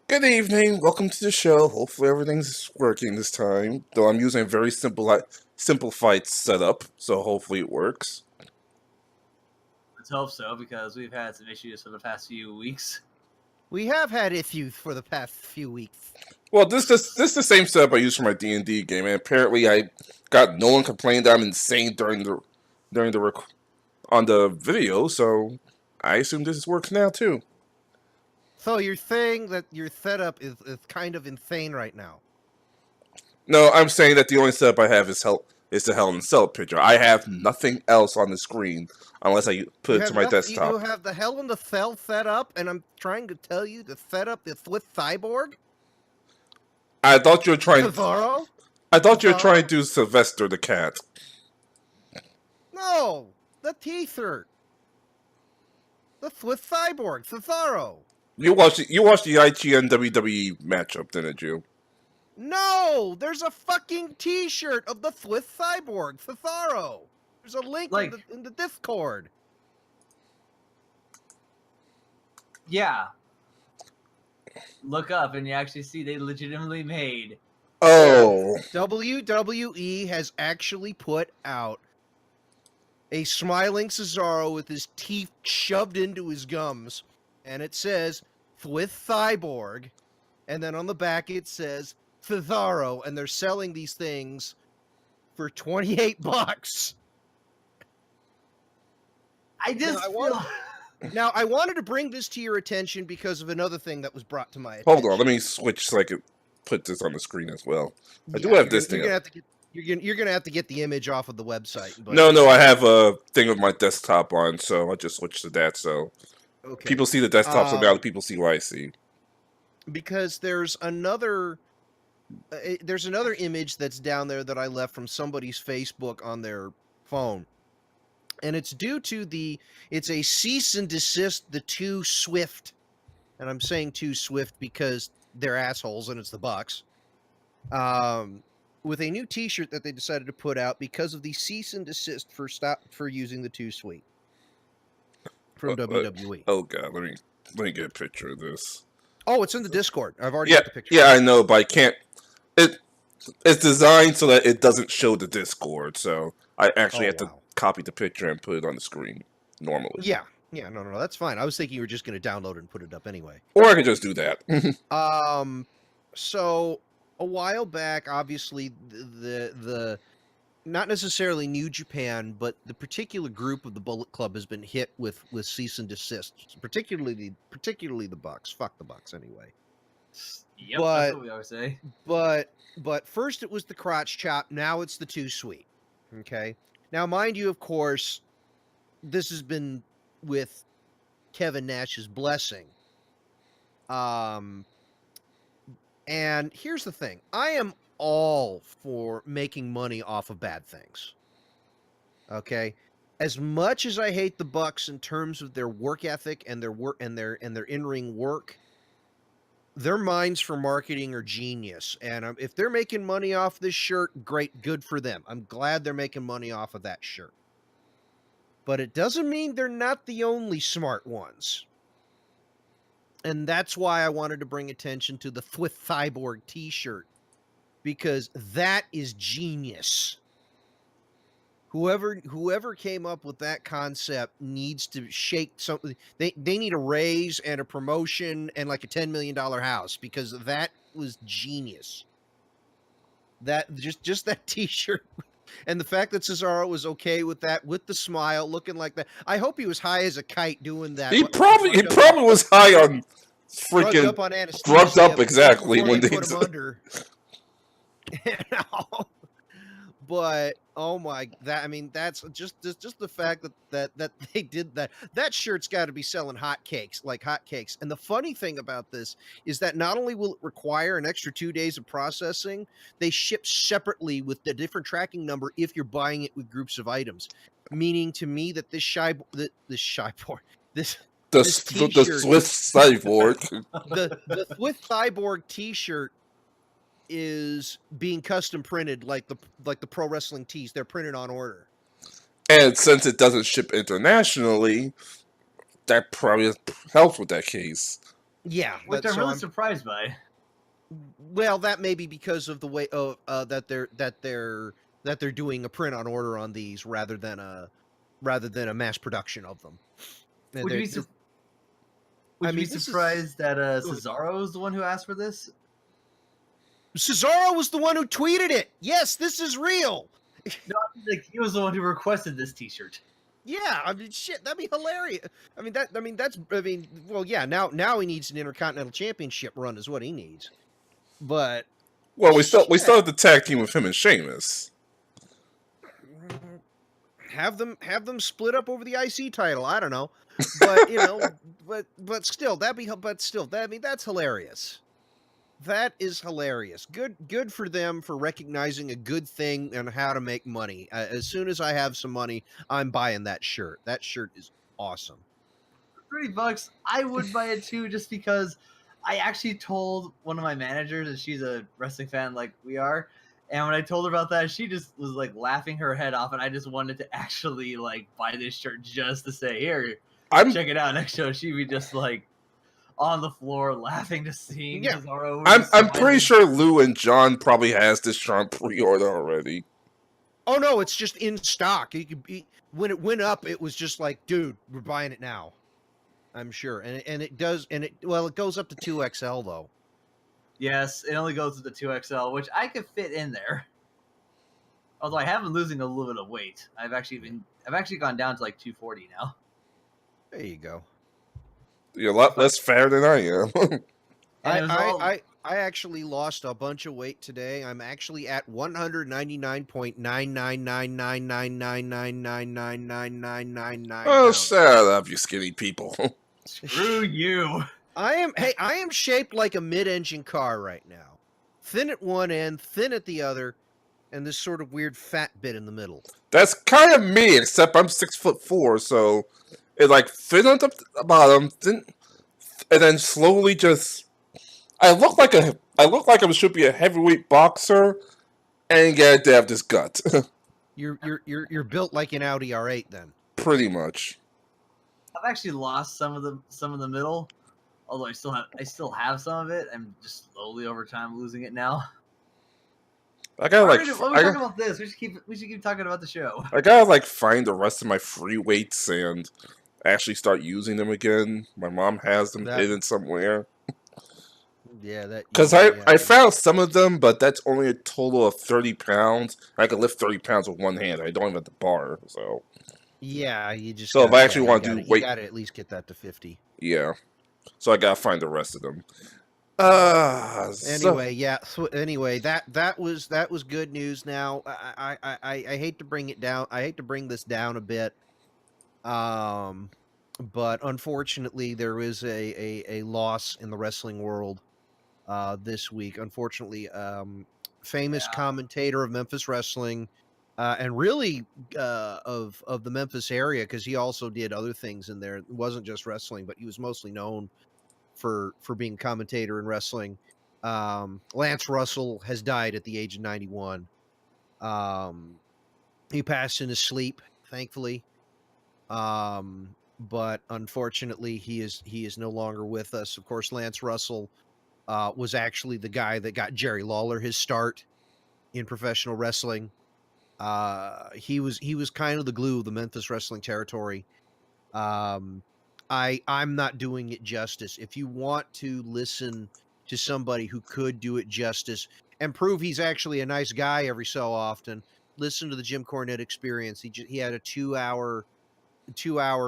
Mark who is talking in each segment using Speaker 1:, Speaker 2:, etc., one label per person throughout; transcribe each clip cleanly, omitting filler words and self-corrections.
Speaker 1: Good evening. Welcome to the show. Hopefully everything's working this time. Though I'm using a very simplified setup, so hopefully it works.
Speaker 2: Let's hope so, because we've had some issues for the past few weeks.
Speaker 3: We have had issues for the past few weeks.
Speaker 1: Well, this is the same setup I use for my D&D game, and apparently I got no one complained that I'm insane on the video, so I assume this works now too.
Speaker 3: So you're saying that your setup is kind of insane right now?
Speaker 1: No, I'm saying that the only setup I have is the Hell in a Cell picture. I have nothing else on the screen unless I put it to my desktop.
Speaker 3: You have the Hell in the Cell set up, and I'm trying to tell you to set up this with Cyborg?
Speaker 1: I thought you were trying.
Speaker 3: Cesaro?
Speaker 1: I thought you were trying to do Sylvester the cat.
Speaker 3: No, the T-shirt. The Swiss Cyborg, Cesaro.
Speaker 1: You watched the IGN WWE matchup, didn't you?
Speaker 3: No, there's a fucking T-shirt of the Swiss Cyborg, Cesaro. There's a link in the Discord.
Speaker 2: Yeah. Look up and you actually see they legitimately made.
Speaker 1: Oh.
Speaker 3: WWE has actually put out a smiling Cesaro with his teeth shoved into his gums, and it says Swiss Cyborg, and then on the back it says Cesaro, and they're selling these things for $28. Now, I wanted to bring this to your attention because of another thing that was brought to my attention.
Speaker 1: Hold on, let me switch so I can put this on the screen as well. I do have this thing.
Speaker 3: You're gonna have to get the image off of the website. But...
Speaker 1: No, I have a thing with my desktop on, so I just switched to that. So people see the desktop, so now the people see what I see.
Speaker 3: Because there's another image that's down there that I left from somebody's Facebook on their phone. And it's due to it's a cease and desist the Too Swift. And I'm saying Too Swift because they're assholes and it's the Bucks. With a new t-shirt that they decided to put out because of the cease and desist for using the Too Sweet from WWE.
Speaker 1: Oh god, let me get a picture of this.
Speaker 3: Oh, it's in the Discord. I've already got the picture.
Speaker 1: Yeah, I know, but I can't. It's designed so that it doesn't show the Discord, so I actually have to copy the picture and put it on the screen normally.
Speaker 3: Yeah, no, that's fine. I was thinking you were just going to download it and put it up anyway.
Speaker 1: Or I could just do that.
Speaker 3: So a while back, obviously, the not necessarily New Japan, but the particular group of the Bullet Club has been hit with cease and desist, particularly the Bucks. Fuck the Bucks anyway.
Speaker 2: Yep, that's what we always say.
Speaker 3: But first it was the crotch chop, now it's the Too Sweet. Okay? Now, mind you, of course, this has been with Kevin Nash's blessing. And here's the thing. I am all for making money off of bad things. Okay? As much as I hate the Bucks in terms of their work ethic and their work and their in-ring work, their minds for marketing are genius. And if they're making money off this shirt, great, good for them. I'm glad they're making money off of that shirt. But it doesn't mean they're not the only smart ones. And that's why I wanted to bring attention to the Swiss Cyborg t-shirt. Because that is genius. Whoever came up with that concept needs to shake something. They need a raise and a promotion and like a $10 million house, because that was genius. That just that t-shirt and the fact that Cesaro was okay with that, with the smile, looking like that. I hope he was high as a kite doing that.
Speaker 1: He probably was high on freaking drugged up exactly when they
Speaker 3: put him under. But oh my, that's just the fact that they did that. That shirt's got to be selling like hotcakes. And the funny thing about this is that not only will it require an extra 2 days of processing, they ship separately with the different tracking number if you're buying it with groups of items. Meaning to me that the Swiss Cyborg,
Speaker 1: the Swiss
Speaker 3: Cyborg t-shirt is being custom printed like the pro wrestling tees. They're printed on order.
Speaker 1: And since it doesn't ship internationally, that probably helps with that case.
Speaker 3: Yeah,
Speaker 2: which I'm really surprised by.
Speaker 3: Well, that may be because of the way that they're doing a print on order on these rather than a mass production of them. And
Speaker 2: Would you be
Speaker 3: I mean,
Speaker 2: surprised that Cesaro is the one who asked for this?
Speaker 3: Cesaro was the one who tweeted it. Yes, this is real.
Speaker 2: No, like he was the one who requested this T-shirt.
Speaker 3: Yeah, I mean, shit, that'd be hilarious. Well, yeah. Now he needs an Intercontinental Championship run, is what he needs. But
Speaker 1: well, we still have the tag team with him and Sheamus.
Speaker 3: Have them split up over the IC title. I don't know, but you know, but still, that's hilarious. That is hilarious. Good for them for recognizing a good thing and how to make money. As soon as I have some money, I'm buying that shirt. That shirt is awesome.
Speaker 2: $30, I would buy it too, just because I actually told one of my managers, and she's a wrestling fan like we are. And when I told her about that, she just was like laughing her head off, and I just wanted to actually like buy this shirt just to say, here, check it out. Next show, she'd be just like on the floor laughing to see Cesaro.
Speaker 1: I'm pretty sure Lou and John probably has this shirt pre-order already.
Speaker 3: Oh no, it's just in stock. When it went up, it was just like, dude, we're buying it now. I'm sure, and it does, and it goes up to 2XL though.
Speaker 2: Yes, it only goes to the 2XL, which I could fit in there. Although I have been losing a little bit of weight. I've actually gone down to like 240 now.
Speaker 3: There you go.
Speaker 1: You're a lot less fair than I am.
Speaker 3: I actually lost a bunch of weight today. I'm actually at 199.9999999999999.
Speaker 1: Oh, shut up, you skinny people.
Speaker 2: Screw you.
Speaker 3: I am shaped like a mid-engine car right now. Thin at one end, thin at the other, and this sort of weird fat bit in the middle.
Speaker 1: That's kind of me, except I'm 6'4", so it like fit on the bottom, and then slowly just. I look like I should be a heavyweight boxer, and yet they have this gut.
Speaker 3: You're built like an Audi R8 then.
Speaker 1: Pretty much.
Speaker 2: I've actually lost some of the middle, although I still have some of it. I'm just slowly over time losing it now.
Speaker 1: I gotta like.
Speaker 2: What are we talking about this? We should keep talking about the show.
Speaker 1: I gotta like find the rest of my free weights and actually start using them again. My mom has them hidden somewhere.
Speaker 3: Yeah, that.
Speaker 1: Because I found some of them, but that's only a total of 30 pounds. I can lift 30 pounds with one hand. I don't even have the bar, so.
Speaker 3: Yeah, you just.
Speaker 1: So if I actually want to do weight,
Speaker 3: you gotta at least get that to 50.
Speaker 1: Yeah, so I gotta find the rest of them.
Speaker 3: Anyway, yeah. So anyway, that was good news. Now I hate to bring it down. I hate to bring this down a bit. But unfortunately, there is a loss in the wrestling world this week. Unfortunately, famous commentator of Memphis wrestling, and really of the Memphis area, because he also did other things in there. It wasn't just wrestling, but he was mostly known for being a commentator in wrestling. Lance Russell has died at the age of 91. He passed in his sleep, thankfully. But unfortunately, he is no longer with us. Of course, Lance Russell was actually the guy that got Jerry Lawler his start in professional wrestling. He was kind of the glue of the Memphis wrestling territory. I'm not doing it justice. If you want to listen to somebody who could do it justice and prove he's actually a nice guy every so often, listen to the Jim Cornette Experience. He had a 2-hour,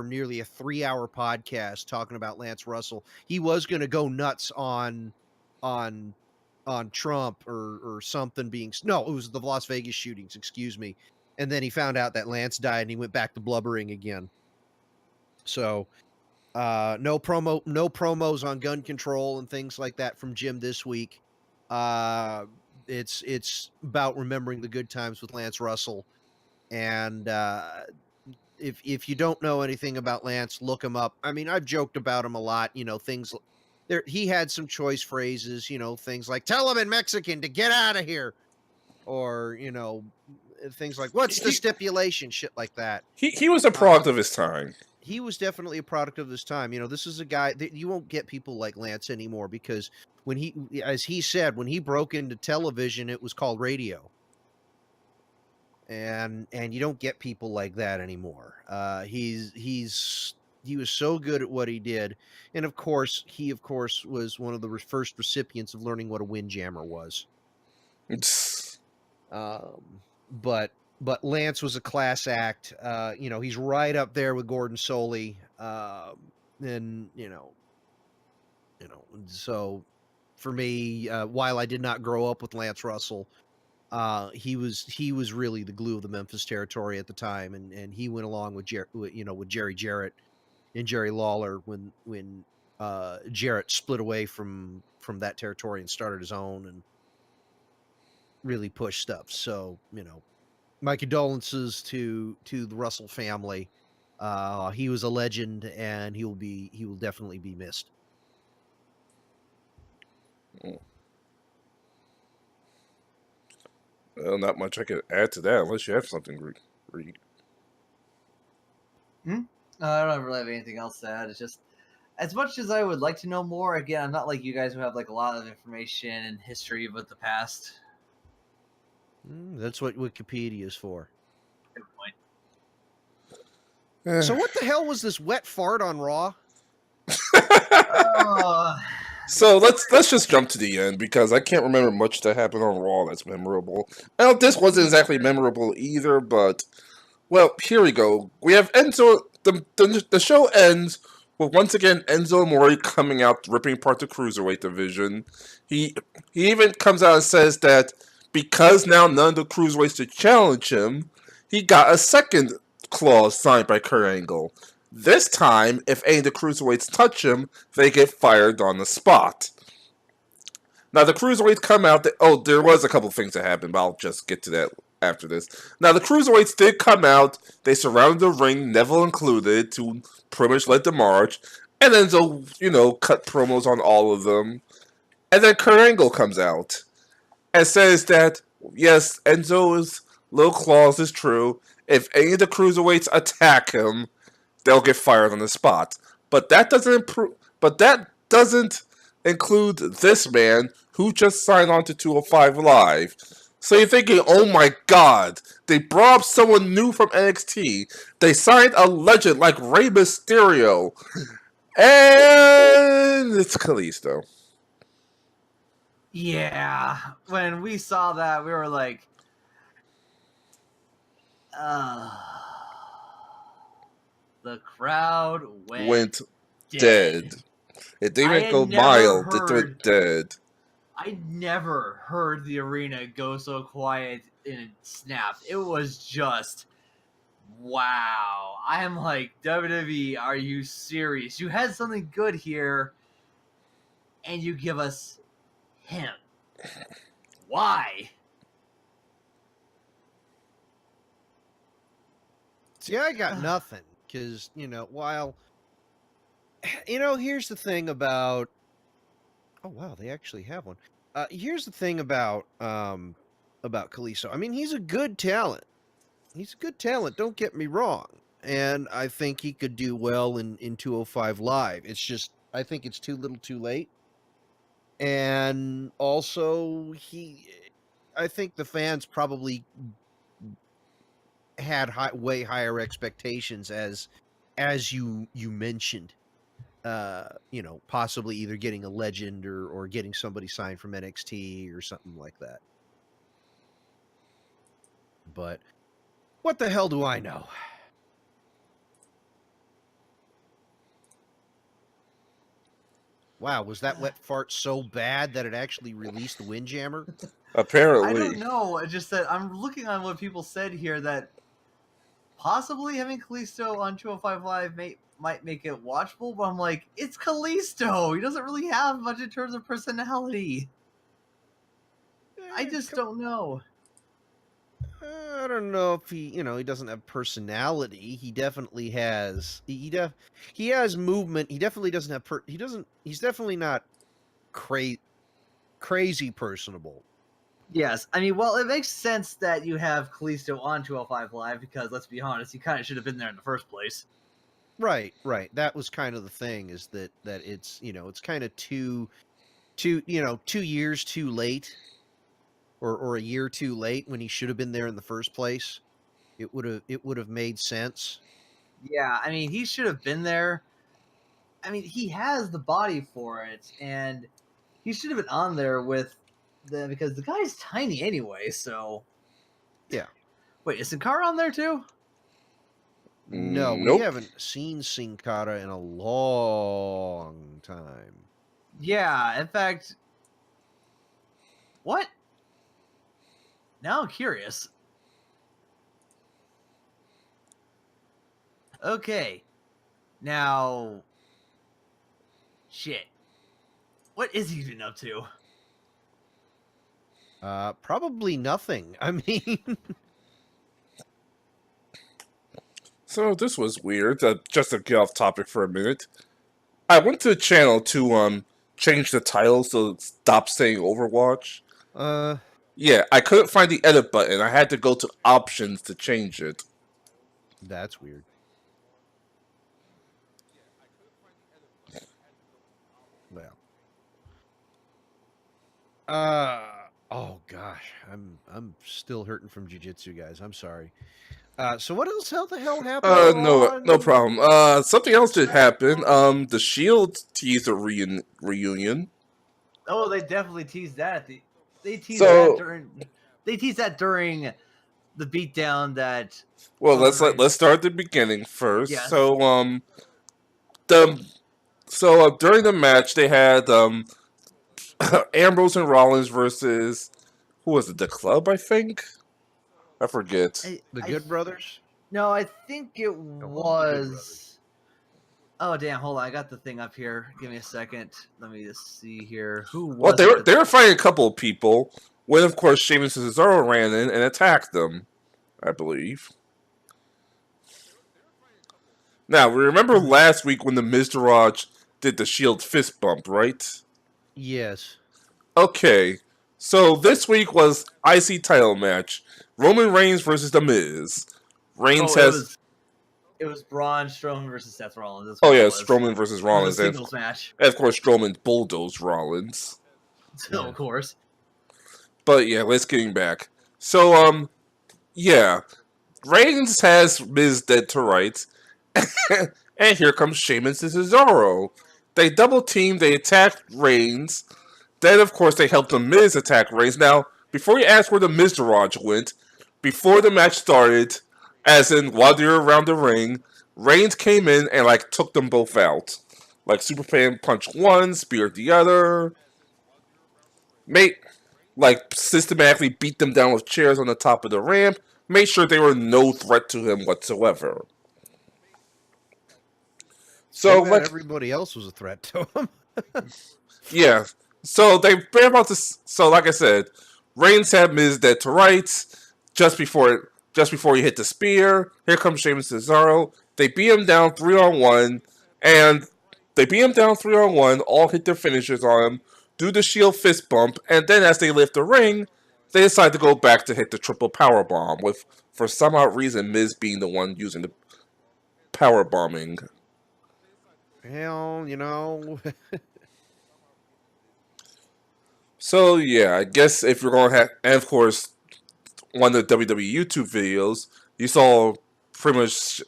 Speaker 3: nearly a 3-hour podcast talking about Lance Russell. He was going to go nuts on Trump or something being. No, it was the Las Vegas shootings. Excuse me. And then he found out that Lance died, and he went back to blubbering again. So, no promos on gun control and things like that from Jim this week. It's about remembering the good times with Lance Russell, and if you don't know anything about Lance, look him up. I mean, I've joked about him a lot. You know, things there. He had some choice phrases. You know, things like "Tell him in Mexican to get out of here," or you know, things like "What's the stipulation?" Shit like that.
Speaker 1: He was a product of his time.
Speaker 3: he was definitely a product of this time. You know, this is a guy that you won't get people like Lance anymore, because when he, as he said, when he broke into television, it was called radio. And you don't get people like that anymore. He was so good at what he did, and of course was one of the first recipients of learning what a windjammer was. But Lance was a class act. You know, he's right up there with Gordon Soley. And so for me, while I did not grow up with Lance Russell, he was really the glue of the Memphis territory at the time, and he went along with Jerry Jarrett and Jerry Lawler when Jarrett split away from that territory and started his own and really pushed stuff. So, you know, my condolences to the Russell family. He was a legend, and he will definitely be missed.
Speaker 1: Well, not much I could add to that unless you have something, Reed.
Speaker 2: I don't really have anything else to add. It's just, as much as I would like to know more, again, I'm not like you guys who have like a lot of information and history about the past.
Speaker 3: That's what Wikipedia is for.
Speaker 2: Good point.
Speaker 3: So what the hell was this wet fart on Raw?
Speaker 1: So let's just jump to the end, because I can't remember much that happened on Raw that's memorable. Well, this wasn't exactly memorable either, but well, here we go. We have Enzo. The show ends with once again Enzo Amore coming out, ripping apart the cruiserweight division. He even comes out and says that because now none of the cruiserweights to challenge him, he got a second clause signed by Kurt Angle. This time, if any of the cruiserweights touch him, they get fired on the spot. Now, the cruiserweights come out. There was a couple things that happened, but I'll just get to that after this. Now, the cruiserweights did come out. They surrounded the ring, Neville included, to pretty much let them march. And then, cut promos on all of them. And then Kurt Angle comes out and says that, yes, Enzo's little clause is true. If any of the cruiserweights attack him, they'll get fired on the spot. But that doesn't include this man who just signed on to 205 Live. So you're thinking, oh my god, they brought up someone new from NXT. They signed a legend like Rey Mysterio. And it's Kalisto.
Speaker 2: Yeah, when we saw that, we were like, the crowd went
Speaker 1: dead. It didn't even go mild. It went dead.
Speaker 2: I never heard the arena go so quiet and snap. It was just, wow. I am like, WWE, are you serious? You had something good here, and you give us him. Why?
Speaker 3: See, I got nothing, because, here's the thing about... Oh, wow, they actually have one. Here's the thing about Kalisto. I mean, he's a good talent. He's a good talent, don't get me wrong. And I think he could do well in 205 Live. It's just, I think it's too little too late. And also, I think the fans probably had way higher expectations, as you mentioned. Possibly either getting a legend or getting somebody signed from NXT or something like that. But what the hell do I know? Wow, was that wet fart so bad that it actually released the Windjammer?
Speaker 1: Apparently.
Speaker 2: I don't know. It's just that I'm looking on what people said here that possibly having Kalisto on 205 Live might make it watchable, but I'm like, it's Kalisto. He doesn't really have much in terms of personality. I just don't know.
Speaker 3: I don't know if he doesn't have personality. He definitely has. He has movement. He definitely doesn't have. He's definitely not crazy personable.
Speaker 2: Yes, I mean, well, it makes sense that you have Kalisto on 205 Live because, let's be honest, he kind of should have been there in the first place.
Speaker 3: Right, right. That was kind of the thing, is that it's, it's kind of too 2 years too late, or a year too late when he should have been there in the first place. It would have made sense.
Speaker 2: Yeah, I mean, he should have been there. I mean, he has the body for it, and he should have been on there with because the guy's tiny anyway. So
Speaker 3: Yeah.
Speaker 2: wait, is Sin Cara on there too?
Speaker 3: No, we
Speaker 1: Nope.
Speaker 3: haven't seen Sin Cara in a long time.
Speaker 2: Yeah, in fact, what? Now I'm curious. Okay, now, shit. What is he been up to?
Speaker 3: Probably nothing. I mean,
Speaker 1: So this was weird. Just to get off topic for a minute, I went to the channel to change the title so it stopped saying Overwatch.
Speaker 3: uh,
Speaker 1: Yeah, I couldn't find the edit button. I had to go to options to change it.
Speaker 3: that's weird. Well, oh gosh, I'm still hurting from jujitsu, guys. I'm sorry. So what else? How the hell happened on Raw?
Speaker 1: No problem. Something else did happen. The Shield teased a reunion.
Speaker 2: Oh, they definitely teased that. They teased
Speaker 1: So-
Speaker 2: that during the beatdown that.
Speaker 1: Well,
Speaker 2: Roman Reigns-
Speaker 1: let's start at the beginning first.
Speaker 2: Yes.
Speaker 1: So during the match they had Ambrose and Rollins versus, who was it? The Club, I think. I forget.
Speaker 3: The Good Brothers.
Speaker 2: No, I think it
Speaker 3: one of the Good
Speaker 2: was. Oh damn! Hold on, I got the thing up here. Give me a second. Let me just see here. Who was?
Speaker 1: Well,
Speaker 2: it?
Speaker 1: they were fighting a couple of people. When of course Sheamus and Cesaro ran in and attacked them, I believe. Now we remember last week when the Miztourage did the Shield fist bump, right?
Speaker 3: Yes.
Speaker 1: Okay, so this week was IC title match: Roman Reigns versus The Miz. Reigns
Speaker 2: Oh,
Speaker 1: has.
Speaker 2: It was Braun Strowman versus Seth Rollins. That's
Speaker 1: Oh
Speaker 2: what it
Speaker 1: yeah,
Speaker 2: was.
Speaker 1: Strowman versus
Speaker 2: It was
Speaker 1: Rollins,
Speaker 2: a
Speaker 1: and
Speaker 2: singles match.
Speaker 1: of course Strowman bulldozed Rollins.
Speaker 2: So, of course.
Speaker 1: But yeah, let's getting back. So yeah, Reigns has Miz dead to rights, and here comes Sheamus and Cesaro. They double team. They attack Reigns. Then of course they help the Miz attack Reigns. Now, before you ask where the Miztourage went, before the match started, as in while they were around the ring, Reigns came in and like took them both out. Like Superman punched one, speared the other. Mate, like systematically beat them down with chairs on the top of the ramp. Made sure they were no threat to him whatsoever. So
Speaker 3: Too bad everybody else was a threat to him.
Speaker 1: yeah. So they're about to. So like I said, Reigns had Miz dead to rights just before he hit the spear. Here comes Sheamus and Cesaro. They beat him down 3-on-1, and all hit their finishers on him. Do the Shield fist bump, and then as they lift the ring, they decide to go back to hit the triple power bomb. With for some odd reason Miz being the one using the power bombing.
Speaker 3: Hell.
Speaker 1: So yeah, I guess if you're gonna have, and of course, one of the WWE YouTube videos, you saw pretty much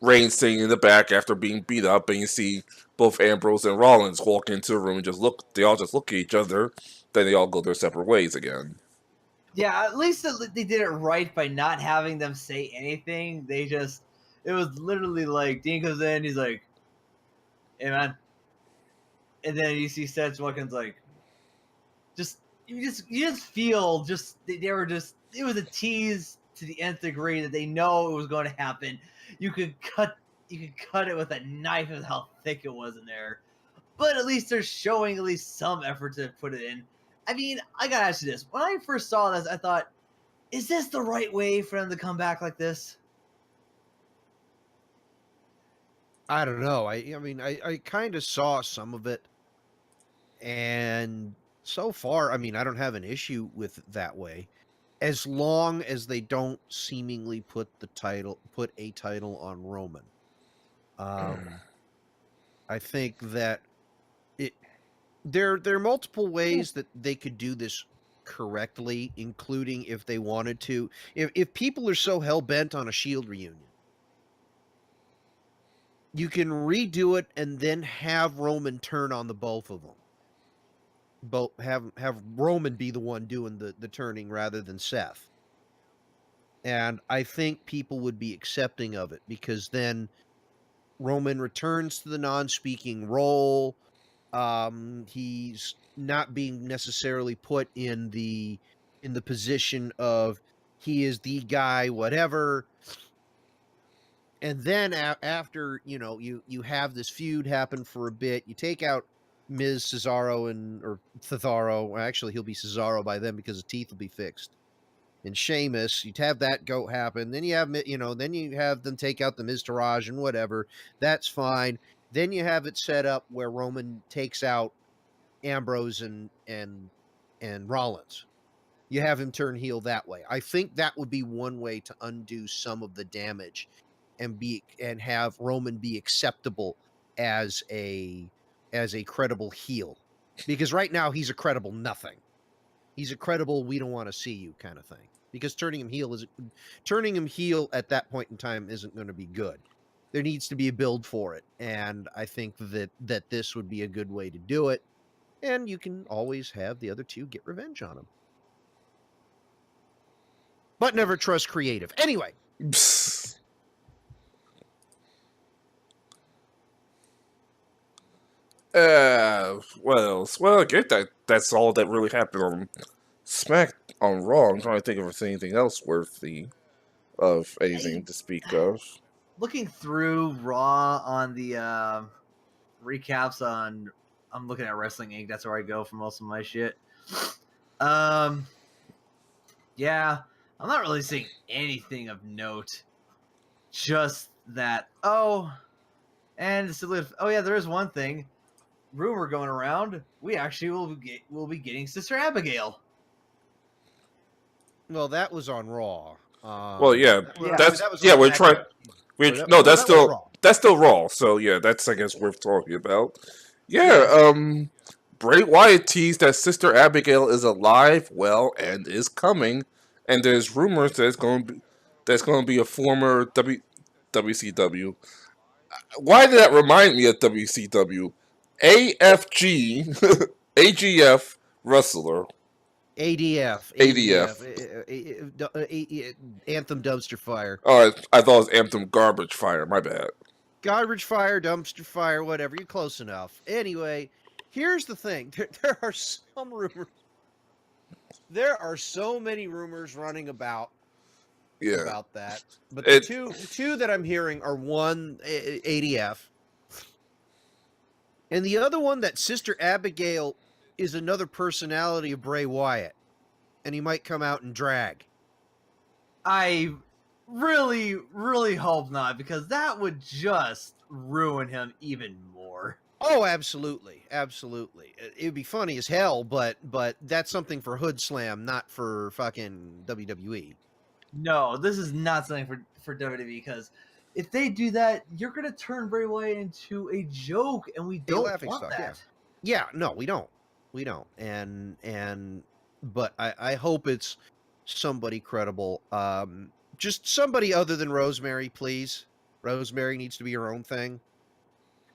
Speaker 1: Reigns sitting in the back after being beat up, and you see both Ambrose and Rollins walk into the room and just look. They all just look at each other, then they all go their separate ways again.
Speaker 2: Yeah, at least they did it right by not having them say anything. It was literally like Dean comes in, he's like, "Hey man," and then you see Seth Rollins like, you just feel they were just, it was a tease to the nth degree that they know it was going to happen. You could cut it with a knife with how thick it was in there, but at least they're showing at least some effort to put it in. I mean, I gotta ask you this: when I first saw this, I thought, is this the right way for them to come back like this?
Speaker 3: I don't know. I kind of saw some of it, and so far, I don't have an issue with that way, as long as they don't seemingly put a title on Roman. I think that there are multiple ways that they could do this correctly, including if they wanted to. If people are so hell bent on a Shield reunion, you can redo it and then have Roman turn on the both of them. Have Roman be the one doing the turning rather than Seth. And I think people would be accepting of it, because then Roman returns to the non-speaking role. He's not being necessarily put in the position of he is the guy, whatever. And then after, you have this feud happen for a bit, you take out Miz, Cesaro, or Cesaro. Well, actually, he'll be Cesaro by then because his teeth will be fixed. And Sheamus, you'd have that go happen. Then you have, then you have them take out the Miz Taraj and whatever. That's fine. Then you have it set up where Roman takes out Ambrose and Rollins. You have him turn heel that way. I think that would be one way to undo some of the damage and have Roman be acceptable as a credible heel. Because right now he's a credible nothing. He's a credible we don't want to see you kind of thing. Because turning him heel at that point in time isn't going to be good. There needs to be a build for it, and I think that this would be a good way to do it. And you can always have the other two get revenge on him. But never trust creative. Anyway.
Speaker 1: What else? Well, I get that's all that really happened on Raw. I'm trying to think if there's anything else worthy of anything to speak of.
Speaker 2: Looking through Raw on the recaps I'm looking at Wrestling Inc. That's where I go for most of my shit. Yeah, I'm not really seeing anything of note. Just that. Oh, and there is one thing. Rumor going around. We actually will be getting Sister Abigail.
Speaker 3: Well, that was on Raw.
Speaker 1: Well, yeah,
Speaker 3: that's
Speaker 1: still Raw. So yeah, that's I guess worth talking about. Yeah, Bray Wyatt teased that Sister Abigail is alive, well, and is coming, and there's rumors that there's going to be a former WCW. Why did that remind me of WCW? AFG, AGF wrestler.
Speaker 3: ADF. Anthem Dumpster Fire.
Speaker 1: Oh, I thought it was Anthem Garbage Fire. My bad.
Speaker 3: Garbage Fire, Dumpster Fire, whatever. You're close enough. Anyway, here's the thing. There are some rumors. There are so many rumors running about that. But the two that I'm hearing are one, ADF. And the other one, that Sister Abigail is another personality of Bray Wyatt. And he might come out and drag.
Speaker 2: I really, really hope not, because that would just ruin him even more.
Speaker 3: Oh, absolutely. Absolutely. It would be funny as hell, but that's something for Hood Slam, not for fucking WWE.
Speaker 2: No, this is not something for WWE, because if they do that, you're going to turn Bray Wyatt into a joke, and we don't want that.
Speaker 3: Yeah, no, we don't. But I hope it's somebody credible. Just somebody other than Rosemary, please. Rosemary needs to be her own thing.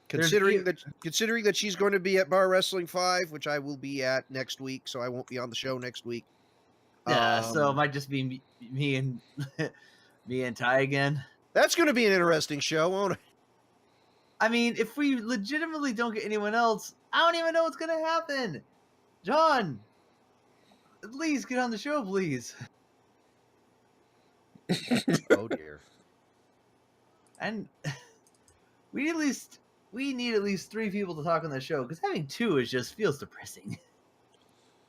Speaker 3: Considering that she's going to be at Bar Wrestling 5, which I will be at next week, so I won't be on the show next week.
Speaker 2: Yeah, so it might just be me and me and Ty again.
Speaker 3: That's going to be an interesting show, won't it?
Speaker 2: I mean, if we legitimately don't get anyone else, I don't even know what's going to happen. John, at least get on the show, please.
Speaker 3: Oh dear.
Speaker 2: And we need at least 3 people to talk on the show, because having 2 feels depressing.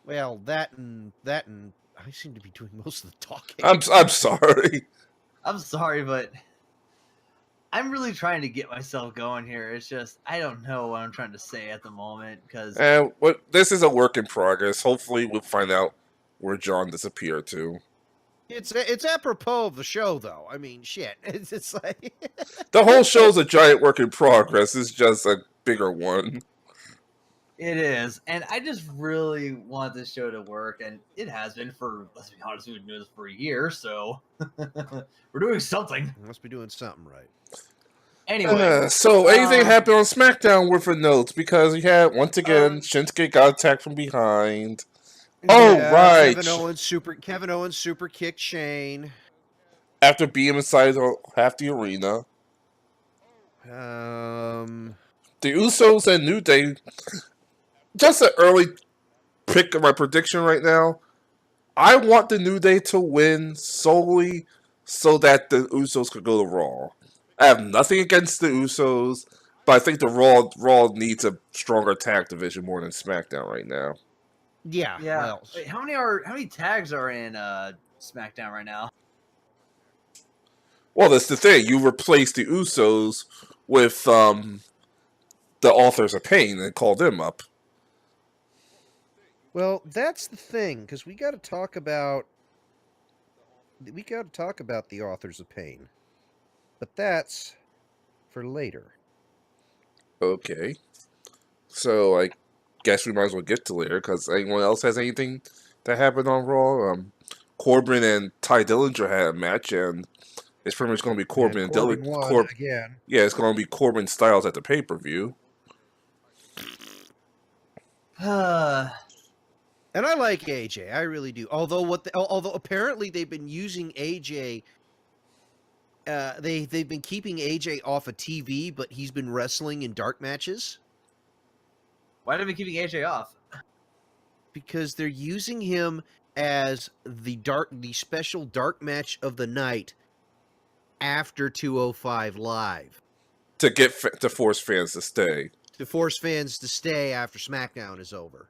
Speaker 3: Well, that and I seem to be doing most of the talking.
Speaker 1: I'm sorry.
Speaker 2: I'm sorry, but I'm really trying to get myself going here. It's just I don't know what I'm trying to say at the moment, because
Speaker 1: this is a work in progress. Hopefully, we'll find out where John disappeared to.
Speaker 3: It's apropos of the show, though. I mean, shit. It's like
Speaker 1: The whole show's a giant work in progress. It's just a bigger one.
Speaker 2: It is, and I just really want this show to work, and it has been for. Let's be honest, we've been doing this for a year, so we're doing something.
Speaker 3: must be doing something right.
Speaker 2: Anyway,
Speaker 1: So anything happened on SmackDown with the notes because we had once again Shinsuke got attacked from behind. Oh right,
Speaker 3: Kevin Owens super kicked Shane.
Speaker 1: After being inside half the arena. The Usos and New Day. Just an early pick of my prediction right now. I want the New Day to win solely so that the Usos could go to Raw. I have nothing against the Usos, but I think the Raw needs a stronger tag division more than SmackDown right now.
Speaker 3: Yeah. Well,
Speaker 2: wait, how many tags are in SmackDown right now?
Speaker 1: Well, that's the thing. You replace the Usos with the Authors of Pain and call them up.
Speaker 3: Well, that's the thing, because we got to talk about the Authors of Pain, but that's for later.
Speaker 1: Okay, so I guess we might as well get to later because anyone else has anything that happened on Raw? Corbin and Ty Dillinger had a match, and it's pretty much going to be Corbin and Dillinger
Speaker 3: again.
Speaker 1: Yeah, it's going to be Corbin Styles at the pay-per-view.
Speaker 3: And I like AJ, I really do. Although apparently they've been using AJ, they've been keeping AJ off of TV, but he's been wrestling in dark matches.
Speaker 2: Why are they keeping AJ off?
Speaker 3: Because they're using him as the special dark match of the night after 205 Live
Speaker 1: To force fans to stay.
Speaker 3: To force fans to stay after SmackDown is over.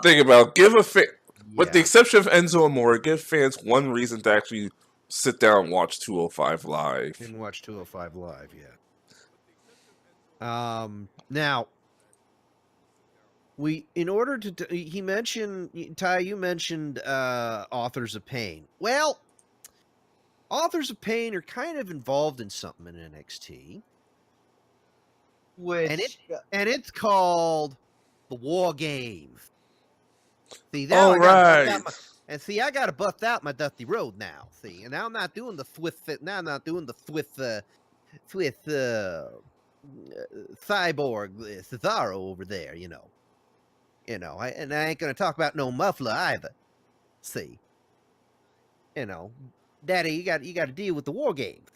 Speaker 1: Think about with the exception of Enzo Amore, give fans one reason to actually sit down and watch 205 Live.
Speaker 3: Didn't watch 205 Live yet. Now, he mentioned, Ty, you mentioned Authors of Pain. Well, Authors of Pain are kind of involved in something in NXT. And it's called the War Games. See, now I gotta buff out my Dusty Road now. See, and now I'm not doing the cyborg Cesaro over there, you know. And I ain't gonna talk about no muffler either. See, Daddy, you got to deal with the War Games,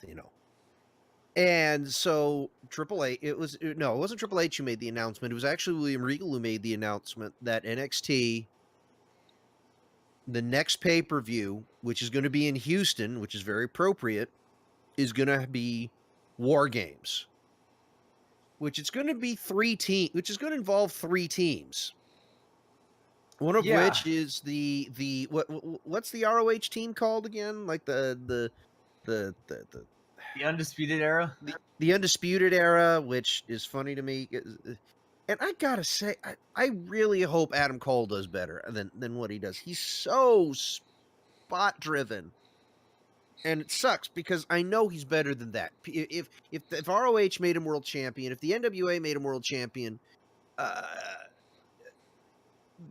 Speaker 3: And so it wasn't Triple H who made the announcement. It was actually William Regal who made the announcement that NXT, the next pay-per-view, which is going to be in Houston, which is very appropriate, is going to be War Games. Which is going to be which is going to involve 3 teams. One of which is what's the ROH team called again? Like the
Speaker 2: Undisputed Era?
Speaker 3: The Undisputed Era, which is funny to me. And I gotta say, I really hope Adam Cole does better than what he does. He's so spot-driven. And it sucks, because I know he's better than that. If ROH made him world champion, if the NWA made him world champion,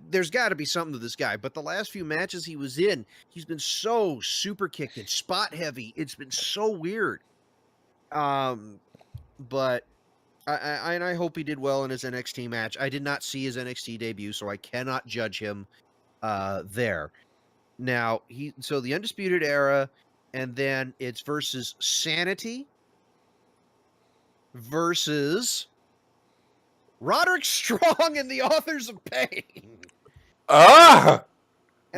Speaker 3: there's got to be something to this guy. But the last few matches he was in, he's been so super kicked and spot heavy. It's been so weird. But I hope he did well in his NXT match. I did not see his NXT debut, so I cannot judge him there. Now, so the Undisputed Era, and then it's versus Sanity versus Roderick Strong and the Authors of Pain. And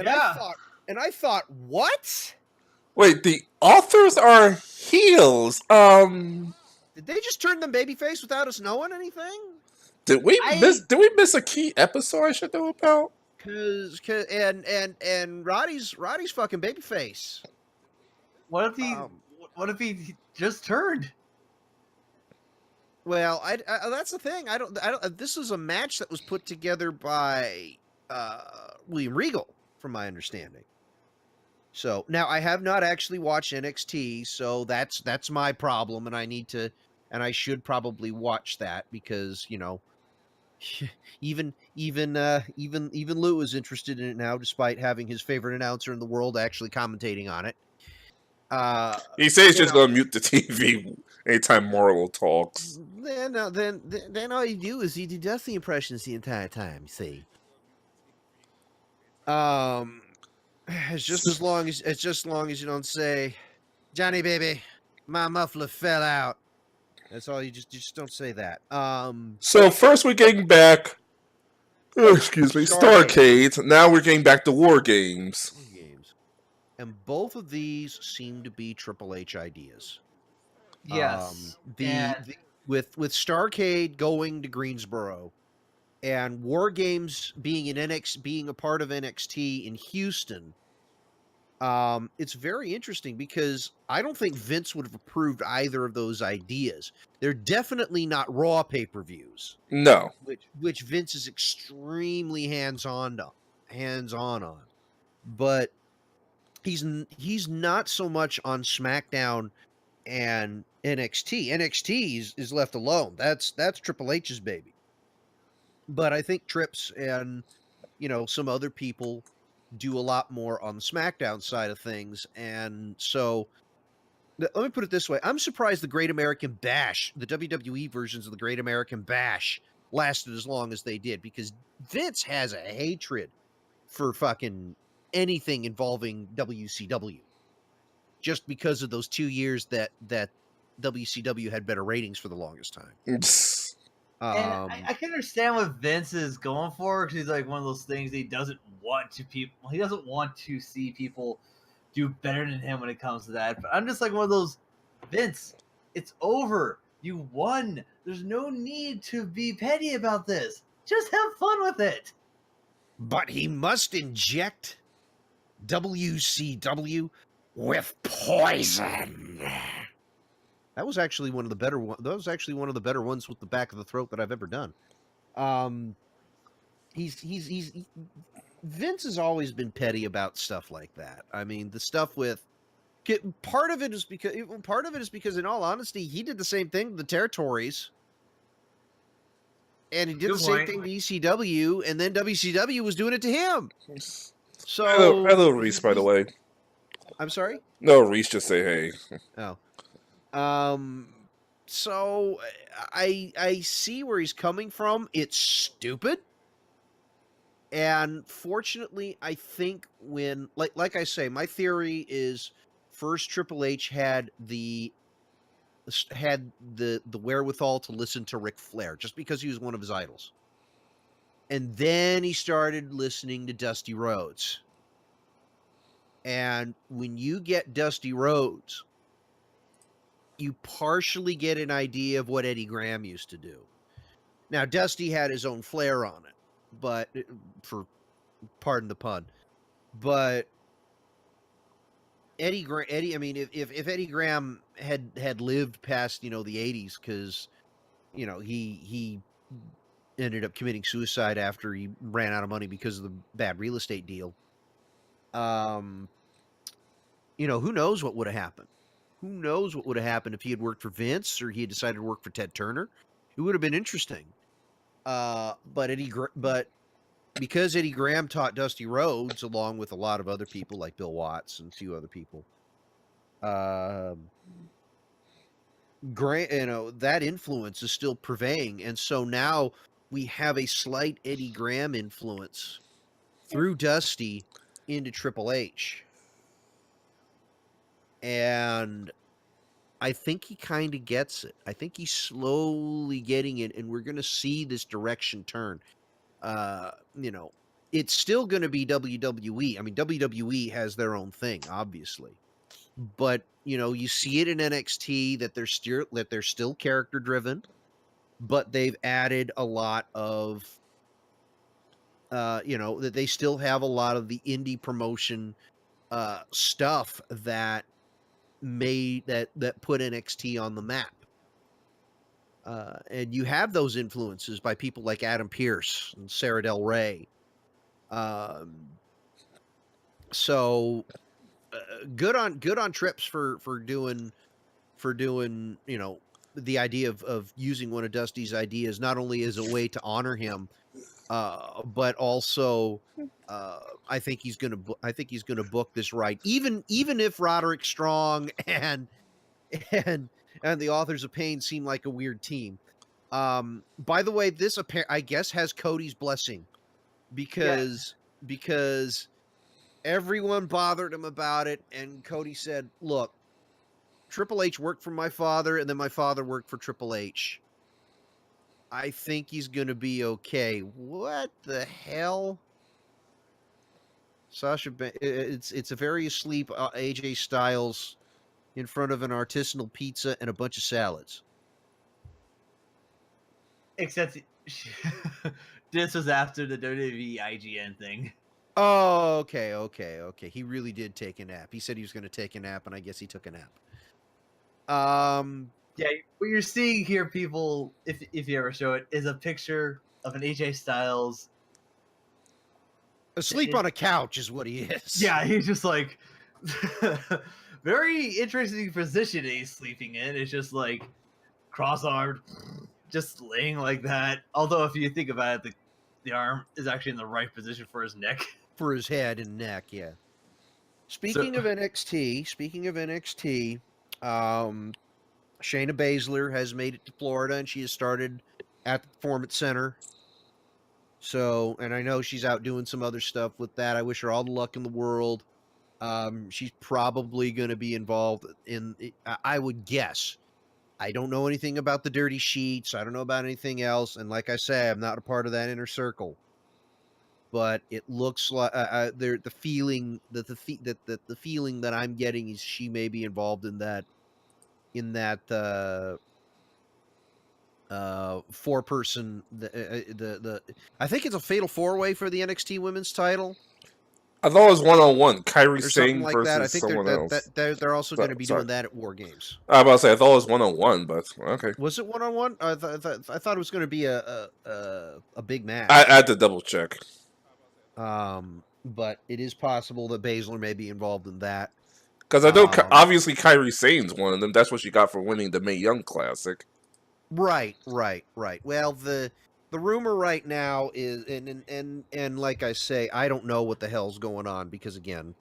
Speaker 3: I thought, what?
Speaker 1: Wait, the Authors are heels.
Speaker 3: Did they just turn them babyface without us knowing anything?
Speaker 1: Did we miss a key episode I should know about?
Speaker 3: And Roddy's fucking babyface.
Speaker 2: What if he just turned?
Speaker 3: Well, that's the thing. I don't. This is a match that was put together by William Regal, from my understanding. So now I have not actually watched NXT, so that's my problem, and I should probably watch that because even Lou is interested in it now, despite having his favorite announcer in the world actually commentating on it.
Speaker 1: He says he's
Speaker 3: You
Speaker 1: just
Speaker 3: know,
Speaker 1: gonna mute the TV anytime Marlo talks.
Speaker 3: then all you do is you do Dusty impressions the entire time. You see, um, it's just long as you don't say, Johnny baby, my muffler fell out. That's all. You just don't say that.
Speaker 1: So first we're getting back. Excuse me, Starcade. Now we're getting back to War Games.
Speaker 3: War games, and both of these seem to be Triple H ideas.
Speaker 2: Yes.
Speaker 3: The with Starcade going to Greensboro and War Games being being a part of NXT in Houston. It's very interesting because I don't think Vince would have approved either of those ideas. They're definitely not Raw pay-per-views,
Speaker 1: No.
Speaker 3: which Vince is extremely hands-on on. But he's not so much on SmackDown and NXT. NXT is left alone. That's Triple H's baby. But I think Trips and some other people do a lot more on the SmackDown side of things, and so let me put it this way: I'm surprised the Great American Bash, the WWE versions of the Great American Bash, lasted as long as they did because Vince has a hatred for fucking anything involving WCW, just because of those 2 years that WCW had better ratings for the longest time.
Speaker 2: And I can understand what Vince is going for because he's like one of those things he doesn't want to people. He doesn't want to see people do better than him when it comes to that. But I'm just like one of those, Vince. It's over. You won. There's no need to be petty about this. Just have fun with it.
Speaker 3: But he must inject WCW with poison. That was actually one of the better ones. That was actually one of the better ones with the back of the throat that I've ever done. He's Vince has always been petty about stuff like that. I mean, the stuff with part of it is because, in all honesty, he did the same thing to the territories, and he did the same thing to ECW, and then WCW was doing it to him. So,
Speaker 1: hello, Reese. By the way,
Speaker 3: I'm sorry.
Speaker 1: No, Reese. Just say hey.
Speaker 3: Oh. So I see where he's coming from. It's stupid. And fortunately, I think when like I say, my theory is first Triple H had the wherewithal to listen to Ric Flair just because he was one of his idols. And then he started listening to Dusty Rhodes. And when you get Dusty Rhodes, you partially get an idea of what Eddie Graham used to do. Now, Dusty had his own flair on it, but pardon the pun, but Eddie, I mean, if Eddie Graham had lived past, the 80s, because, he ended up committing suicide after he ran out of money because of the bad real estate deal. Who knows what would have happened? Who knows what would have happened if he had worked for Vince or he had decided to work for Ted Turner? It would have been interesting. But because Eddie Graham taught Dusty Rhodes, along with a lot of other people like Bill Watts and a few other people, that influence is still purveying, and so now we have a slight Eddie Graham influence through Dusty into Triple H. And I think he kind of gets it. I think he's slowly getting it, and we're going to see this direction turn. It's still going to be WWE. I mean, WWE has their own thing, obviously. But, you see it in NXT that they're still character driven, but they've added a lot of that they still have a lot of the indie promotion stuff that put NXT on the map. And you have those influences by people like Adam Pearce and Sarah Del Rey. So good on Trips for doing the idea of using one of Dusty's ideas not only as a way to honor him, but also I think he's gonna book this right, even if Roderick Strong and and the authors of Pain seem like a weird team. By the way, this I guess has Cody's blessing because everyone bothered him about it, and Cody said, "Look, Triple H worked for my father, and then my father worked for Triple H. I think he's gonna be okay." What the hell? It's a very asleep AJ Styles in front of an artisanal pizza and a bunch of salads.
Speaker 2: Except this was after the WWE IGN thing.
Speaker 3: Oh, okay. He really did take a nap. He said he was going to take a nap, and I guess he took a nap.
Speaker 2: Yeah, what you're seeing here, people, if you ever show it, is a picture of an AJ Styles
Speaker 3: asleep on a couch is what he is.
Speaker 2: Yeah, he's just like very interesting position he's sleeping in. It's just like cross-armed, just laying like that. Although if you think about it, the arm is actually in the right position for his neck.
Speaker 3: For his head and neck, yeah. Speaking of NXT, Shayna Baszler has made it to Florida, and she has started at the Performance Center. So, and I know she's out doing some other stuff with that. I wish her all the luck in the world. She's probably going to be involved in, I would guess. I don't know anything about the dirty sheets. I don't know about anything else. And like I say, I'm not a part of that inner circle. But it looks like the feeling that the feeling that I'm getting is she may be involved in that four-person the I think it's a fatal four-way for the NXT Women's title.
Speaker 1: I thought it was 1-on-1. Kyrie Sane
Speaker 3: like
Speaker 1: versus
Speaker 3: that. I think
Speaker 1: someone else.
Speaker 3: They're also going to be doing that at War Games.
Speaker 1: I was about to say I thought it was 1-on-1, but okay.
Speaker 3: Was it 1-on-1? I thought it was going to be a big match.
Speaker 1: I had to double check.
Speaker 3: But it is possible that Baszler may be involved in that.
Speaker 1: Because I know obviously Kyrie Sane's one of them. That's what she got for winning the Mae Young Classic.
Speaker 3: Right. Well, the rumor right now is, and like I say, I don't know what the hell's going on because again,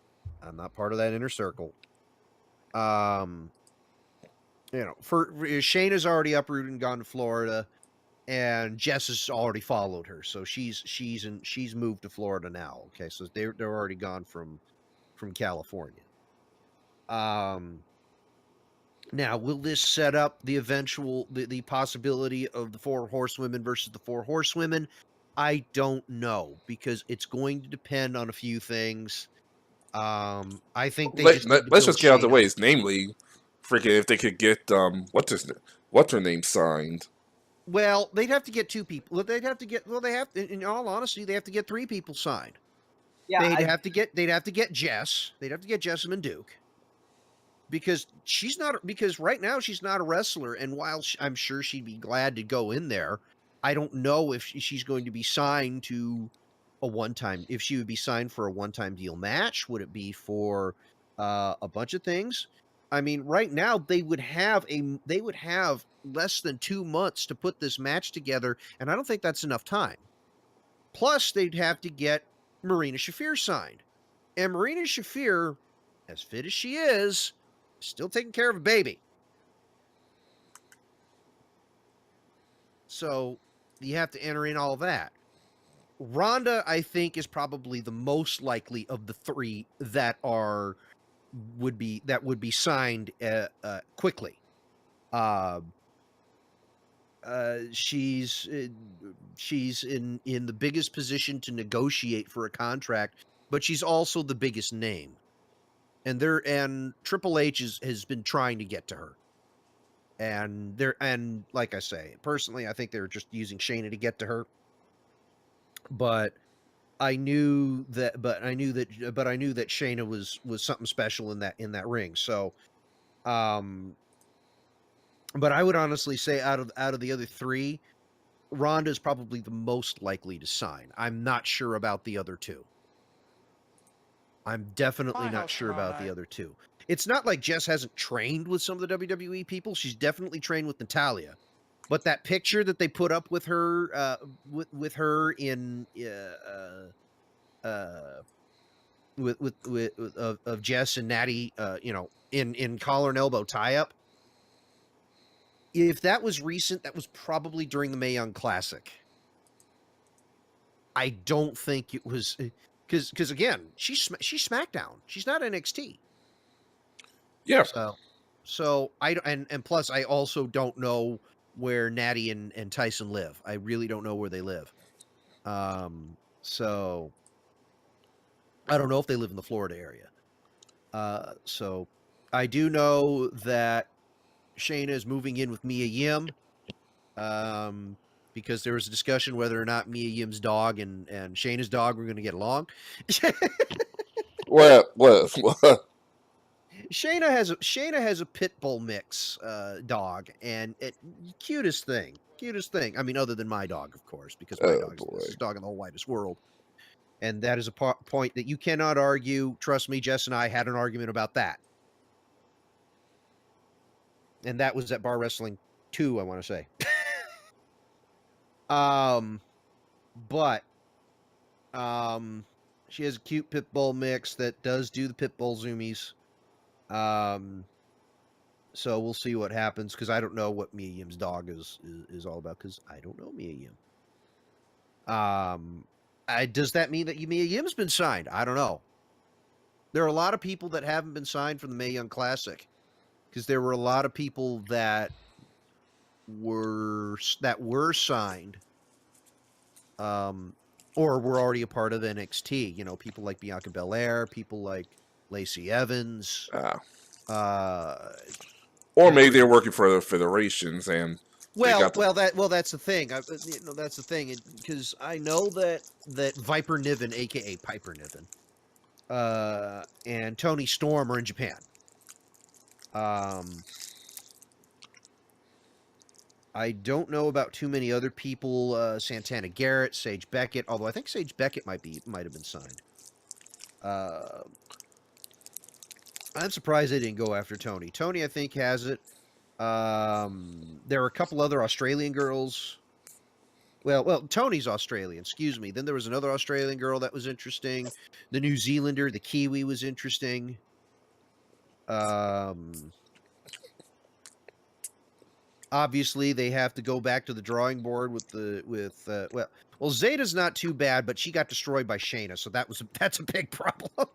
Speaker 3: I'm not part of that inner circle. Shayna's already uprooted and gone to Florida, and Jess has already followed her, so she's moved to Florida now. Okay, so they're already gone from California. Now, will this set up the eventual the possibility of the Four Horsewomen versus the Four Horsewomen? I don't know because it's going to depend on a few things. I think
Speaker 1: let's just get out of the way. Namely, freaking if they could get what's her name signed.
Speaker 3: Well, they'd have to get two people. They have to, in all honesty, they have to get three people signed. Yeah, they'd have to get Jess. They'd have to get Jessamine Duke. Because right now she's not a wrestler, and while I'm sure she'd be glad to go in there, I don't know if she's going to be signed to a one-time. If she would be signed for a one-time deal match, would it be for a bunch of things? I mean, right now they would have less than 2 months to put this match together, and I don't think that's enough time. Plus, they'd have to get Marina Shafir signed, and Marina Shafir, as fit as she is, still taking care of a baby. So you have to enter in all that. Rhonda, I think, is probably the most likely of the three that would be signed quickly. She's in the biggest position to negotiate for a contract, but she's also the biggest name. And Triple H has been trying to get to her. And like I say, personally, I think they're just using Shayna to get to her. But I knew that Shayna was something special in that ring. So But I would honestly say out of the other three, Ronda is probably the most likely to sign. I'm not sure about the other two. I'm definitely
Speaker 4: My
Speaker 3: not
Speaker 4: house
Speaker 3: sure
Speaker 4: tomorrow
Speaker 3: about the
Speaker 4: night.
Speaker 3: other two. It's not like Jess hasn't trained with some of the WWE people. She's definitely trained with Natalia. But that picture that they put up with her, with her in, with of Jess and Natty, in collar and elbow tie up. If that was recent, that was probably during the Mae Young Classic. I don't think it was because again, she's SmackDown. She's not NXT.
Speaker 1: Yeah.
Speaker 3: So I and plus I also don't know where Natty and Tyson live. I really don't know where they live. So I don't know if they live in the Florida area. So I do know that Shayna is moving in with Mia Yim. Because there was a discussion whether or not Mia Yim's dog and Shayna's dog were going to get along.
Speaker 1: What?
Speaker 3: Shayna has a pit bull mix dog, and cutest thing. I mean, other than my dog, of course, because my
Speaker 1: Oh
Speaker 3: dog is the
Speaker 1: boy.
Speaker 3: nicest dog in the whole widest world. And that is a point that you cannot argue. Trust me, Jess and I had an argument about that. And that was at Bar Wrestling 2, I want to say. But she has a cute pit bull mix that does do the pit bull zoomies. So we'll see what happens because I don't know what Mia Yim's dog is all about because I don't know Mia Yim. Does that mean that Mia Yim's been signed? I don't know. There are a lot of people that haven't been signed for the Mae Young Classic because there were a lot of people that were signed, or were already a part of NXT. You know, people like Bianca Belair, people like Lacey Evans.
Speaker 1: Or maybe they're working for the federations and
Speaker 3: that's the thing. That's the thing because I know that Viper Niven, aka Piper Niven, and Tony Storm are in Japan. I don't know about too many other people. Santana Garrett, Sage Beckett, although I think Sage Beckett might have been signed. I'm surprised they didn't go after Tony. Tony, I think, has it. There are a couple other Australian girls. Well, Tony's Australian, excuse me. Then there was another Australian girl that was interesting. The New Zealander, the Kiwi, was interesting. Obviously, they have to go back to the drawing board well, Zeta's not too bad, but she got destroyed by Shayna, so that's a big problem.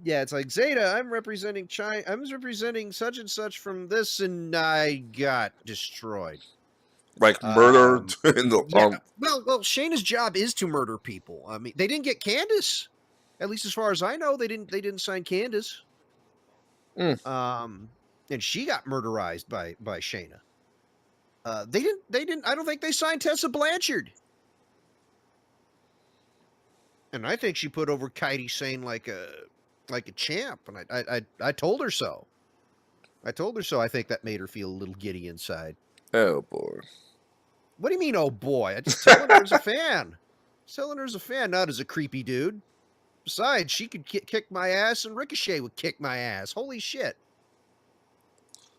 Speaker 3: Yeah, it's like Zeta. I'm representing China. I'm representing such and such from this, and I got destroyed.
Speaker 1: Like murdered in the
Speaker 3: well, Shayna's job is to murder people. I mean, they didn't get Candace. At least as far as I know, they didn't sign Candace. And she got murderized by Shayna. They didn't. I don't think they signed Tessa Blanchard. And I think she put over Kairi Sane like a champ, and I told her so. I think that made her feel a little giddy inside.
Speaker 1: Oh boy.
Speaker 3: What do you mean, oh boy? I just telling her as a fan. Telling her as a fan, not as a creepy dude. Besides, she could kick my ass, and Ricochet would kick my ass. Holy shit.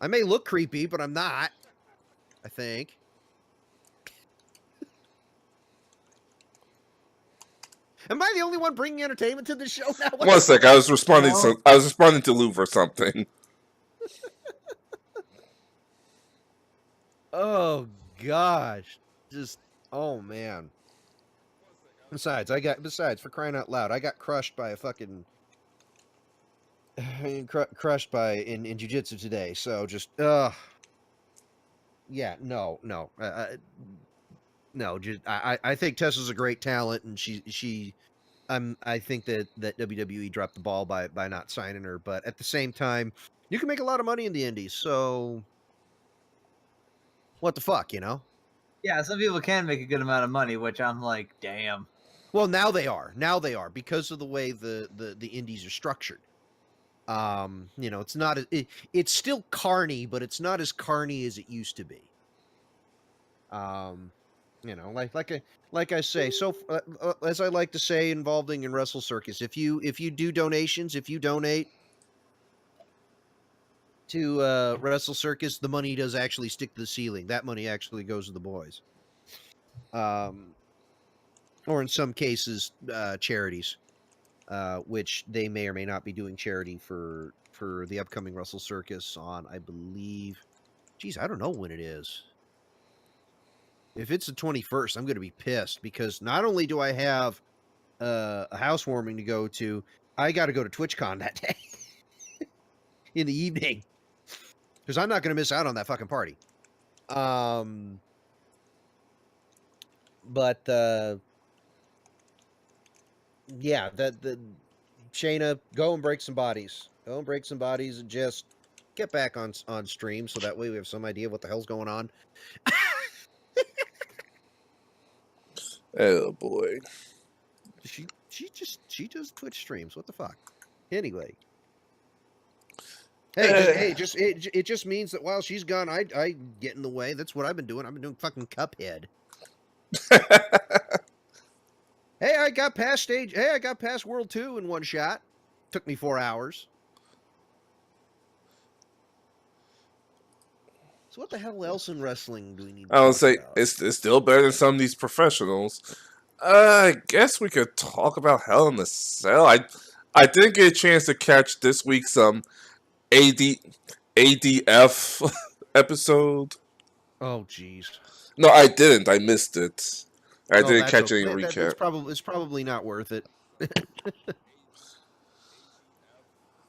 Speaker 3: I may look creepy, but I'm not. I think. Am I the only one bringing entertainment to the show now?
Speaker 1: One sec, I was responding to Lou for something.
Speaker 3: Oh gosh, oh man. Besides, for crying out loud, I got crushed by a fucking crushed by in jiu-jitsu today. So just yeah, no. No, just I think Tessa's a great talent, and I think that WWE dropped the ball by not signing her, but at the same time, you can make a lot of money in the indies, so what the fuck, you know?
Speaker 2: Yeah, some people can make a good amount of money, which I'm like, damn.
Speaker 3: Well, now they are because of the way the indies are structured. It's not it's still carny, but it's not as carny as it used to be. Like I say, so as I like to say, involving in Wrestle Circus, if you do donations, if you donate to Wrestle Circus, the money does actually stick to the ceiling. That money actually goes to the boys. Or in some cases, charities, which they may or may not be doing charity for the upcoming Wrestle Circus on, I believe. Geez, I don't know when it is. If it's the 21st, I'm going to be pissed because not only do I have a housewarming to go to, I got to go to TwitchCon that day in the evening because I'm not going to miss out on that fucking party. But yeah, the Shayna, go and break some bodies. Go and break some bodies and just get back on stream so that way we have some idea what the hell's going on.
Speaker 1: Oh boy.
Speaker 3: She does Twitch streams. What the fuck? Anyway. Hey, it just means that while she's gone, I get in the way. That's what I've been doing. I've been doing fucking Cuphead. Hey, I got past World 2 in one shot. Took me 4 hours. So what the hell else in wrestling do we need to
Speaker 1: I would
Speaker 3: talk
Speaker 1: say
Speaker 3: about?
Speaker 1: it's still better than some of these professionals. I guess we could talk about Hell in a Cell. I didn't get a chance to catch this week's ADF episode.
Speaker 3: Oh, jeez.
Speaker 1: No, I didn't. I missed it. I didn't catch any recap.
Speaker 3: It's probably not worth it.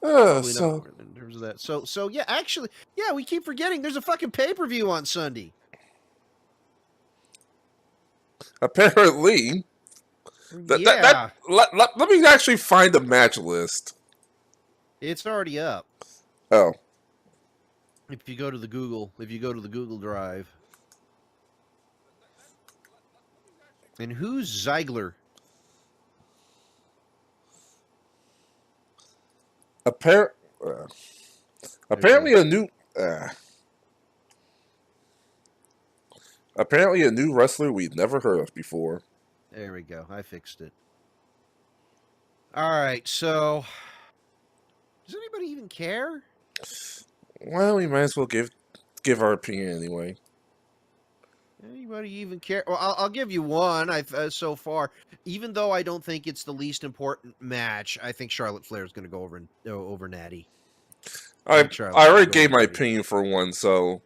Speaker 1: So
Speaker 3: In terms of that. So yeah, actually, yeah, we keep forgetting there's a fucking pay-per-view on Sunday.
Speaker 1: apparently,
Speaker 3: Yeah.
Speaker 1: let me actually find the match list.
Speaker 3: It's already up.
Speaker 1: Oh,
Speaker 3: If you go to the Google Drive. And who's Ziegler?
Speaker 1: apparently a new wrestler we've never heard of before.
Speaker 3: There we go. I fixed it. All right. So, does anybody even care?
Speaker 1: Well, we might as well give our opinion anyway.
Speaker 3: Anybody even care? Well, I'll give you one. So far, even though I don't think it's the least important match, I think Charlotte Flair is going to go over Natty.
Speaker 1: I already gave my opinion for one, so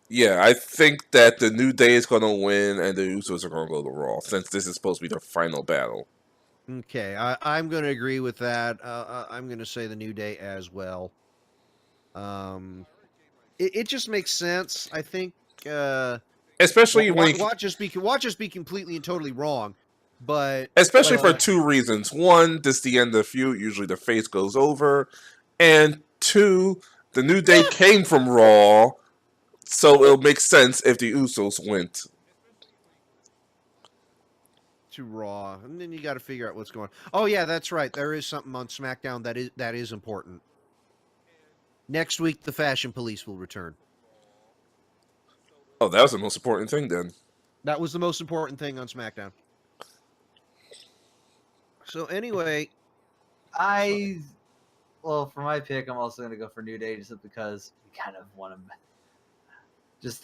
Speaker 1: yeah, I think that the New Day is going to win and the Usos are going to go to Raw since this is supposed to be their final battle.
Speaker 3: Okay, I'm going to agree with that. I'm going to say the New Day as well. It just makes sense. I think.
Speaker 1: Especially when
Speaker 3: watch us be completely and totally wrong, but
Speaker 1: especially for two reasons. One, this is the end of the feud. Usually the face goes over, and two, the New Day came from Raw, so it'll make sense if the Usos went
Speaker 3: to Raw, and then you got to figure out what's going on. Oh yeah, that's right. There is something on SmackDown that is important. Next week, the Fashion Police will return.
Speaker 1: Oh, that was the most important thing then.
Speaker 3: That was the most important thing on SmackDown. So anyway,
Speaker 2: well, for my pick, I'm also going to go for New Day just because we kind of want them.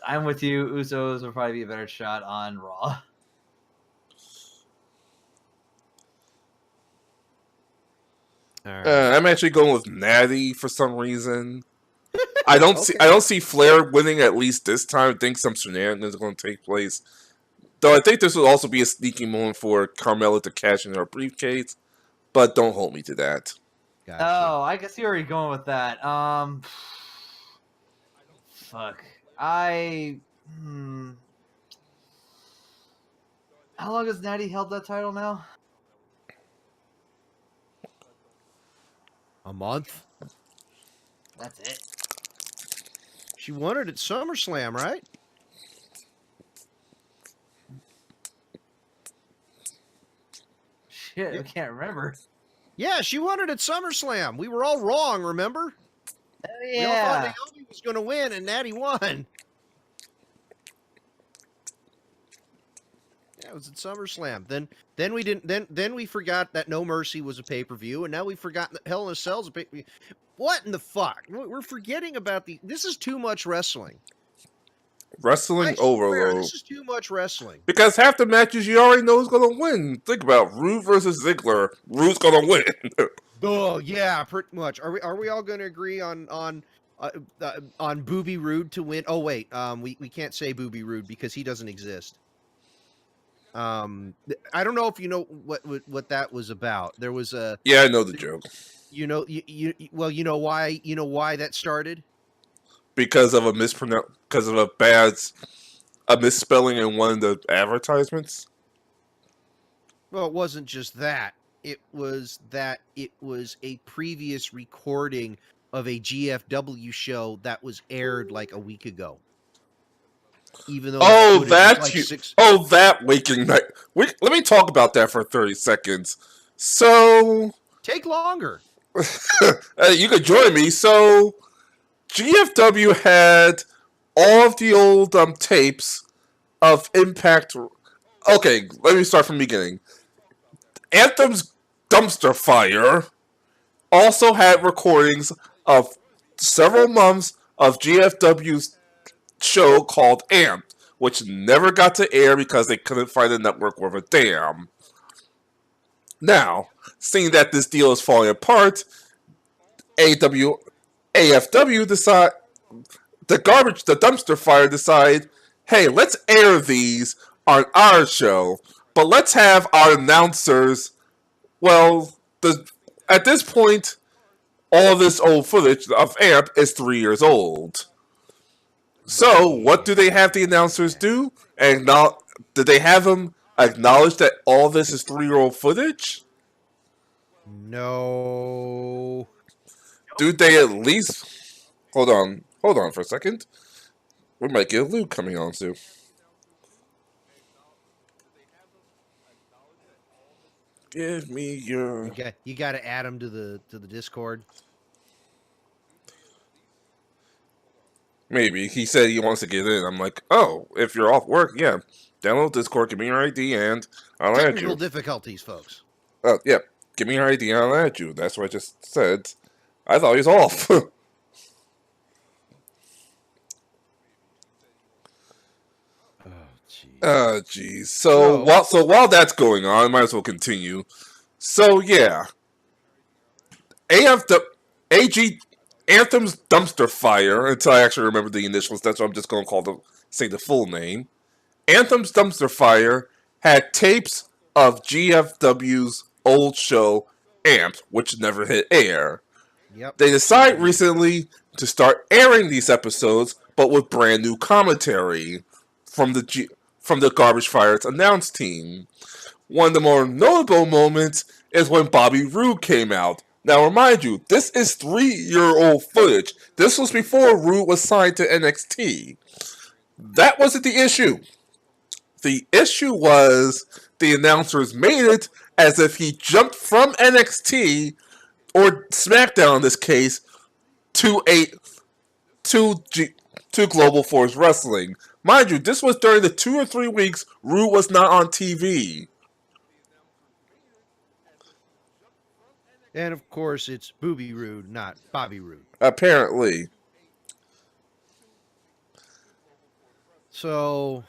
Speaker 2: I'm with you. Usos will probably be a better shot on Raw.
Speaker 3: all right.
Speaker 1: I'm actually going with Natty for some reason. I don't see Flair winning at least this time. I think some shenanigans are going to take place. Though I think this will also be a sneaky moment for Carmella to cash in her briefcase, but don't hold me to that.
Speaker 3: Gotcha.
Speaker 2: Oh, I guess you're already going with that. Fuck. How long has Natty held that title now?
Speaker 3: A month.
Speaker 2: That's it.
Speaker 3: She won it at SummerSlam, right?
Speaker 2: Shit, I can't remember.
Speaker 3: Yeah, she won it at SummerSlam. We were all wrong, remember? We all thought
Speaker 2: Yeah.
Speaker 3: Naomi was going to win, and Natty won. Yeah, it was at SummerSlam. Then we didn't. Then we forgot that No Mercy was a pay-per-view, and now we've forgotten that Hell in a Cell's a pay-per-view. What in the fuck? We're forgetting about the. This is too much wrestling.
Speaker 1: Wrestling
Speaker 3: I swear,
Speaker 1: overload.
Speaker 3: this is too much wrestling.
Speaker 1: Because half the matches you already know is gonna win. Think about Roode versus Ziggler. Roode's gonna win.
Speaker 3: Oh yeah, pretty much. Are we all going to agree on Booby Rude to win? Oh wait, we can't say Booby Rude because he doesn't exist. I don't know if you know what that was about. There was a
Speaker 1: Yeah, I know the joke.
Speaker 3: you know you know why that started.
Speaker 1: Because of a because of a misspelling in one of the advertisements.
Speaker 3: Well, it wasn't just that. It was a previous recording of a GFW show that was aired like a week ago. Even though
Speaker 1: Oh,
Speaker 3: the footage was
Speaker 1: that's
Speaker 3: like
Speaker 1: you.
Speaker 3: 6.
Speaker 1: Oh, that waking night. Let me talk about that for 30 seconds. So,
Speaker 3: Take longer.
Speaker 1: you could join me. So, GFW had all of the old tapes of Impact. Okay, let me start from the beginning. Anthem's Dumpster Fire also had recordings of several months of GFW's show called Amp, which never got to air because they couldn't find a network worth a damn. Now, seeing that this deal is falling apart, AFW decide the dumpster fire decide, hey, let's air these on our show, but let's have our announcers. Well, at this point, all this old footage of Amp is 3 years old. So, what do they have the announcers do? And now, did they have them acknowledge that all this is 3-year-old footage?
Speaker 3: No.
Speaker 1: Do they at least hold on for a second? We might get Luke coming on soon. Give me your.
Speaker 3: You got to add them to the Discord.
Speaker 1: Maybe he said he wants to get in. I'm like, oh, if you're off work, yeah, download Discord, give me your ID, and I'll add
Speaker 3: Technical
Speaker 1: you.
Speaker 3: difficulties, folks.
Speaker 1: Oh, yeah, give me your ID, and I'll add you. That's what I just said. I thought he was off. Jeez. So while that's going on, I might as well continue. So yeah, AG Anthem's Dumpster Fire. Until I actually remember the initials, that's what I'm just going to say the full name. Anthem's Dumpster Fire had tapes of GFW's old show Amp, which never hit air.
Speaker 3: Yep.
Speaker 1: They decided recently to start airing these episodes, but with brand new commentary from the Garbage Fire's announce team. One of the more notable moments is when Bobby Roode came out. Now, remind you, this is 3-year-old footage. This was before Roode was signed to NXT. That wasn't the issue. The issue was the announcers made it as if he jumped from NXT or SmackDown in this case to Global Force Wrestling. Mind you, this was during the 2 or 3 weeks Roode was not on TV.
Speaker 3: And of course, it's Booby Rude, not Bobby Roode.
Speaker 1: Apparently.
Speaker 3: So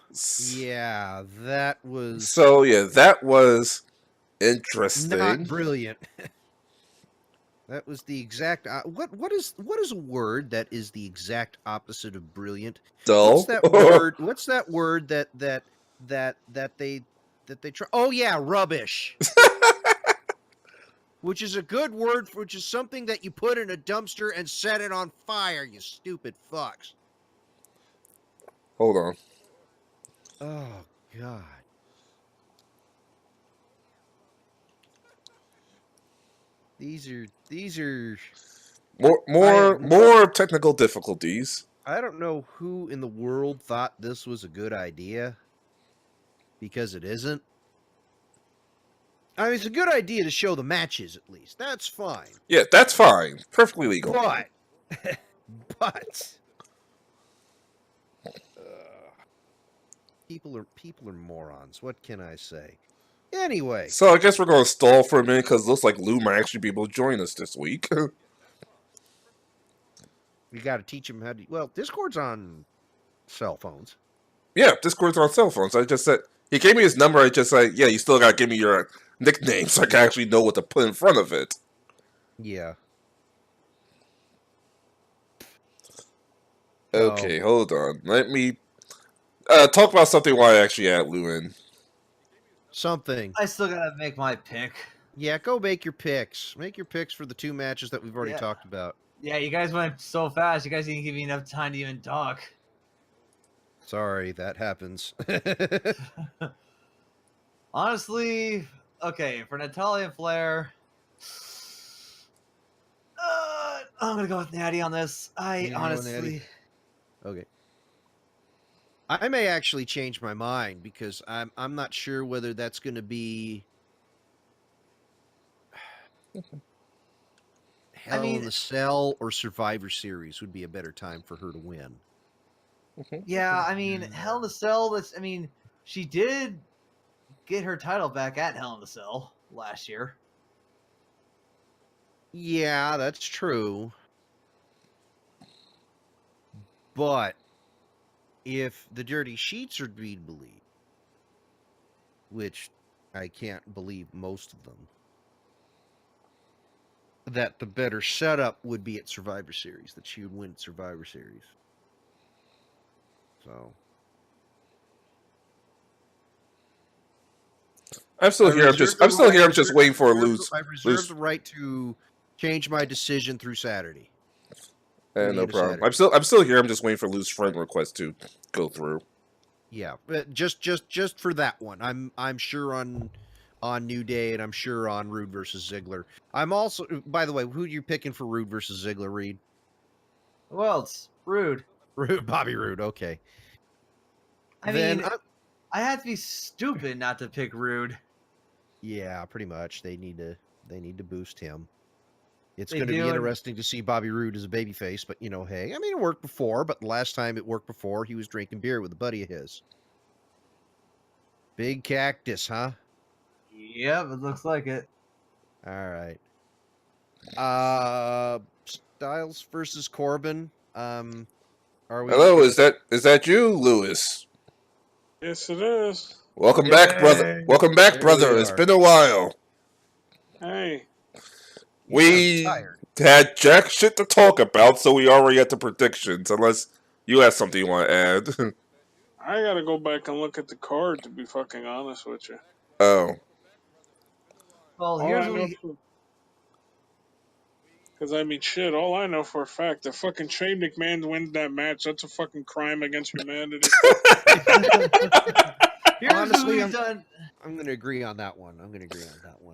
Speaker 3: yeah, that was.
Speaker 1: So yeah, that was interesting.
Speaker 3: Not brilliant. That was the exact. What is a word that is the exact opposite of brilliant?
Speaker 1: Dull.
Speaker 3: What's that word? What's that word that they try? Oh yeah, rubbish. Which is a good word, which is something that you put in a dumpster and set it on fire. You stupid fucks.
Speaker 1: Hold on.
Speaker 3: Oh God. These are
Speaker 1: more technical difficulties.
Speaker 3: I don't know who in the world thought this was a good idea, because it isn't. I mean, it's a good idea to show the matches at least. That's fine.
Speaker 1: Yeah, that's fine. Perfectly legal.
Speaker 3: But, people are morons. What can I say? Anyway,
Speaker 1: So I guess we're going to stall for a minute because it looks like Lou might actually be able to join us this week.
Speaker 3: we got to teach him how to. Well, Discord's on cell phones.
Speaker 1: Yeah, Discord's on cell phones. I just said he gave me his number. I just said, yeah, you still got to give me your nickname so I can actually know what to put in front of it.
Speaker 3: Yeah.
Speaker 1: Okay, hold on. Let me talk about something while I actually add Lou in.
Speaker 3: Something.
Speaker 2: I still gotta make my pick.
Speaker 3: Yeah, go make your picks. Make your picks for the 2 matches that we've already talked about.
Speaker 2: Yeah, you guys went so fast. You guys didn't give me enough time to even talk.
Speaker 3: Sorry, that happens.
Speaker 2: Honestly, okay, for Natalia and Flair, I'm gonna go with Natty on this.
Speaker 3: You're gonna go with Natty? Okay. I may actually change my mind because I'm not sure whether that's going to be Hell in the Cell or Survivor Series would be a better time for her to win.
Speaker 2: Yeah, I mean, Hell in the Cell. She did get her title back at Hell in the Cell last year.
Speaker 3: Yeah, that's true. But if the Dirty Sheets are to be believed, which I can't believe most of them, that the better setup would be at Survivor Series, that she would win at Survivor Series. So
Speaker 1: I'm still here. I'm just waiting for Lou's.
Speaker 3: I reserve the right to change my decision through Saturday.
Speaker 1: No problem. I'm still here. I'm just waiting for Lou's friend request to go through.
Speaker 3: Yeah, but just for that one, I'm sure on New Day, and I'm sure on Rude versus Ziggler. I'm also, by the way, who are you picking for Rude versus Ziggler, Reed?
Speaker 2: Well, it's Rude.
Speaker 3: Bobby Roode. Okay.
Speaker 2: I mean, I have to be stupid not to pick Rude.
Speaker 3: Yeah, pretty much. They need to boost him. It's going to be interesting to see Bobby Roode as a babyface, but hey, I mean, it worked before, but the last time it worked before, he was drinking beer with a buddy of his. Big Cactus, huh?
Speaker 2: Yep, it looks like it.
Speaker 3: All right. Styles versus Corbin. Are we?
Speaker 1: Hello, is that you, Lewis?
Speaker 4: Yes, it is.
Speaker 1: Welcome back, brother. Welcome back, brother. It's been a while.
Speaker 4: Hey.
Speaker 1: We had jack shit to talk about, so we already had the predictions, unless you have something you want to add.
Speaker 4: I gotta go back and look at the card, to be fucking honest with you.
Speaker 1: Oh.
Speaker 2: Well, here's what
Speaker 4: because I mean, shit, all I know for a fact, if fucking Shane McMahon wins that match, that's a fucking crime against humanity.
Speaker 3: Honestly, I'm going to agree on that one.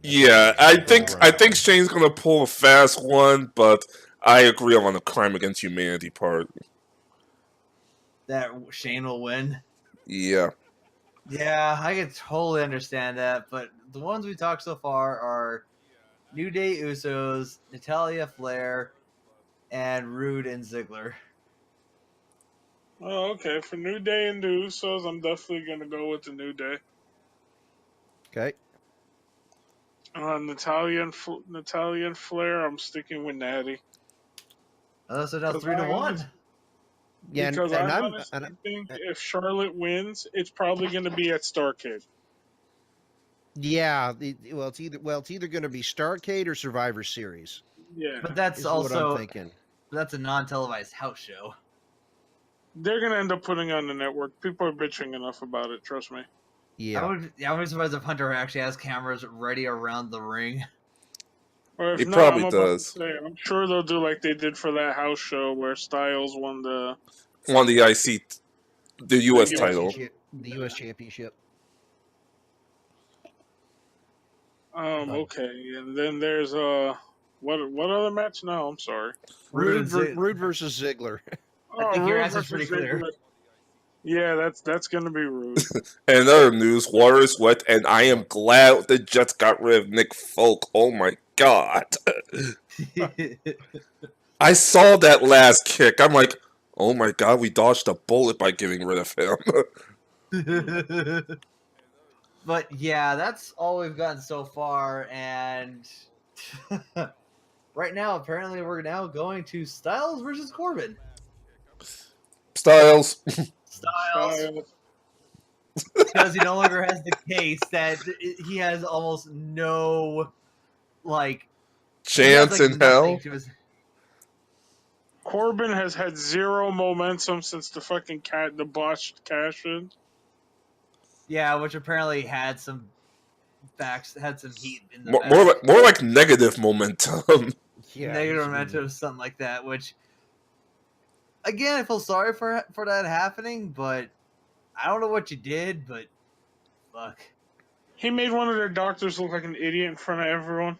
Speaker 1: Yeah, I think Shane's going to pull a fast one, but I agree on the crime against humanity part.
Speaker 2: That Shane will win.
Speaker 1: Yeah.
Speaker 2: Yeah, I can totally understand that, but the ones we talked so far are New Day Usos, Natalya Flair, and Rude and Ziggler.
Speaker 4: Oh, okay. For New Day and the Usos, I'm definitely going to go with the New Day.
Speaker 3: Okay.
Speaker 4: Natalya and Flair, I'm sticking with Natty.
Speaker 2: So now 3-1.
Speaker 4: Yeah, because I honestly think if Charlotte wins, it's probably going to be at Starrcade.
Speaker 3: Yeah, it's either going to be Starrcade or Survivor Series.
Speaker 4: Yeah,
Speaker 2: but that's also
Speaker 3: what I'm thinking.
Speaker 2: That's a non-televised house show.
Speaker 4: They're going to end up putting on the network. People are bitching enough about it. Trust me.
Speaker 3: Yeah,
Speaker 2: I would be surprised if Hunter actually has cameras ready around the ring.
Speaker 4: Or if
Speaker 1: he
Speaker 4: not,
Speaker 1: probably does.
Speaker 4: I'm sure they'll do like they did for that house show where Styles won the
Speaker 1: IC, the U.S. title.
Speaker 3: The U.S. Championship.
Speaker 4: Okay, and then there's what other match? No, I'm sorry.
Speaker 3: Rude versus Ziggler.
Speaker 2: I think your answer's pretty clear.
Speaker 4: Yeah, that's gonna be rude.
Speaker 1: And in other news, water is wet, and I am glad the Jets got rid of Nick Folk. Oh my god. I saw that last kick. I'm like, oh my god, we dodged a bullet by getting rid of him.
Speaker 2: But yeah, that's all we've gotten so far, and right now, apparently, we're now going to Styles versus Corbin.
Speaker 1: Styles.
Speaker 2: Styles, because he no longer has the case that he has almost no like
Speaker 1: Chance in hell.
Speaker 4: Corbin has had zero momentum since the fucking the botched cash in.
Speaker 2: Yeah, which apparently had some heat in the
Speaker 1: More like negative momentum.
Speaker 3: Yeah,
Speaker 2: negative momentum, something like that. Which, again, I feel sorry for that happening, but I don't know what you did, but fuck.
Speaker 4: He made one of their doctors look like an idiot in front of everyone.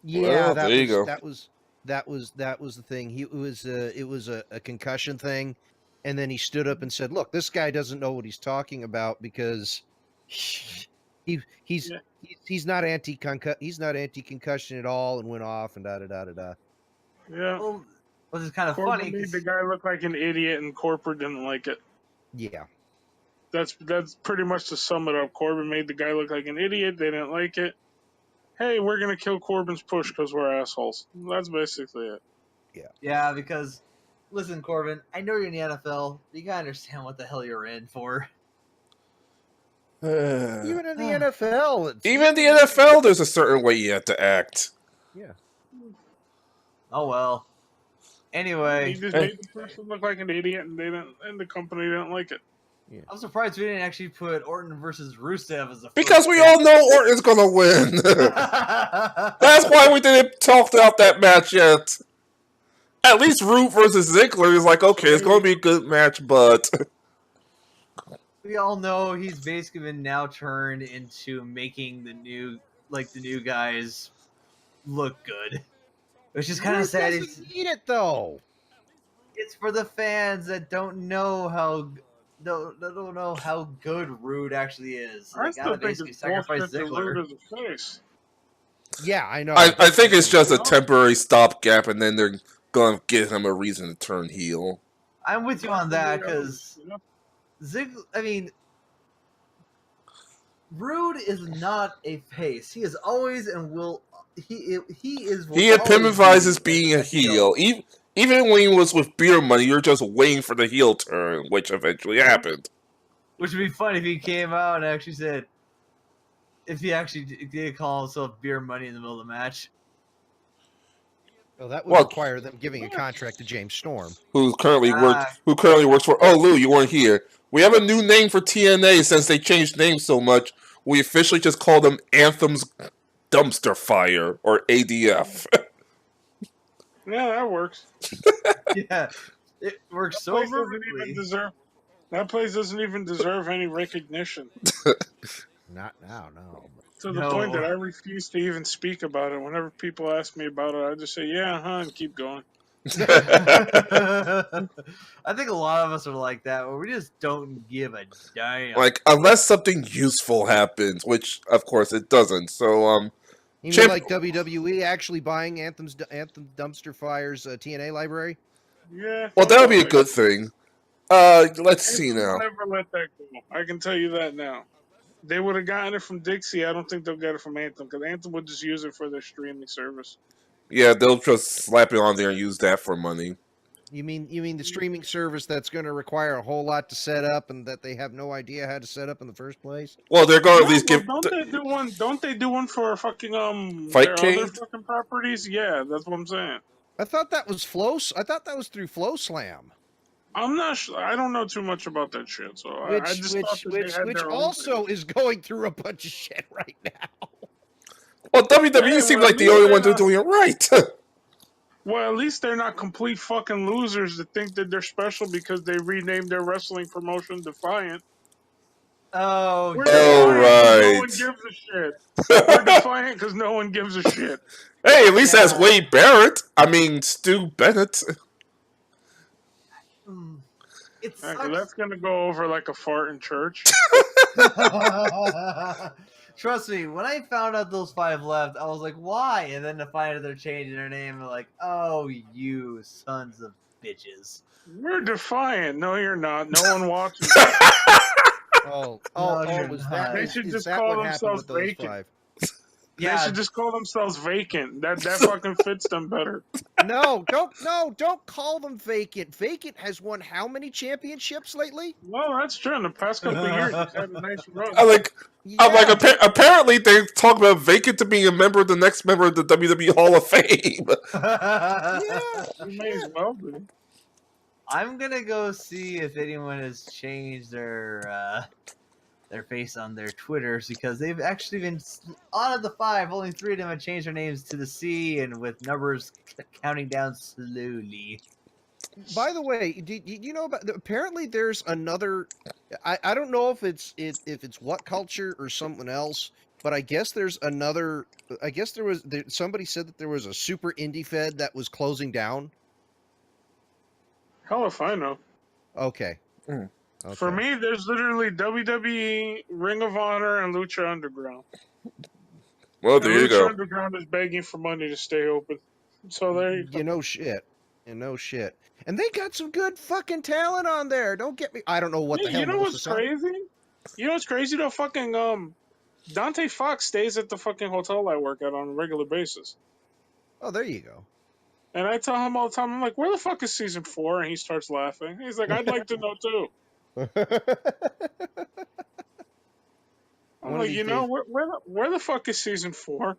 Speaker 3: Yeah,
Speaker 1: Well, there you go.
Speaker 3: that was the thing. It was a concussion thing, and then he stood up and said, "Look, this guy doesn't know what he's talking about because he's not anti-concussion at all," and went off and da da da da da.
Speaker 4: Yeah.
Speaker 2: Well, which is kind of
Speaker 4: Corbin
Speaker 2: funny.
Speaker 4: made the guy look like an idiot, and corporate didn't like it.
Speaker 3: Yeah.
Speaker 4: That's pretty much to sum it up. Corbin made the guy look like an idiot. They didn't like it. Hey, we're gonna kill Corbin's push because we're assholes. That's basically it.
Speaker 2: Yeah, because listen, Corbin, I know you're in the NFL. But you gotta understand what the hell you're in for.
Speaker 3: Even in the NFL,
Speaker 1: Even in the NFL, there's a certain way you have to act.
Speaker 3: Yeah.
Speaker 2: Oh well. Anyway,
Speaker 4: He just made the person look like an idiot, and the company didn't like it.
Speaker 3: Yeah.
Speaker 2: I'm surprised we didn't actually put Orton versus Rusev as a
Speaker 1: Because we all know Orton's gonna win. That's why we didn't talk about that match yet. At least Root versus Ziggler is like, okay, it's gonna be a good match, but
Speaker 2: we all know he's basically been now turned into making the new guys look good, which is kind of sad.
Speaker 3: Doesn't need it though.
Speaker 2: It's for the fans that don't know how good Rude actually is.
Speaker 4: I
Speaker 2: They
Speaker 4: still
Speaker 2: gotta
Speaker 4: think
Speaker 2: basically
Speaker 4: it's
Speaker 2: sacrifice
Speaker 4: bullshit that Root
Speaker 2: Ziggler.
Speaker 4: is a face.
Speaker 3: Yeah, I know.
Speaker 1: I think it's just a temporary stopgap, and then they're gonna give him a reason to turn heel.
Speaker 2: I'm with you on that because Rude is not a face. He is always and will. He is.
Speaker 1: He epitomizes being a heel. Even when he was with beer money, you're just waiting for the heel turn, which eventually happened.
Speaker 2: Which would be funny if he came out and actually said, if he actually did call himself beer money in the middle of the match.
Speaker 3: Well, that would require them giving a contract to James Storm,
Speaker 1: who currently works for. Oh, Lou, you weren't here. We have a new name for TNA since they changed names so much. We officially just call them Anthem's Dumpster Fire, or ADF.
Speaker 4: Yeah, that works.
Speaker 2: Yeah, it works so perfectly.
Speaker 4: That place doesn't even deserve any recognition.
Speaker 3: Not now, no.
Speaker 4: To the point that I refuse to even speak about it. Whenever people ask me about it, I just say, yeah, and keep going.
Speaker 2: I think a lot of us are like that, where we just don't give a damn.
Speaker 1: Like, unless something useful happens, which, of course, it doesn't. So,
Speaker 3: You mean like WWE actually buying Anthem Dumpster Fire's TNA library?
Speaker 4: Yeah.
Speaker 1: Well, that would be a good thing. Let's see now.
Speaker 4: Never let that go. I can tell you that now. They would have gotten it from Dixie. I don't think they'll get it from Anthem, because Anthem would just use it for their streaming service.
Speaker 1: Yeah, they'll just slap it on there and use that for money.
Speaker 3: You mean the streaming service that's going to require a whole lot to set up and that they have no idea how to set up in the first place?
Speaker 1: Well, they're going to at least give.
Speaker 4: Don't they do one? Don't they do one for fucking
Speaker 1: Fightcade?
Speaker 4: other fucking properties? Yeah, that's what I'm saying.
Speaker 3: I thought that was I thought that was through Flow Slam.
Speaker 4: I'm not sure. I don't know too much about that shit. So I just thought that they had
Speaker 3: which
Speaker 4: their own
Speaker 3: also
Speaker 4: thing.
Speaker 3: is going through a bunch of shit right now.
Speaker 1: Well, WWE seems like the only ones who are doing it right.
Speaker 4: Well, at least they're not complete fucking losers that think that they're special because they renamed their wrestling promotion Defiant.
Speaker 2: Oh,
Speaker 4: We're
Speaker 1: right.
Speaker 4: Defiant 'cause no one gives a shit. We're Defiant because no one gives a shit.
Speaker 1: Hey, at least that's Wade Barrett. I mean, Stu Bennett.
Speaker 2: It
Speaker 4: Exactly.
Speaker 2: sucks.
Speaker 4: That's gonna go over like a fart in church.
Speaker 2: Trust me, when I found out those 5 left, I was like, why? And then to find out they're changing their name, I'm like, oh, you sons of bitches.
Speaker 4: You're defiant. No, you're not. No one watches.
Speaker 3: Oh,
Speaker 2: No, you're
Speaker 3: was
Speaker 2: not.
Speaker 3: that
Speaker 4: They
Speaker 3: is,
Speaker 4: should
Speaker 3: is
Speaker 4: just
Speaker 3: that
Speaker 4: call
Speaker 3: what happened
Speaker 4: themselves
Speaker 3: with those
Speaker 4: vacant.
Speaker 3: 5?
Speaker 4: They
Speaker 2: Yeah,
Speaker 4: should just call themselves vacant. That fucking fits them better.
Speaker 3: No, don't call them Vacant. Vacant has won how many championships lately?
Speaker 4: Well, that's true. In the past couple of years, it's had a nice run.
Speaker 1: I'm like,
Speaker 3: Yeah,
Speaker 1: apparently they talk about Vacant to being a member of the next member of the WWE Hall of Fame.
Speaker 3: yeah,
Speaker 4: You may as well be.
Speaker 2: I'm gonna go see if anyone has changed their face on their Twitters because they've actually been out of the 5, only 3 of them have changed their names to the C and with numbers counting down slowly.
Speaker 3: By the way, did you know about? Apparently, there's another. I don't know if it's What Culture or something else, but I guess there's another. I guess somebody said that there was a super indie fed that was closing down.
Speaker 4: Hell if I know.
Speaker 3: Okay.
Speaker 1: Mm.
Speaker 4: For
Speaker 3: Okay.
Speaker 4: me, there's literally WWE, Ring of Honor, and Lucha Underground.
Speaker 1: Well,
Speaker 4: And
Speaker 1: there you
Speaker 4: Lucha
Speaker 1: go.
Speaker 4: Underground is begging for money to stay open. So there you go.
Speaker 3: You know shit. You know shit. And they got some good fucking talent on there. Don't get me. I don't know what the
Speaker 4: Hey,
Speaker 3: hell
Speaker 4: you know
Speaker 3: Melissa
Speaker 4: what's
Speaker 3: said.
Speaker 4: crazy? You know what's crazy though? Fucking Dante Fox stays at the fucking hotel I work at on a regular basis.
Speaker 3: Oh, there you go.
Speaker 4: And I tell him all the time, I'm like, where the fuck is season 4? And he starts laughing. He's like, I'd like to know too. I'm
Speaker 3: One of
Speaker 4: like,
Speaker 3: these
Speaker 4: you know,
Speaker 3: days.
Speaker 4: where the fuck is season 4?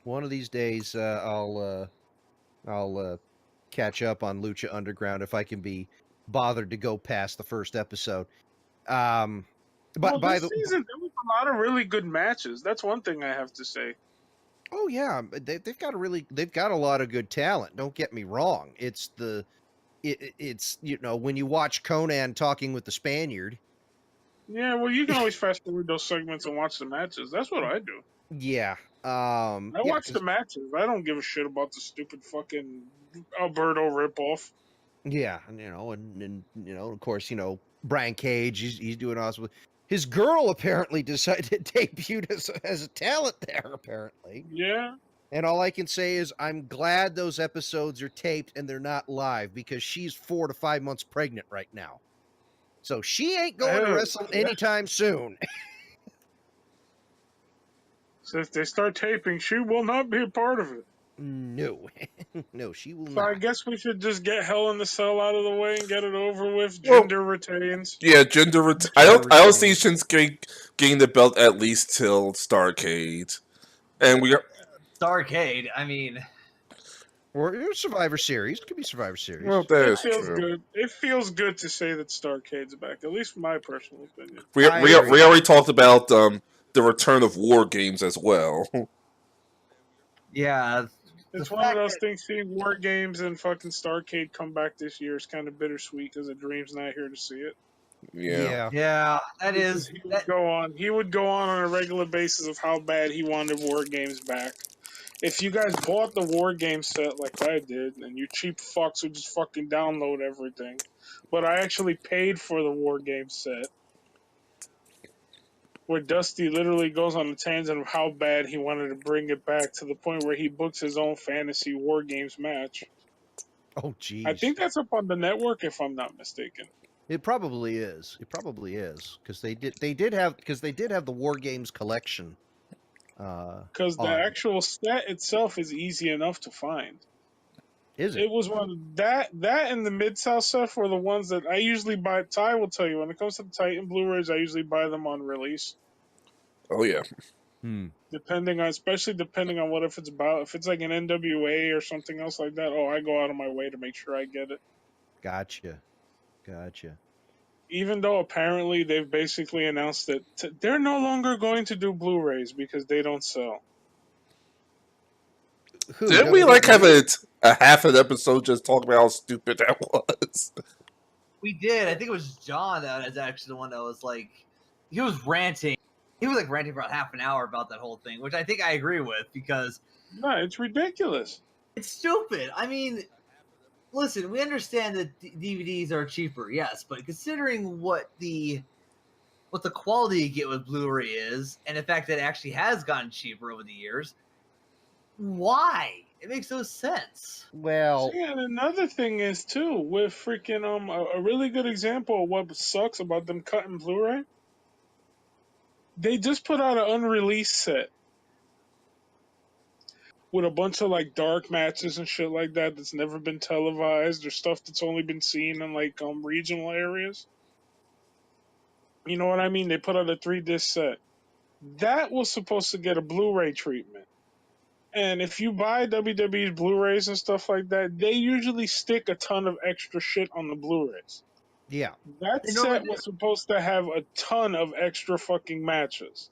Speaker 3: One of these days, I'll catch up on Lucha Underground if I can be bothered to go past the first episode.
Speaker 4: Well,
Speaker 3: But by
Speaker 4: this
Speaker 3: the
Speaker 4: season, there was a lot of really good matches. That's one thing I have to say.
Speaker 3: oh yeah, they've got a lot of good talent. Don't get me wrong. It's when you watch Conan talking with the Spaniard.
Speaker 4: Yeah, well, you can always fast forward those segments and watch the matches. That's what I do.
Speaker 3: Yeah.
Speaker 4: I
Speaker 3: Yeah,
Speaker 4: watch the matches. I don't give a shit about the stupid fucking Alberto ripoff.
Speaker 3: yeah, and of course, Brian Cage, he's doing awesome. His girl apparently decided to debut as a talent there, apparently.
Speaker 4: Yeah.
Speaker 3: And all I can say is I'm glad those episodes are taped and they're not live because she's 4 to 5 months pregnant right now. So she ain't going to wrestle anytime soon.
Speaker 4: So if they start taping, she will not be a part of it.
Speaker 3: No. No, she will
Speaker 4: So I
Speaker 3: not.
Speaker 4: guess we should just get Hell in the Cell out of the way and get it over with.
Speaker 1: Well-
Speaker 4: Gender retains.
Speaker 1: Yeah, I don't see Shinsuke getting the belt at least till Starrcade, and we are.
Speaker 2: Starcade, I mean,
Speaker 3: Or Survivor Series. It could be Survivor Series.
Speaker 1: Well, that
Speaker 4: It
Speaker 1: is
Speaker 4: feels
Speaker 1: true.
Speaker 4: good. It feels good to say that Starcade's back, at least from my personal opinion.
Speaker 1: We
Speaker 3: I
Speaker 1: we,
Speaker 3: agree.
Speaker 1: we already talked about the return of War Games as well.
Speaker 2: yeah.
Speaker 4: It's
Speaker 2: The
Speaker 4: one of
Speaker 2: fact
Speaker 4: those
Speaker 2: that-
Speaker 4: things. Seeing War Games and fucking Starcade come back this year is kind of bittersweet because the Dream's not here to see it.
Speaker 1: Yeah.
Speaker 2: Yeah, that
Speaker 4: Because
Speaker 2: is.
Speaker 4: he would
Speaker 2: That,
Speaker 4: go on. He would go on a regular basis of how bad he wanted War Games back. If you guys bought the War Game set like I did, and you cheap fucks would just fucking download everything, but I actually paid for the War Game set, where Dusty literally goes on a tangent of how bad he wanted to bring it back to the point where he books his own fantasy War Games match.
Speaker 3: Oh, geez.
Speaker 4: I think that's up on the network, if I'm not mistaken.
Speaker 3: It probably is. It probably is because they did have the War Games collection.
Speaker 4: Because the
Speaker 3: on-
Speaker 4: actual set itself is easy enough to find.
Speaker 3: Is
Speaker 4: It
Speaker 3: it?
Speaker 4: was one that and the Mid-South stuff were the ones that I usually buy. Ty will tell you when it comes to the Titan Blu-rays, I usually buy them on release,
Speaker 1: Oh yeah.
Speaker 4: especially depending on what if it's about. If it's like an NWA or something else like that, I go out of my way to make sure I get it.
Speaker 3: Gotcha.
Speaker 4: Even though apparently they've basically announced that they're no longer going to do Blu-rays because they don't sell.
Speaker 3: Who,
Speaker 1: Didn't we
Speaker 3: WWE?
Speaker 1: have a half an episode just talking about how stupid that was?
Speaker 2: we did. I think it was John that was actually the one that was like, he was ranting. He was like ranting for about half an hour about that whole thing, which I think I agree with because
Speaker 4: No, it's ridiculous.
Speaker 2: it's stupid. I mean, listen, we understand that DVDs are cheaper, yes, but considering what the quality you get with Blu-ray is, and the fact that it actually has gotten cheaper over the years, why? It makes no sense.
Speaker 3: Well,
Speaker 4: See, and another thing is too with freaking a really good example of what sucks about them cutting Blu-ray. They just put out an unreleased set with a bunch of like dark matches and shit like that that's never been televised or stuff that's only been seen in like regional areas. You know what I mean? They put out a 3-disc set. That was supposed to get a Blu-ray treatment. And if you buy WWE's Blu-rays and stuff like that, they usually stick a ton of extra shit on the Blu-rays.
Speaker 3: yeah.
Speaker 4: That
Speaker 2: They normally
Speaker 4: set
Speaker 2: do.
Speaker 4: was supposed to have a ton of extra fucking matches.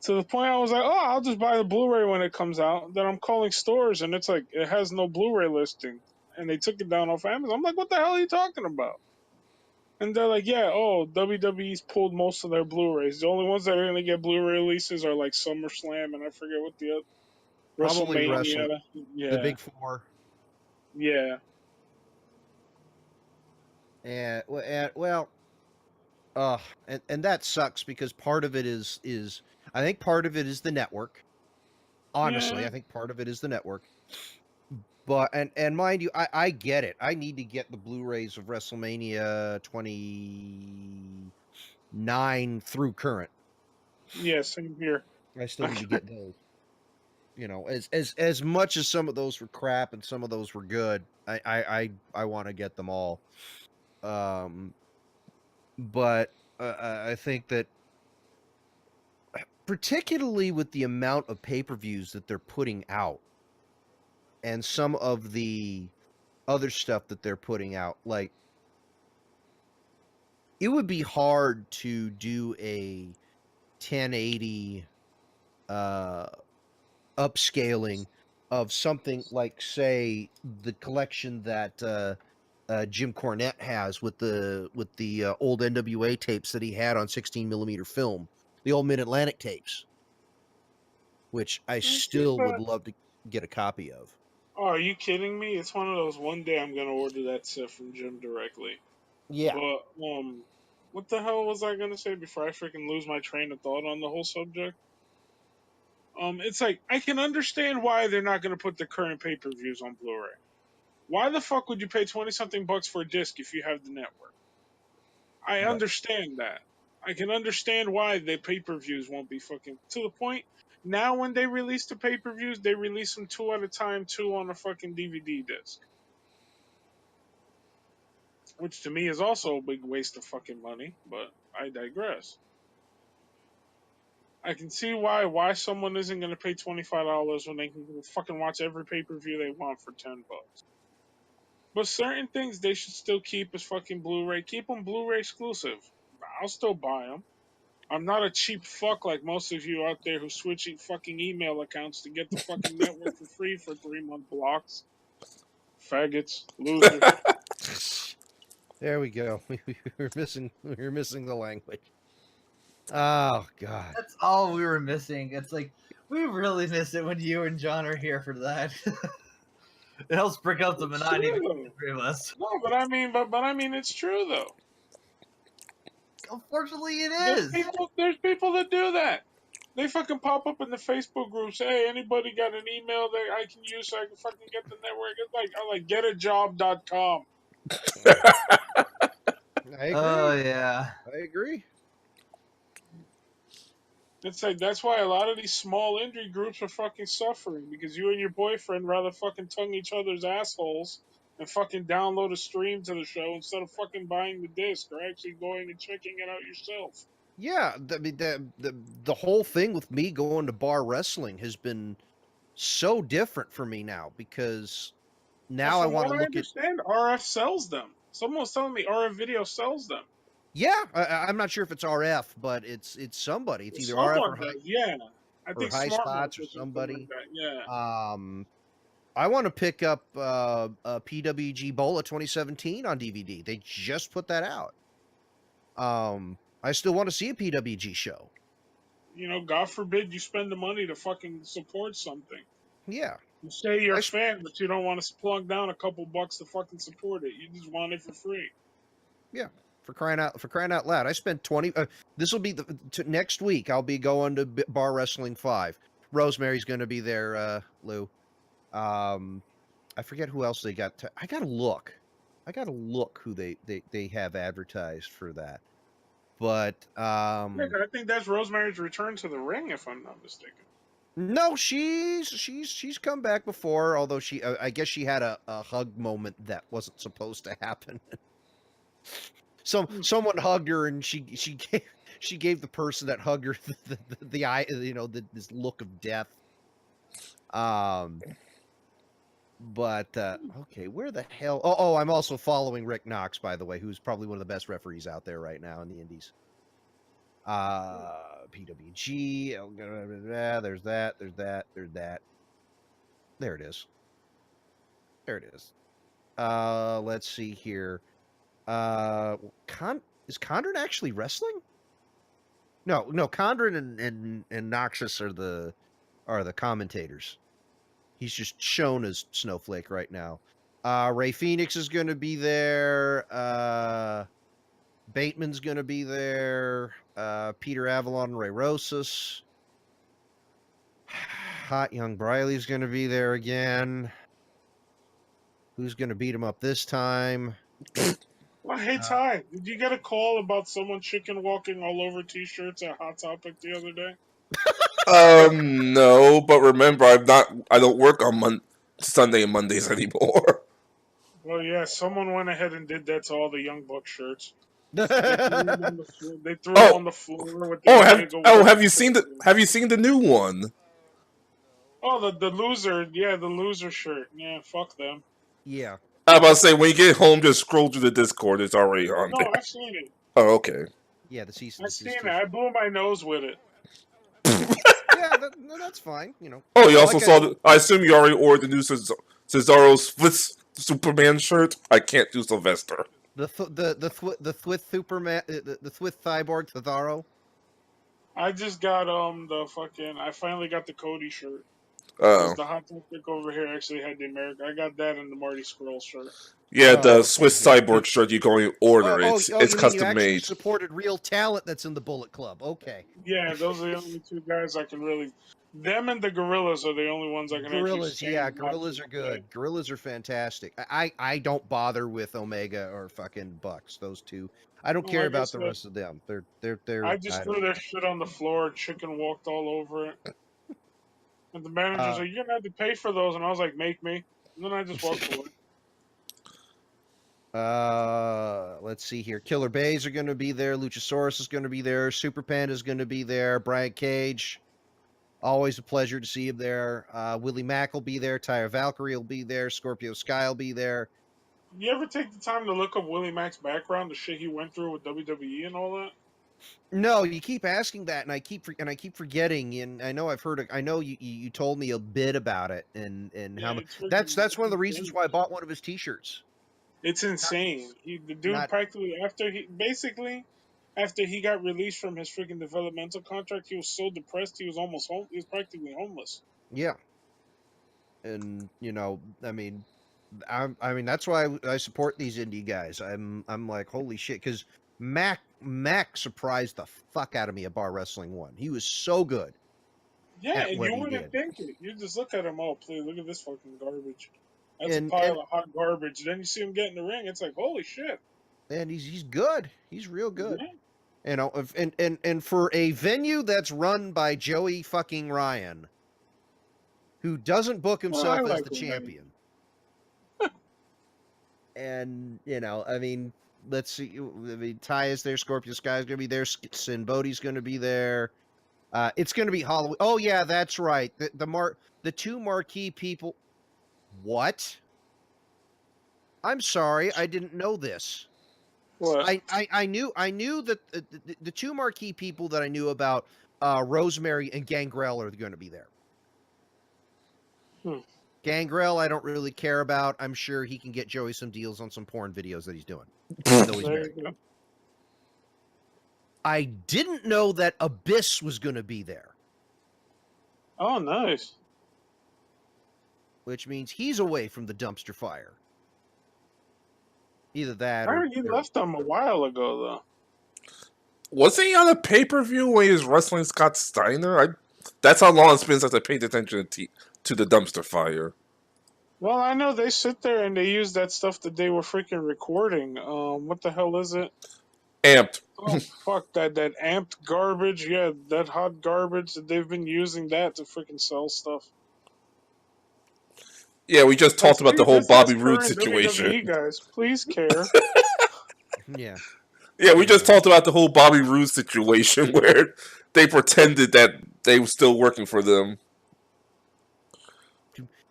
Speaker 4: To the point I was like, oh, I'll just buy the Blu-ray when it comes out. Then I'm calling stores and it's like, it has no Blu-ray listing. And they took it down off Amazon. I'm like, what the hell are you talking about? And they're like, yeah, oh, WWE's pulled most of their Blu-rays. The only ones that are going to get Blu-ray releases are like SummerSlam and I forget what the other,
Speaker 3: Probably
Speaker 4: WrestleMania.
Speaker 3: the
Speaker 4: Yeah,
Speaker 3: big four.
Speaker 4: yeah.
Speaker 3: Well, and that sucks because part of it is I think part of it is the network. Honestly,
Speaker 4: Yeah.
Speaker 3: I think part of it is the network. But and mind you, I get it. I need to get the Blu-rays of WrestleMania 29 through current.
Speaker 4: Yeah, same here.
Speaker 3: I still need to get those. You know, as much as some of those were crap and some of those were good, I want to get them all. But I think that particularly with the amount of pay-per-views that they're putting out and some of the other stuff that they're putting out, like it would be hard to do a 1080 uh upscaling of something like, say, the collection that Jim Cornette has with the old NWA tapes that he had on 16 millimeter film, the old Mid Atlantic tapes, which I
Speaker 4: Okay,
Speaker 3: still would
Speaker 4: but
Speaker 3: love to get a copy of.
Speaker 4: oh, are you kidding me? It's one of those. One day I'm gonna order that set from Jim directly.
Speaker 3: Yeah,
Speaker 4: But what the hell was I gonna say before I freaking lose my train of thought on the whole subject? It's like I can understand why they're not gonna put the current pay-per-views on Blu-ray. Why the fuck would you pay 20-something bucks for a disc if you have the network? I
Speaker 3: right.
Speaker 4: understand that. I can understand why the pay-per-views won't be fucking to the point. Now, when they release the pay-per-views, they release them two at a time, two on a fucking DVD disc, which to me is also a big waste of fucking money. But I digress. I can see why someone isn't going to pay $25 when they can fucking watch every pay-per-view they want for $10. But certain things they should still keep as fucking Blu-ray. Keep them Blu-ray exclusive. I'll still buy them. I'm not a cheap fuck like most of you out there who switch fucking email accounts to get the fucking network for free for 3-month blocks. Faggots, losers.
Speaker 3: There we go. We were missing the language. Oh God.
Speaker 2: That's all we were missing. It's like we really miss it when you and John are here for that. It helps break up the
Speaker 4: It's
Speaker 2: monotony
Speaker 4: true
Speaker 2: between
Speaker 4: though.
Speaker 2: the three of us.
Speaker 4: No, but I mean, it's true though.
Speaker 2: Unfortunately, it
Speaker 4: There's
Speaker 2: is.
Speaker 4: people that do that. They fucking pop up in the Facebook groups. Hey, anybody got an email that I can use so I can fucking get the network? It's like I like getajob.com.
Speaker 3: I
Speaker 2: Oh
Speaker 3: agree.
Speaker 2: yeah.
Speaker 3: I agree.
Speaker 4: It's like that's why a lot of these small indie groups are fucking suffering because you and your boyfriend rather fucking tongue each other's assholes and fucking download a stream to the show instead of fucking buying the disc or actually going and checking it out yourself.
Speaker 3: Yeah, I mean, the whole thing with me going to bar wrestling has been so different for me now because
Speaker 4: Well,
Speaker 3: now I
Speaker 4: from
Speaker 3: want
Speaker 4: what
Speaker 3: to
Speaker 4: I
Speaker 3: look at.
Speaker 4: understand, RF sells them. Someone was telling me RF Video sells them.
Speaker 3: Yeah, I'm not sure if it's RF, but it's somebody. It's either RF
Speaker 4: Someone does, yeah. I
Speaker 3: or
Speaker 4: think
Speaker 3: high
Speaker 4: Smart
Speaker 3: spots
Speaker 4: Marks
Speaker 3: or
Speaker 4: or something like
Speaker 3: somebody.
Speaker 4: that. Yeah.
Speaker 3: I want to pick up a PWG Bola 2017 on DVD. They just put that out. I still want to see a PWG show.
Speaker 4: You know, God forbid you spend the money to fucking support something.
Speaker 3: Yeah,
Speaker 4: You say you're
Speaker 3: I
Speaker 4: a
Speaker 3: s-
Speaker 4: fan, but you don't want to plunk down a couple bucks to fucking support it. You just want it for free.
Speaker 3: Yeah, for crying out loud. I spent 20. This will be next week. I'll be going to Bar Wrestling 5. Rosemary's going to be there. Lou. I forget who else they got. I gotta look. I gotta look who they have advertised for that. But
Speaker 4: Yeah, I think that's Rosemary's return to the ring, if I'm not mistaken.
Speaker 3: no, she's come back before. Although I guess she had a hug moment that wasn't supposed to happen. Someone hugged her and she gave the person that hugged her the eye, this look of death. But okay, where the hell? Oh, I'm also following Rick Knox, by the way, who's probably one of the best referees out there right now in the Indies. PWG. There's that. There's that. There's that. There it is. There it is. Let's see here. Is Condren actually wrestling? No. Condren and Noxus are the commentators. He's just shown as Snowflake right now. Ray Phoenix is going to be there. Bateman's going to be there. Peter Avalon, Ray Rosas. Hot Young Briley's going to be there again. Who's going to beat him up this time?
Speaker 4: Well, hey Ty, did you get a call about someone chicken walking all over T-shirts at Hot Topic the other day?
Speaker 1: No, but remember, I don't work on Sunday and Mondays anymore.
Speaker 4: Well, yeah, someone went ahead and did that to all the Young Buck shirts. They threw them on the floor. They threw them on the floor with the Omega.
Speaker 1: Have you seen the new one?
Speaker 4: Oh, the loser, yeah, the loser shirt. Yeah, fuck them.
Speaker 3: Yeah.
Speaker 1: I was about to say, when you get home, just scroll through the Discord. It's already on
Speaker 4: No,
Speaker 1: there.
Speaker 4: I've seen it.
Speaker 1: Oh, okay.
Speaker 3: Yeah, the cease and
Speaker 4: I've
Speaker 3: desist.
Speaker 4: seen it. I blew my nose with it.
Speaker 3: Yeah, that's fine.
Speaker 1: Oh, you
Speaker 3: Well,
Speaker 1: also
Speaker 3: like
Speaker 1: saw I assume you already ordered the new Cesaro Split Superman shirt. I can't do Sylvester.
Speaker 3: the Thwith Superman, the Thwith Cyborg Cesaro.
Speaker 4: I just got the fucking. I finally got the Cody shirt. Because
Speaker 1: Oh.
Speaker 4: the Hot Topic over here actually had the American. I got that in the Marty Scurll shirt.
Speaker 1: Yeah, the
Speaker 3: Okay,
Speaker 1: Swiss
Speaker 3: yeah.
Speaker 1: Cyborg shirt you go and order. It's
Speaker 3: you mean you
Speaker 1: custom
Speaker 3: actually
Speaker 1: made.
Speaker 3: supported real talent that's in the Bullet Club? Okay.
Speaker 4: Yeah, those are the only two guys I can really. Them and the Gorillas are the only ones I can actually
Speaker 3: Gorillas,
Speaker 4: stand.
Speaker 3: yeah,
Speaker 4: and watch
Speaker 3: Gorillas are
Speaker 4: them play.
Speaker 3: good. Gorillas are fantastic. I don't bother with Omega or fucking Bucks. Those two. I don't care
Speaker 4: Like I
Speaker 3: about the
Speaker 4: said,
Speaker 3: rest of them. They're.
Speaker 4: I just threw their shit on the floor. Chicken walked all over it. And the manager's like, "You're gonna have to pay for those," and I was like, "Make me." And then I just walked away.
Speaker 3: Let's see here. Killer Bays are going to be there. Luchasaurus is going to be there. Super Panda is going to be there. Brian Cage, always a pleasure to see him there. Willie Mack will be there. Tyre Valkyrie will be there. Scorpio Sky will be there.
Speaker 4: You ever take the time to look up Willie Mack's background, the shit he went through with WWE and all that?
Speaker 3: No, you keep asking that, and I keep forgetting. And I know I know you told me a bit about it, and
Speaker 4: Yeah,
Speaker 3: how
Speaker 4: it's
Speaker 3: that's one of the reasons
Speaker 4: insane.
Speaker 3: why I bought one of his T-shirts.
Speaker 4: It's insane. The dude
Speaker 3: Not
Speaker 4: practically after he got released from his freaking developmental contract, he was so depressed he was almost home. He was practically homeless.
Speaker 3: yeah, and I mean, I mean that's why I support these indie guys. I'm like holy shit because Mac surprised the fuck out of me at Bar Wrestling 1. He was so good
Speaker 4: Yeah,
Speaker 3: at
Speaker 4: and
Speaker 3: what
Speaker 4: you
Speaker 3: he
Speaker 4: wouldn't
Speaker 3: did.
Speaker 4: think it. You just look at him, oh, please look at this fucking garbage. That's a
Speaker 3: And
Speaker 4: pile of hot garbage. Then you see him get in the ring, it's like, holy shit.
Speaker 3: he's good. He's real good.
Speaker 4: Yeah.
Speaker 3: And for a venue that's run by Joey fucking Ryan, who doesn't book
Speaker 4: Well, I
Speaker 3: himself as
Speaker 4: like
Speaker 3: the
Speaker 4: him, man.
Speaker 3: champion. And I mean, let's see. I mean, Ty is there. Scorpio Sky is going to be there. Sin Bodhi's going to be there. It's going to be Halloween. Oh yeah, that's right. The two marquee people. What? I'm sorry, I didn't know this.
Speaker 4: What?
Speaker 3: I knew that the two marquee people that I knew about, Rosemary and Gangrel, are going to be there. Gangrel, I don't really care about. I'm sure he can get Joey some deals on some porn videos that he's doing. Even though he's
Speaker 4: There
Speaker 3: married.
Speaker 4: you go.
Speaker 3: I didn't know that Abyss was going to be there.
Speaker 4: Oh, nice.
Speaker 3: which means he's away from the dumpster fire. Either that
Speaker 4: I
Speaker 3: or
Speaker 4: heard he left them a while ago, though.
Speaker 1: Wasn't he on a pay-per-view when he was wrestling Scott Steiner? That's how long it's been since I paid attention to the dumpster fire.
Speaker 4: Well, I know they sit there and they use that stuff that they were freaking recording. What the hell is it?
Speaker 1: Amped.
Speaker 4: Oh fuck that amped garbage. Yeah, that hot garbage that they've been using that to freaking sell stuff.
Speaker 1: Yeah, we just talked about the whole
Speaker 4: This is
Speaker 1: Bobby Roode
Speaker 4: current
Speaker 1: situation.
Speaker 4: WWE guys, please care.
Speaker 3: yeah.
Speaker 1: Yeah, we just talked about the whole Bobby Roode situation where they pretended that they were still working for them.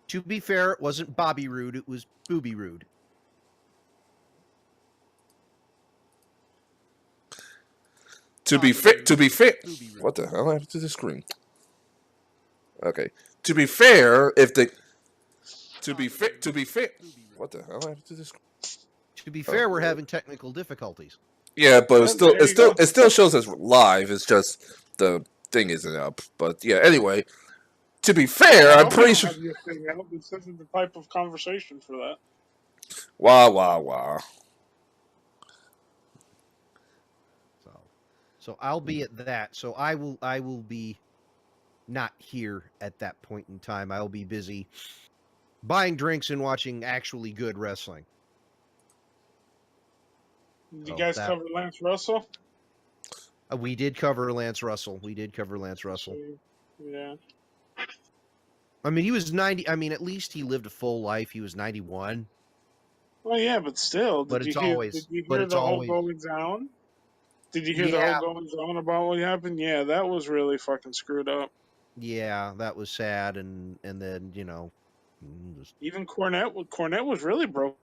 Speaker 3: To be fair, it wasn't Bobby Roode, it was Booby Roode.
Speaker 1: To be fair, what the hell happened to the screen? Okay. To be fair, what the hell happened to the screen?
Speaker 3: To be fair, we're having technical difficulties.
Speaker 1: Yeah, but
Speaker 4: It
Speaker 1: still shows us live. It's just the thing isn't up. But yeah, anyway. To be fair, I'm pretty sure.
Speaker 4: This isn't the type of conversation for that.
Speaker 1: Wow.
Speaker 3: So I'll be at that. So I will be not here at that point in time. I'll be busy buying drinks and watching actually good wrestling.
Speaker 4: Did you guys cover Lance Russell?
Speaker 3: We did cover Lance Russell.
Speaker 4: Yeah.
Speaker 3: I mean, he was 90. I mean, at least he lived a full life. He was 91.
Speaker 4: Well, yeah, but still. Did you hear the whole goings on? Did you hear the whole goings on about what happened? Yeah, that was really fucking screwed up.
Speaker 3: Yeah, that was sad, and then
Speaker 4: even Cornette was really broke.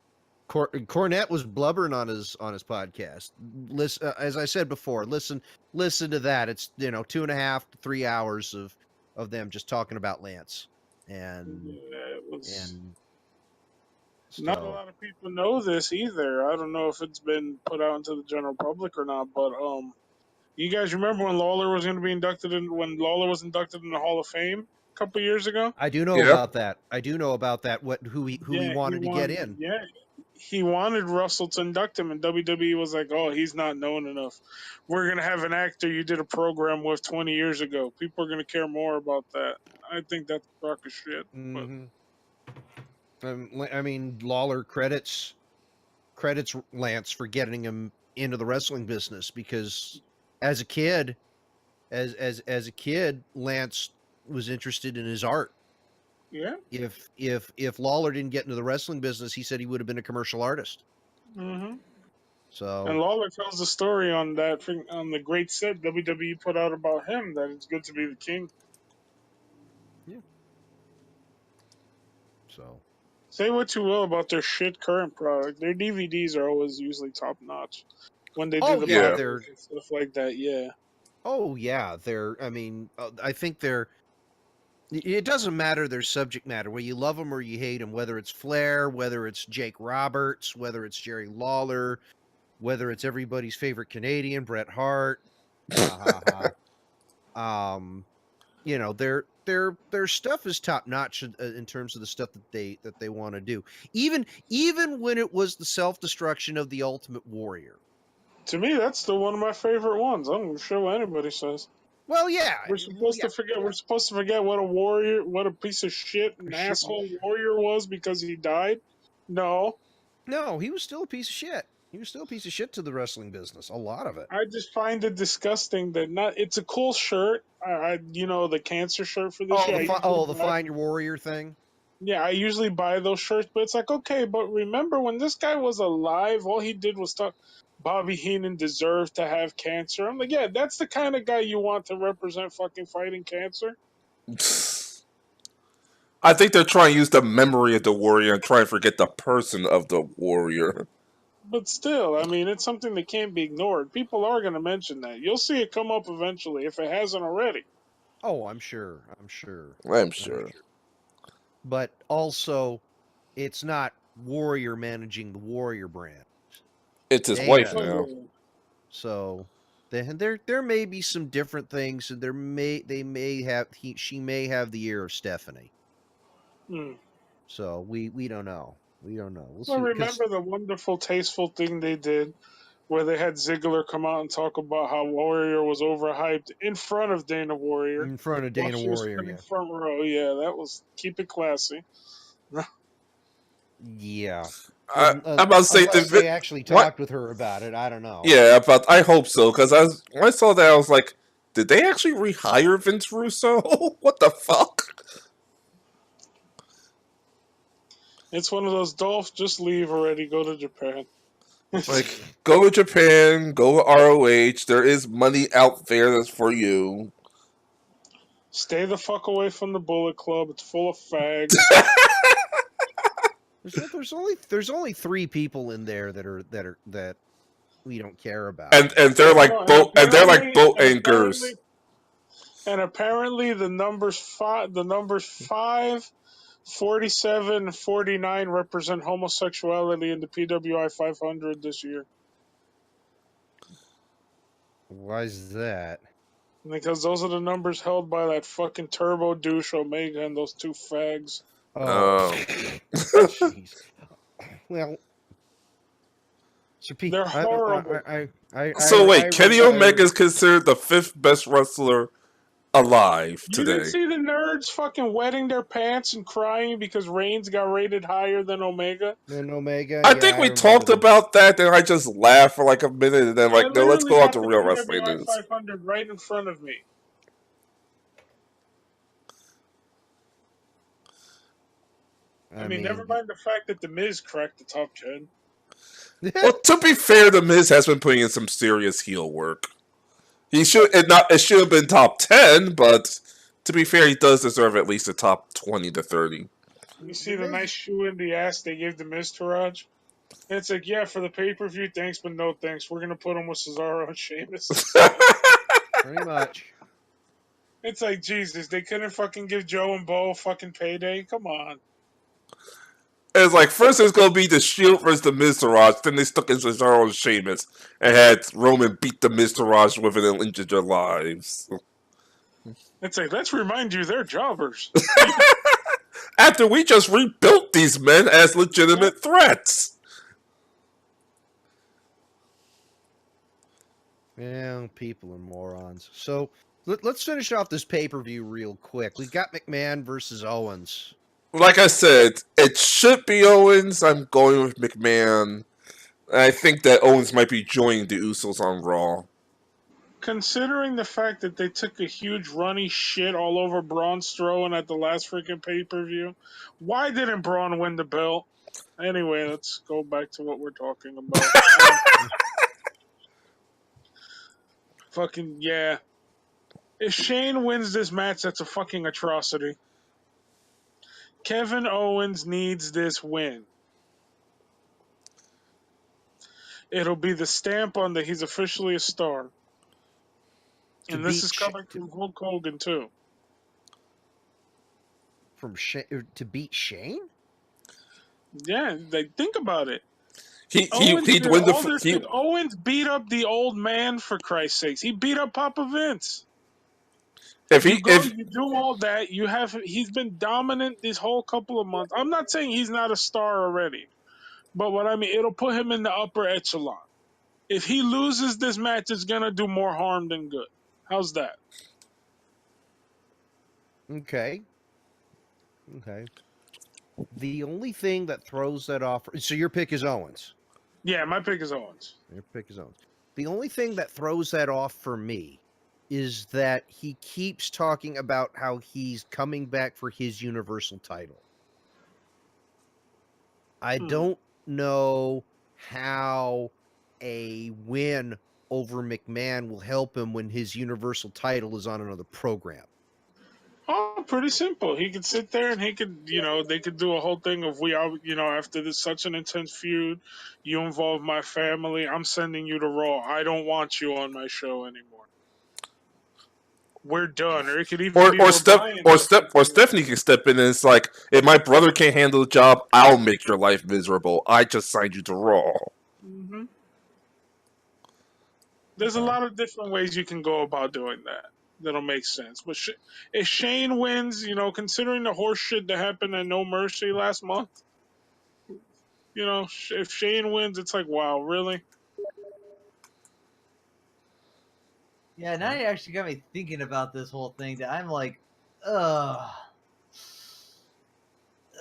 Speaker 3: Cornette was blubbering on his podcast. Listen, as I said before, listen to that. It's 2.5 to 3 hours of them just talking about Lance, and
Speaker 4: not a lot of people know this either. I don't know if it's been put out into the general public or not, but you guys remember when Lawler was inducted in the Hall of Fame a couple years ago?
Speaker 3: I do know about that. Who he wanted to get in.
Speaker 4: Yeah, he wanted Russell to induct him, and WWE was like, "Oh, he's not known enough. We're gonna have an actor you did a program with 20 years ago. People are gonna care more about that." I think that's a crock of shit.
Speaker 3: Mm-hmm. I mean, Lawler credits Lance for getting him into the wrestling business because as a kid, Lance was interested in his art.
Speaker 4: Yeah.
Speaker 3: If Lawler didn't get into the wrestling business, he said he would have been a commercial artist.
Speaker 4: Mm-hmm.
Speaker 3: So.
Speaker 4: And Lawler tells the story on the great set WWE put out about him that it's good to be the king.
Speaker 3: Yeah. So.
Speaker 4: Say what you will about their shit current product, their DVDs are always usually top notch when they do the stuff like that. Yeah.
Speaker 3: Oh yeah, I mean, I think they're. It doesn't matter their subject matter, whether you love them or you hate them, whether it's Flair, whether it's Jake Roberts, whether it's Jerry Lawler, whether it's everybody's favorite Canadian, Bret Hart. Their stuff is top notch in terms of the stuff that they want to do. Even when it was the self-destruction of the Ultimate Warrior.
Speaker 4: To me, that's still one of my favorite ones. I'm not sure what anybody says.
Speaker 3: Well, yeah.
Speaker 4: We're supposed to forget what a piece of shit, an asshole warrior was because he died. No,
Speaker 3: he was still a piece of shit. He was still a piece of shit to the wrestling business. A lot of it.
Speaker 4: I just find it disgusting that it's a cool shirt. The cancer shirt for this year.
Speaker 3: The Find Your Warrior thing.
Speaker 4: Yeah, I usually buy those shirts, but it's like, okay, but remember when this guy was alive, all he did was talk. Bobby Heenan deserved to have cancer. I'm like, yeah, that's the kind of guy you want to represent fucking fighting cancer.
Speaker 1: I think they're trying to use the memory of the warrior and try and forget the person of the warrior.
Speaker 4: But still, I mean, it's something that can't be ignored. People are going to mention that. You'll see it come up eventually if it hasn't already.
Speaker 3: Oh, I'm sure. But also, it's not Warrior managing the Warrior brand.
Speaker 1: It's his wife now.
Speaker 3: So, there may be some different things, and she may have the ear of Stephanie. So we don't know. We don't know. We'll see.
Speaker 4: I
Speaker 3: 'Cause-
Speaker 4: remember the wonderful, tasteful thing they did where they had Ziggler come out and talk about how Warrior was overhyped in front of Dana Warrior.
Speaker 3: in front of
Speaker 4: While
Speaker 3: Dana
Speaker 4: she was
Speaker 3: Warrior,
Speaker 4: sitting
Speaker 3: yeah.
Speaker 4: front row. Yeah, that was keep it classy.
Speaker 3: Yeah.
Speaker 1: I'm about to say
Speaker 3: Unless they actually
Speaker 1: what?
Speaker 3: talked with her about it, I don't know.
Speaker 1: Yeah, but I hope so because when I saw that I was like, did they actually rehire Vince Russo? What the fuck?
Speaker 4: It's one of those, Dolph, just leave already. Go to Japan.
Speaker 1: Like, go to Japan, go to ROH. There is money out there that's for you.
Speaker 4: Stay the fuck away from the Bullet Club. It's full of fags.
Speaker 3: There's only 3 people in there that we don't care about.
Speaker 1: And they're like boat anchors.
Speaker 4: And apparently the numbers 5, 47, and 49 represent homosexuality in the PWI 500 this year.
Speaker 3: Why is that?
Speaker 4: Because those are the numbers held by that fucking turbo douche Omega and those 2 fags.
Speaker 3: Oh, jeez. Well, so
Speaker 4: They're horrible.
Speaker 1: So wait, Kenny Omega is considered the 5th best wrestler alive
Speaker 4: You didn't
Speaker 1: today.
Speaker 4: see the nerds fucking wetting their pants and crying because Reigns got rated higher than Omega?
Speaker 3: Then Omega.
Speaker 1: I think we talked about that, and I just laughed for like a minute, and then like, no, let's go out to real wrestling news.
Speaker 4: 500 right in front of me. I mean, never mind the fact that The Miz cracked the top 10.
Speaker 1: Well, to be fair, The Miz has been putting in some serious heel work. It should have been top 10, but to be fair, he does deserve at least a top 20 to 30.
Speaker 4: You see the nice shoe in the ass they gave The Miz to Raj? And it's like, yeah, for the pay-per-view, thanks, but no thanks. We're going to put him with Cesaro and Sheamus.
Speaker 3: Pretty much.
Speaker 4: It's like, Jesus, they couldn't fucking give Joe and Bo a fucking payday? Come on.
Speaker 1: It's like, first it's going to be the Shield versus the Miztourage, then they stuck in Cesaro and Sheamus, and had Roman beat the Miztourage with it and injured their lives.
Speaker 4: It's like, let's remind you, they're jobbers.
Speaker 1: After we just rebuilt these men as legitimate threats.
Speaker 3: Yeah, people are morons. So, let's finish off this pay-per-view real quick. We've got McMahon versus Owens.
Speaker 1: Like I said, it should be Owens. I'm going with McMahon. I think that Owens might be joining the Usos on Raw.
Speaker 4: Considering the fact that they took a huge runny shit all over Braun Strowman at the last freaking pay-per-view, why didn't Braun win the belt? Anyway, let's go back to what we're talking about. Fucking, yeah. If Shane wins this match, that's a fucking atrocity. Kevin Owens needs this win. It'll be the stamp on that he's officially a star. And this is coming from Hulk Hogan, too.
Speaker 3: To beat Shane?
Speaker 4: Yeah, think about it. Owens beat up the old man, for Christ's sakes. He beat up Papa Vince. You do all that, he's been dominant this whole couple of months. I'm not saying he's not a star already, but what I mean, it'll put him in the upper echelon. If he loses this match, it's gonna do more harm than good. How's that?
Speaker 3: Okay. The only thing that throws that off... So your pick is Owens?
Speaker 4: Yeah, my pick is Owens.
Speaker 3: Your pick is Owens. The only thing that throws that off for me is that he keeps talking about how he's coming back for his Universal title. I don't know how a win over McMahon will help him when his Universal title is on another program.
Speaker 4: Oh, pretty simple. He could sit there and he could, they could do a whole thing of after this such an intense feud, you involve my family, I'm sending you to Raw. I don't want you on my show anymore. We're done. Or it could even be
Speaker 1: Stephanie can step in and it's like, if my brother can't handle the job, I'll make your life miserable. I just signed you to Raw.
Speaker 4: Mm-hmm. There's a lot of different ways you can go about doing that. that'll make sense. But if Shane wins, considering the horse shit that happened at No Mercy last month, if Shane wins, it's like, wow, really?
Speaker 2: Yeah, now you actually got me thinking about this whole thing. That I'm like, who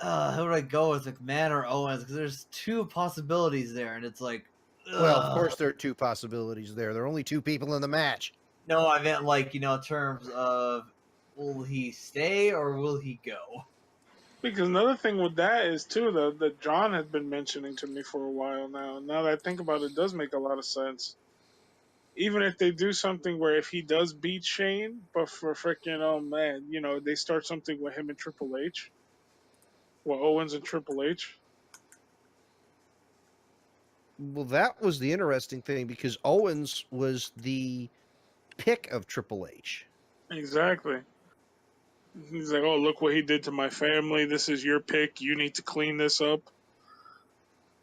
Speaker 2: would I go with, McMahon or Owens? Because there's two possibilities there, and it's like,
Speaker 3: Well, of course there are two possibilities there. There are only two people in the match.
Speaker 2: No, I meant like, in terms of, will he stay or will he go?
Speaker 4: Because another thing with that is too, though, that John has been mentioning to me for a while now. Now that I think about it, it does make a lot of sense. Even if they do something where if he does beat Shane, but for freaking, oh man, they start something with him and Triple H. Well, Owens and Triple H.
Speaker 3: Well, that was the interesting thing because Owens was the pick of Triple H.
Speaker 4: Exactly. He's like, oh, look what he did to my family. This is your pick. You need to clean this up.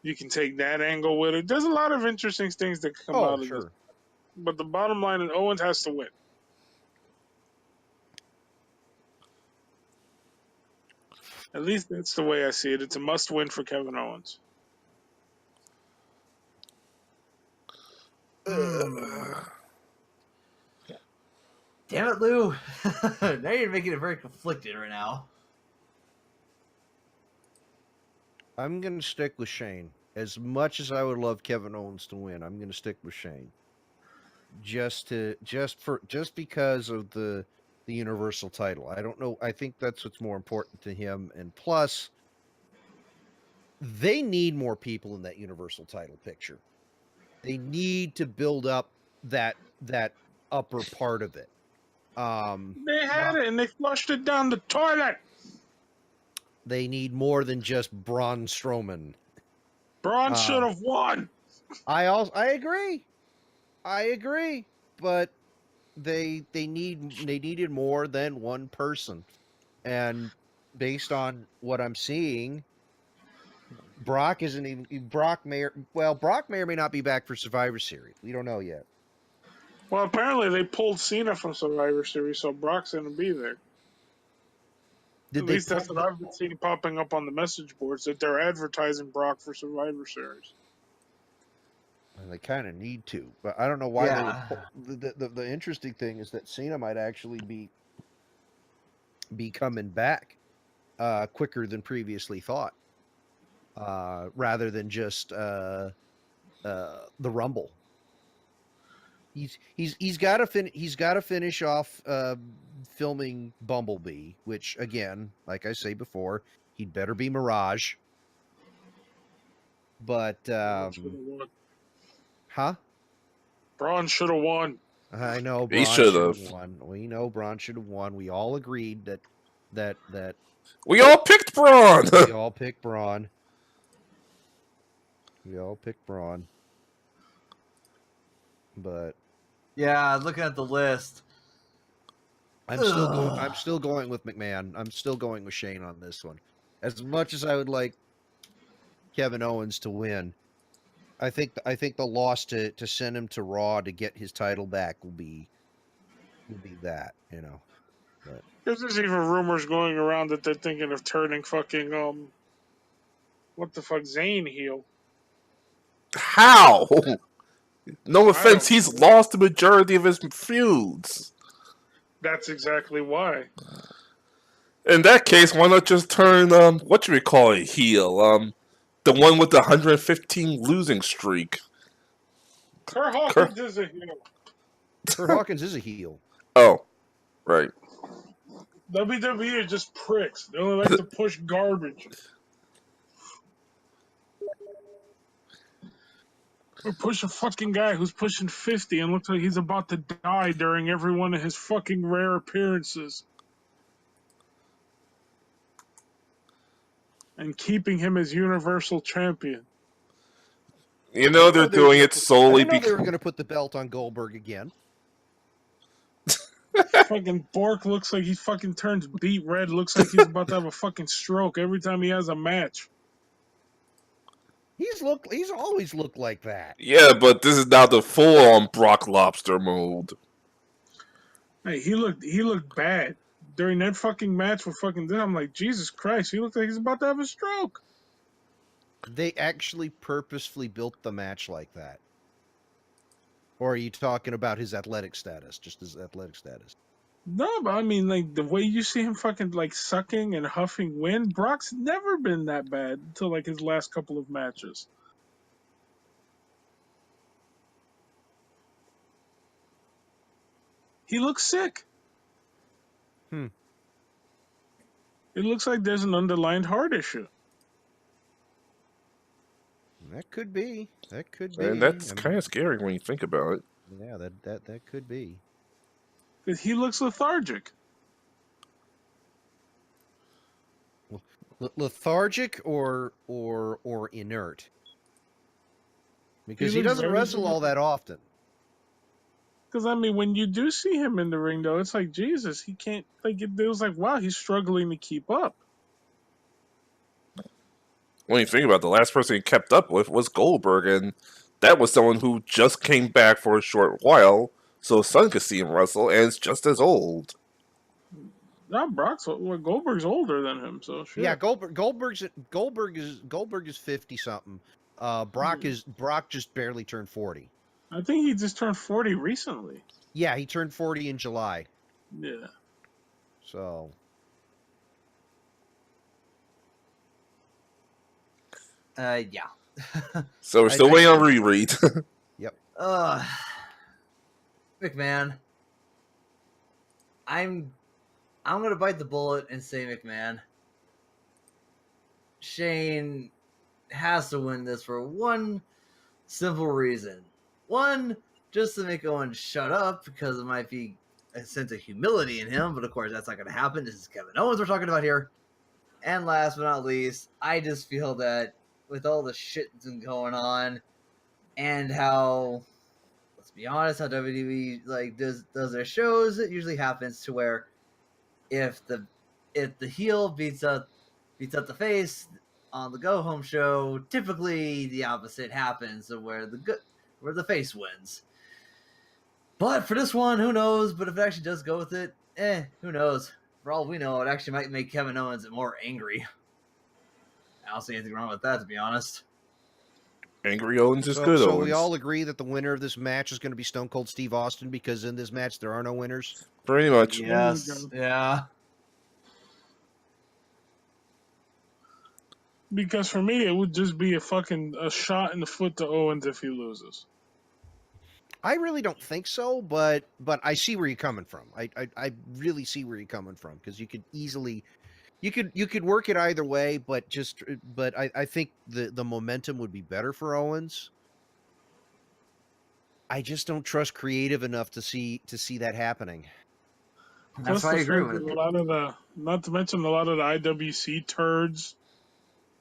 Speaker 4: You can take that angle with it. There's a lot of interesting things that come out of this. But the bottom line is Owens has to win. At least that's the way I see it. It's a must-win for Kevin Owens.
Speaker 2: Damn it, Lou. Now you're making it very conflicted right now.
Speaker 3: I'm going to stick with Shane. As much as I would love Kevin Owens to win, I'm going to stick with Shane. Just because of the Universal title. I don't know. I think that's what's more important to him. And plus, they need more people in that Universal title picture. They need to build up that upper part of it.
Speaker 4: They had it and they flushed it down the toilet.
Speaker 3: They need more than just Braun Strowman.
Speaker 4: Braun should have won.
Speaker 3: I agree, but they needed more than one person, and based on what I'm seeing, Brock may or may not be back for Survivor Series. We don't know yet.
Speaker 4: Well, apparently they pulled Cena from Survivor Series, so Brock's going to be there. At least that's what I've been seeing popping up on the message boards, that they're advertising Brock for Survivor Series.
Speaker 3: And they kind of need to, but I don't know why they would. The interesting thing is that Cena might actually be coming back quicker than previously thought, rather than just the Rumble. He's got to finish off filming Bumblebee, which again, like I say before, he'd better be Mirage. But
Speaker 4: Braun should have won.
Speaker 3: I know
Speaker 1: He
Speaker 3: Braun
Speaker 1: should
Speaker 3: should have
Speaker 1: have
Speaker 3: won. We know Braun should have won. We all agreed that
Speaker 1: we all picked Braun.
Speaker 3: we all picked Braun. But
Speaker 2: yeah, looking at the list,
Speaker 3: I'm still going with McMahon. I'm still going with Shane on this one. As much as I would like Kevin Owens to win, I think the loss to send him to Raw to get his title back will be that, But
Speaker 4: There's even rumors going around that they're thinking of turning fucking Zayn heel.
Speaker 1: How? No offense, he's lost the majority of his feuds.
Speaker 4: That's exactly why.
Speaker 1: In that case, why not just turn what you call a heel? The one with the 115 losing streak.
Speaker 4: Kurt Hawkins is a heel.
Speaker 3: Kurt Hawkins is a heel.
Speaker 1: Oh, right.
Speaker 4: WWE are just pricks. They only like to push garbage. Or push a fucking guy who's pushing 50 and looks like he's about to die during every one of his fucking rare appearances. And keeping him as Universal Champion.
Speaker 1: They're doing it solely
Speaker 3: because they were going to put the belt on Goldberg again.
Speaker 4: Fucking Bork looks like he fucking turns beet red. Looks like he's about to have a fucking stroke every time he has a match.
Speaker 3: He's always looked like that.
Speaker 1: Yeah, but this is now the full-on Brock Lobster mode.
Speaker 4: Hey, he looked bad during that fucking match with fucking. I'm like, Jesus Christ, he looked like he's about to have a stroke.
Speaker 3: They actually purposefully built the match like that. Or are you talking about his athletic status? Just his athletic status?
Speaker 4: No, but I mean, like the way you see him fucking like sucking and huffing wind. Brock's never been that bad until like his last couple of matches. He looks sick.
Speaker 3: Hmm.
Speaker 4: It looks like there's an underlying heart issue.
Speaker 3: That could be. That could be.
Speaker 1: And that's
Speaker 3: I mean,
Speaker 1: kind of scary when you think about it.
Speaker 3: yeah, that could be.
Speaker 4: Because he looks lethargic.
Speaker 3: Lethargic or inert? Because he
Speaker 4: looks
Speaker 3: doesn't
Speaker 4: very
Speaker 3: wrestle all that often.
Speaker 4: Because I mean, when you do see him in the ring, though, it's like Jesus. He can't. Like it was like, wow, he's struggling to keep up.
Speaker 1: When you think about it, the last person he kept up with was Goldberg, and that was someone who just came back for a short while, so his son could see him wrestle, and is just as old.
Speaker 4: Not Brock's. Well, Goldberg's older than him, so shit.
Speaker 3: Yeah, Goldberg is 50 something. Brock just barely turned 40.
Speaker 4: I think he just turned 40 recently.
Speaker 3: Yeah, he turned 40 in July.
Speaker 4: Yeah.
Speaker 3: So
Speaker 2: Yeah.
Speaker 1: So we're still waiting on reread.
Speaker 3: yep.
Speaker 2: McMahon. I'm gonna bite the bullet and say McMahon. Shane has to win this for one simple reason. One, just to make Owen shut up because it might be a sense of humility in him, but of course that's not going to happen. This is Kevin Owens we're talking about here. And last but not least, I just feel that with all the shit that's been going on and how, let's be honest, how WWE like does their shows, it usually happens to where if the heel beats up the face on the go home show, typically the opposite happens, so where the face wins. But for this one, who knows? But if it actually does go with it, who knows? For all we know, it actually might make Kevin Owens more angry. I don't see anything wrong with that, to be honest.
Speaker 1: Angry Owens is
Speaker 3: So,
Speaker 1: good.
Speaker 3: so
Speaker 1: Owens.
Speaker 3: we all agree that the winner of this match is going to be Stone Cold Steve Austin because in this match there are no winners.
Speaker 1: Pretty much.
Speaker 2: Yes. Yeah.
Speaker 4: Because for me, it would just be a shot in the foot to Owens if he loses.
Speaker 3: I really don't think so, but I see where you're coming from. I really see where you're coming from because you could easily, you could work it either way, but I think the momentum would be better for Owens. I just don't trust creative enough to see that happening.
Speaker 2: That's why I agree with it.
Speaker 4: A lot of not to mention a lot of the IWC turds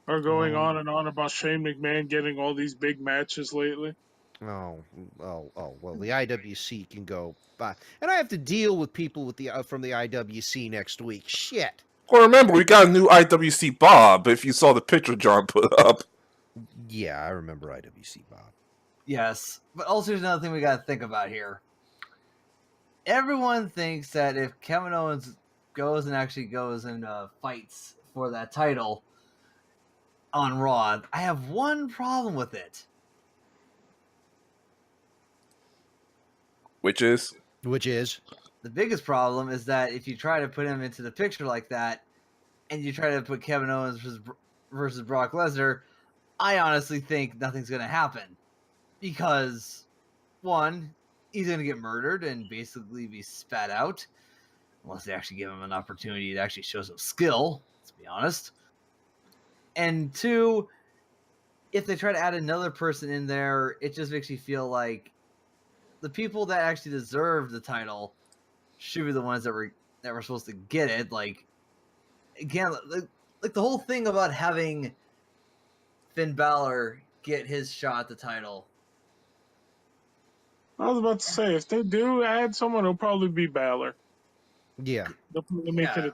Speaker 4: are going on and on about Shane McMahon getting all these big matches lately.
Speaker 3: Oh, well, the IWC can go by. And I have to deal with people with from the IWC next week. Shit.
Speaker 1: Well, remember, we got a new IWC Bob, if you saw the picture John put up.
Speaker 3: Yeah, I remember IWC Bob.
Speaker 2: Yes. But also there's another thing we got to think about here. Everyone thinks that if Kevin Owens goes and fights for that title on Raw, I have one problem with it.
Speaker 1: Which is?
Speaker 2: The biggest problem is that if you try to put him into the picture like that, and you try to put Kevin Owens versus Brock Lesnar, I honestly think nothing's going to happen. Because, one, he's going to get murdered and basically be spat out. Unless they actually give him an opportunity to actually show some skill, let's be honest. And two, if they try to add another person in there, it just makes me feel like the people that actually deserve the title should be the ones that were supposed to get it. Like, again, like the whole thing about having Finn Balor get his shot at the title.
Speaker 4: I was about to say, if they do add someone, it'll probably be Balor.
Speaker 3: Yeah.
Speaker 4: They'll probably make it.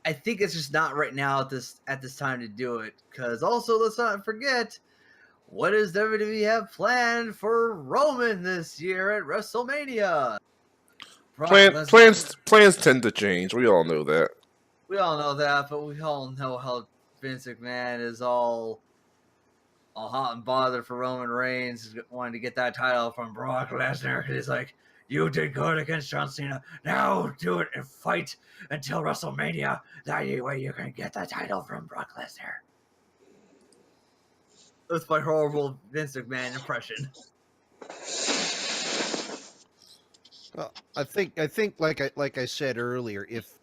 Speaker 2: I think it's just not right now at this time to do it. Because also, let's not forget, what does WWE have planned for Roman this year at WrestleMania? Brock
Speaker 1: Plans tend to change. We all know that.
Speaker 2: We all know that, but we all know how Vince McMahon is all hot and bothered for Roman Reigns wanting to get that title from Brock Lesnar. He's like, you did good against John Cena. Now do it and fight until WrestleMania. That way you can get the title from Brock Lesnar. That's my horrible Vince McMahon impression.
Speaker 3: Well, I think like I said earlier, if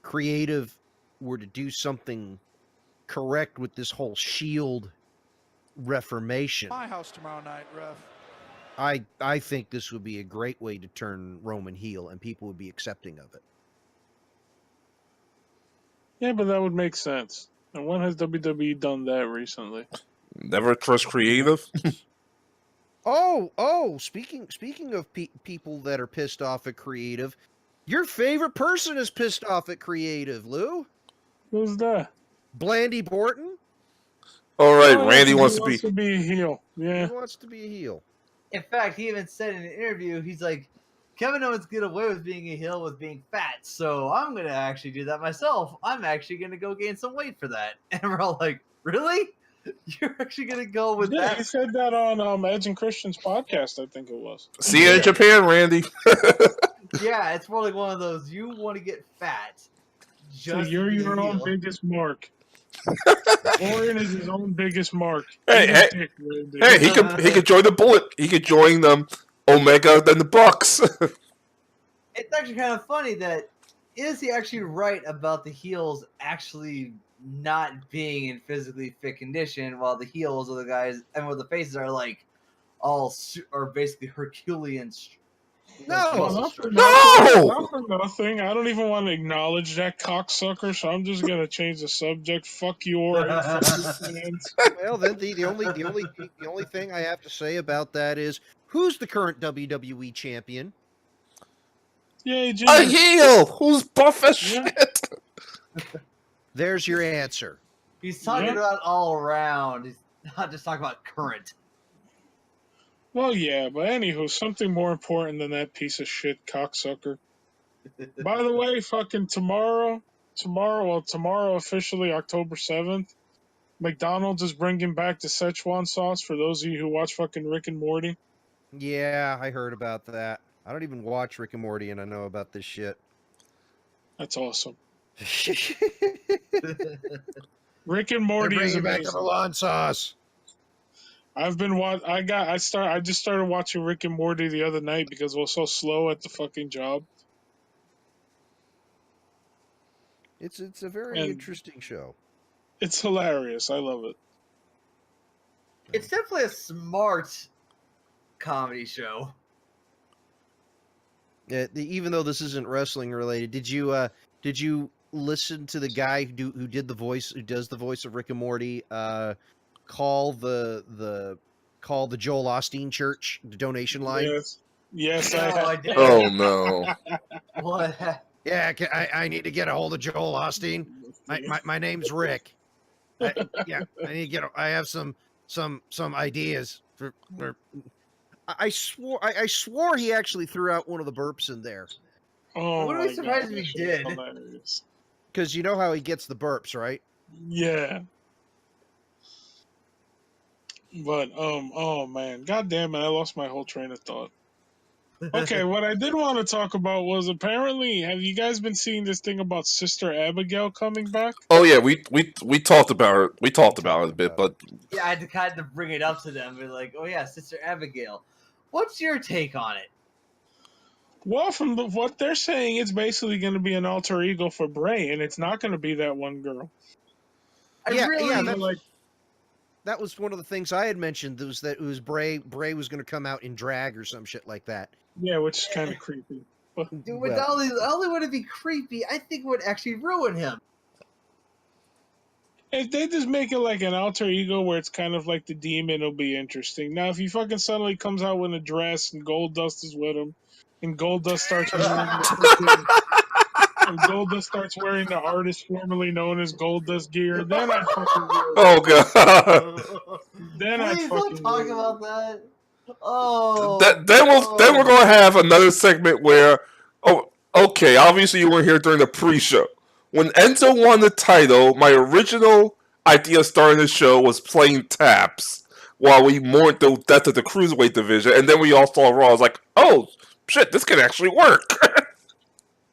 Speaker 3: creative were to do something correct with this whole Shield reformation,
Speaker 5: My house tomorrow night, ref.
Speaker 3: I think this would be a great way to turn Roman heel, and people would be accepting of it.
Speaker 4: Yeah, but that would make sense. And when has WWE done that recently?
Speaker 1: Never trust creative.
Speaker 3: Speaking of people that are pissed off at creative, your favorite person is pissed off at creative, Lou.
Speaker 4: Who's that?
Speaker 3: Blandy Borton.
Speaker 1: All right,
Speaker 4: Oh,
Speaker 1: Randy
Speaker 4: he
Speaker 1: wants to be
Speaker 4: a heel. Yeah.
Speaker 3: He wants to be a heel.
Speaker 2: In fact, he even said in an interview, he's like, Kevin Owens get away with being a heel with being fat, so I'm going to actually do that myself. I'm actually going to go gain some weight for that. And we're all like, really? You're actually going to go with
Speaker 4: Yeah,
Speaker 2: that?
Speaker 4: he said that on Edge and Christian's podcast, I think it was.
Speaker 1: See you in Japan, Randy.
Speaker 2: Yeah, it's more like one of those, you want to get fat.
Speaker 4: So
Speaker 2: Just
Speaker 4: you're
Speaker 2: to be
Speaker 4: your
Speaker 2: a
Speaker 4: own
Speaker 2: heel.
Speaker 4: biggest mark. Warren is his own biggest mark.
Speaker 1: Hey,
Speaker 4: Eat
Speaker 1: hey,
Speaker 4: a dick, Randy.
Speaker 1: Hey, he could join the Bullet. He could join them Omega, then the Bucks.
Speaker 2: It's actually kind of funny that, is he actually right about the heels actually not being in physically fit condition, while the heels are the guys, and where the faces are like are basically Herculean.
Speaker 3: No.
Speaker 4: Not for nothing. I don't even want to acknowledge that cocksucker, so I'm just gonna change the subject. Fuck you, or fans.
Speaker 3: Well, then the only thing I have to say about that is, who's the current WWE champion?
Speaker 4: Yay,
Speaker 1: A
Speaker 4: Jimmy.
Speaker 1: heel who's buff as
Speaker 4: Yeah.
Speaker 1: shit.
Speaker 3: There's your answer.
Speaker 2: He's talking
Speaker 4: Yeah.
Speaker 2: about all around. He's not just talking about current.
Speaker 4: Well, yeah, but anywho, something more important than that piece of shit cocksucker. By the way, fucking tomorrow officially October 7th, McDonald's is bringing back the Szechuan sauce for those of you who watch fucking Rick and Morty.
Speaker 3: Yeah, I heard about that. I don't even watch Rick and Morty, and I know about this shit.
Speaker 4: That's awesome. Rick and Morty is
Speaker 3: Bring back
Speaker 4: amazing.
Speaker 3: the lawn sauce.
Speaker 4: I've been I just started watching Rick and Morty the other night because I was so slow at the fucking job.
Speaker 3: It's a very
Speaker 4: And-
Speaker 3: interesting show.
Speaker 4: It's hilarious. I love it.
Speaker 2: It's definitely a smart comedy show.
Speaker 3: Yeah, even though this isn't wrestling related, did you listen to the guy who does the voice of Rick and Morty call the Joel Osteen Church the donation line?
Speaker 4: Yes,
Speaker 2: No,
Speaker 4: I have.
Speaker 2: I didn't.
Speaker 1: Oh no.
Speaker 2: What?
Speaker 3: Yeah, I need to get a hold of Joel Osteen. My name's Rick. I need to get. I have some ideas for. I swore he actually threw out one of the burps in there.
Speaker 4: Oh,
Speaker 2: I wouldn't be
Speaker 4: my
Speaker 2: surprised
Speaker 4: God,
Speaker 2: if he
Speaker 4: that shit's
Speaker 2: did.
Speaker 4: hilarious.
Speaker 3: Because you know how he gets the burps, right?
Speaker 4: Yeah. But oh man, god damn it, I lost my whole train of thought. Okay, what I did want to talk about was, apparently, have you guys been seeing this thing about Sister Abigail coming back?
Speaker 1: Oh yeah, we talked about it. We talked about it a bit, but
Speaker 2: Yeah, I had to kind of bring it up to them. Be like, oh yeah, Sister Abigail. What's your take on it?
Speaker 4: Well, from what they're saying, it's basically going to be an alter ego for Bray, and it's not going to be that one girl.
Speaker 3: That was one of the things I had mentioned. Was that it was Bray was going to come out in drag or some shit like that.
Speaker 4: Yeah, which is kind of creepy.
Speaker 2: Dude, with only would it be creepy, I think it would actually ruin him.
Speaker 4: If they just make it like an alter ego where it's kind of like the demon, it'll be interesting. Now, if he fucking suddenly comes out with a dress and Goldust is with him, and Goldust starts wearing the artist formerly known as Goldust gear, then I'd fucking
Speaker 1: oh god.
Speaker 4: then I'd
Speaker 2: Please
Speaker 4: fucking
Speaker 2: don't talk about that. Oh.
Speaker 1: Then we're gonna have another segment where, oh, okay, obviously you weren't here during the pre-show. When Enzo won the title, my original idea of starting the show was playing taps while we mourned the death of the cruiserweight division, and then we all saw Raw. I was like, oh shit, this can actually work.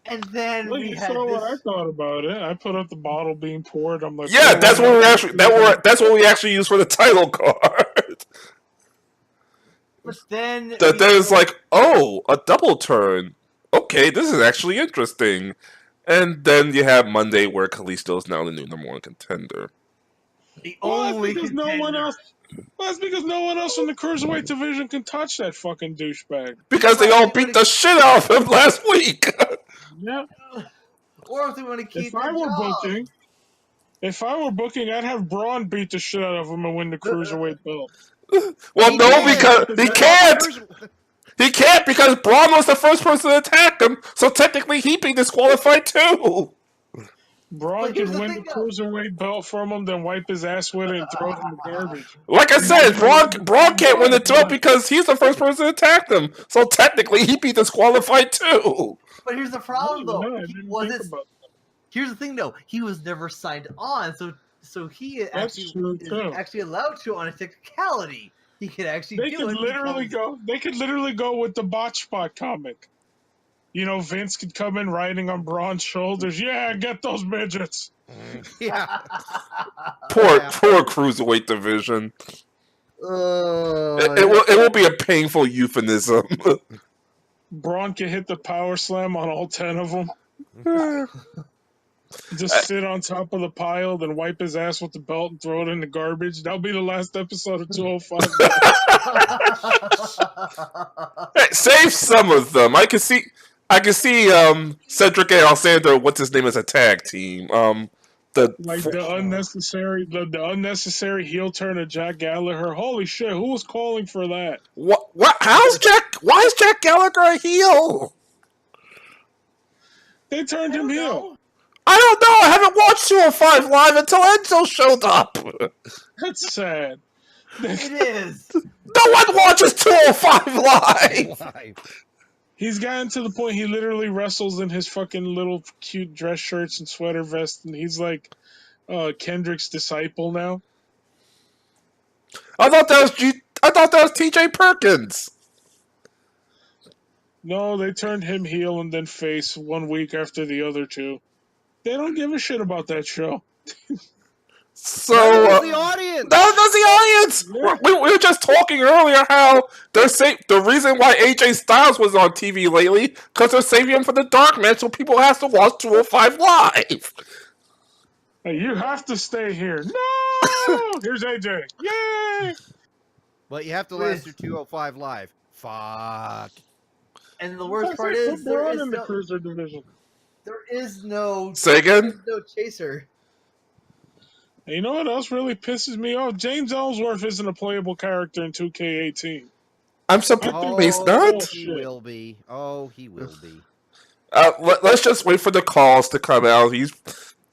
Speaker 2: And then
Speaker 4: Well,
Speaker 2: we
Speaker 4: you
Speaker 2: had
Speaker 4: saw what I
Speaker 2: this.
Speaker 4: thought about it. I put up the bottle being poured. I'm like,
Speaker 1: Yeah,
Speaker 4: oh,
Speaker 1: that's
Speaker 4: why
Speaker 1: what we
Speaker 4: not?
Speaker 1: actually that's what we actually used for the title card.
Speaker 2: But then
Speaker 1: That
Speaker 2: we
Speaker 1: then it's
Speaker 2: go-
Speaker 1: like, oh, a double turn. Okay, this is actually interesting. And then you have Monday where Kalisto is now the new number one contender.
Speaker 2: the
Speaker 4: Well, that's
Speaker 2: only
Speaker 4: because no one
Speaker 2: contender.
Speaker 4: else. Well, that's because no one else in the cruiserweight division can touch that fucking douchebag.
Speaker 1: Because they all beat the shit out of him last week.
Speaker 4: Yeah.
Speaker 2: Or if they want to keep
Speaker 4: If
Speaker 2: their
Speaker 4: I were
Speaker 2: job.
Speaker 4: booking, I'd have Braun beat the shit out of him and win the cruiserweight belt.
Speaker 1: Well,
Speaker 3: He
Speaker 1: no,
Speaker 3: did.
Speaker 1: because he
Speaker 3: The
Speaker 1: can't.
Speaker 3: cruiser-
Speaker 1: He can't because Braun was the first person to attack him, so technically he'd be disqualified too.
Speaker 4: Braun
Speaker 2: But here's
Speaker 4: could
Speaker 2: the
Speaker 4: win
Speaker 2: thing,
Speaker 4: the
Speaker 2: though.
Speaker 4: cruiserweight belt from him, then wipe his ass with it and throw it in the garbage.
Speaker 1: Like I
Speaker 4: And
Speaker 1: said,
Speaker 4: then
Speaker 1: Braun can't win the
Speaker 4: after
Speaker 1: title
Speaker 4: that.
Speaker 1: because he's the first person to attack them, so technically he'd be disqualified too.
Speaker 2: But here's the problem,
Speaker 4: No,
Speaker 2: though.
Speaker 4: I
Speaker 2: He
Speaker 4: didn't
Speaker 2: wasn't.
Speaker 4: think about that.
Speaker 2: Here's the thing, though. He was never signed on, so he
Speaker 4: That's
Speaker 2: actually
Speaker 4: true,
Speaker 2: is
Speaker 4: too.
Speaker 2: actually allowed to on a technicality. He could actually
Speaker 4: They
Speaker 2: do
Speaker 4: could
Speaker 2: it.
Speaker 4: literally
Speaker 2: because-
Speaker 4: go. They could literally go with the botch spot comic. You know, Vince could come in riding on Braun's shoulders. Yeah, get those midgets.
Speaker 3: yeah.
Speaker 1: Poor
Speaker 3: Yeah.
Speaker 1: cruiserweight division.
Speaker 2: Oh,
Speaker 1: It will be a painful euphemism.
Speaker 4: Braun can hit the power slam on all 10 of them. Just sit on top of the pile, then wipe his ass with the belt and throw it in the garbage. That'll be the last episode of 205.
Speaker 1: Hey, save some of them. I can see Cedric and Alexander. What's his name as a tag team?
Speaker 4: Like the unnecessary heel turn of Jack Gallagher. Holy shit, who was calling for that?
Speaker 1: What? Why is Jack Gallagher a heel?
Speaker 4: They turned him heel.
Speaker 1: I don't know. I haven't watched 205 Live until Enzo showed up.
Speaker 4: That's sad.
Speaker 2: It is.
Speaker 1: No one watches 205 Live.
Speaker 3: Live.
Speaker 4: He's gotten to the point he literally wrestles in his fucking little cute dress shirts and sweater vest, and he's like Kendrick's disciple now.
Speaker 1: I thought that was T.J. Perkins.
Speaker 4: No, they turned him heel and then face 1 week after the other two. They don't give a shit about that show.
Speaker 1: So
Speaker 3: Neither does the audience.
Speaker 1: no, that's the audience.
Speaker 4: Yeah.
Speaker 1: We were just talking earlier how the reason why AJ Styles was on TV lately because they're saving him for the dark match, so people have to watch 205 Live.
Speaker 4: Hey, you have to stay here. No! Here's AJ. Yay!
Speaker 3: But you have to last through 205 Live. Fuck.
Speaker 2: And the worst part
Speaker 4: Put
Speaker 2: is there
Speaker 4: Braun
Speaker 2: is
Speaker 4: in the
Speaker 2: no,
Speaker 4: cruiser division.
Speaker 2: there is no
Speaker 1: Say again?
Speaker 2: no chaser.
Speaker 4: And you know what else really pisses me off? James Ellsworth isn't a playable character in 2K18.
Speaker 1: I'm surprised
Speaker 3: Oh,
Speaker 1: he's not.
Speaker 3: he will be. Oh, he will be.
Speaker 1: Let's just wait for the calls to come out.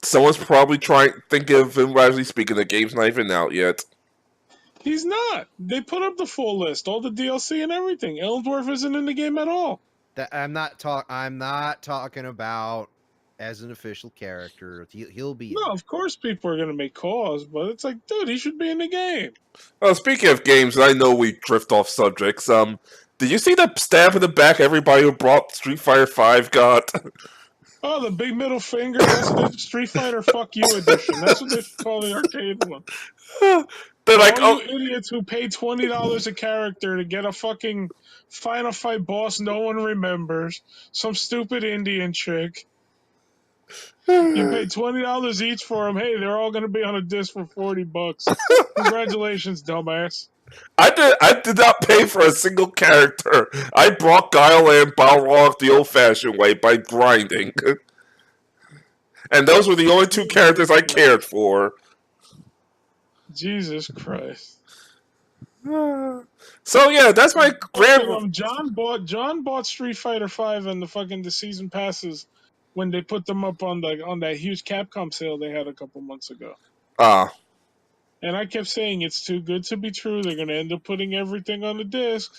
Speaker 1: Someone's probably thinking of him actually speaking. The game's not even out yet.
Speaker 4: He's not. They put up the full list, all the DLC and everything. Ellsworth isn't in the game at all.
Speaker 3: I'm not talking about as an official character. He'll be.
Speaker 4: No, of course people are going to make calls, but it's like, dude, he should be in the game.
Speaker 1: Oh, speaking of games, I know we drift off subjects. Did you see the stab in the back everybody who brought Street Fighter V got?
Speaker 4: Oh, the big middle finger. That's the Street Fighter Fuck You edition. That's what they call the arcade one.
Speaker 1: They're like,
Speaker 4: All
Speaker 1: oh,
Speaker 4: you idiots who paid $20 a character to get a fucking Final Fight boss no one remembers, some stupid Indian chick. You paid $20 each for them. Hey, they're all going to be on a disc for $40. Congratulations, dumbass.
Speaker 1: I did not pay for a single character. I brought Guile and Balrog the old-fashioned way by grinding. And those were the only two characters I cared for.
Speaker 4: Jesus Christ.
Speaker 1: So yeah, that's my grand.
Speaker 4: John bought Street Fighter V and the season passes when they put them up on that huge Capcom sale they had a couple months ago. And I kept saying it's too good to be true. They're going to end up putting everything on the disc.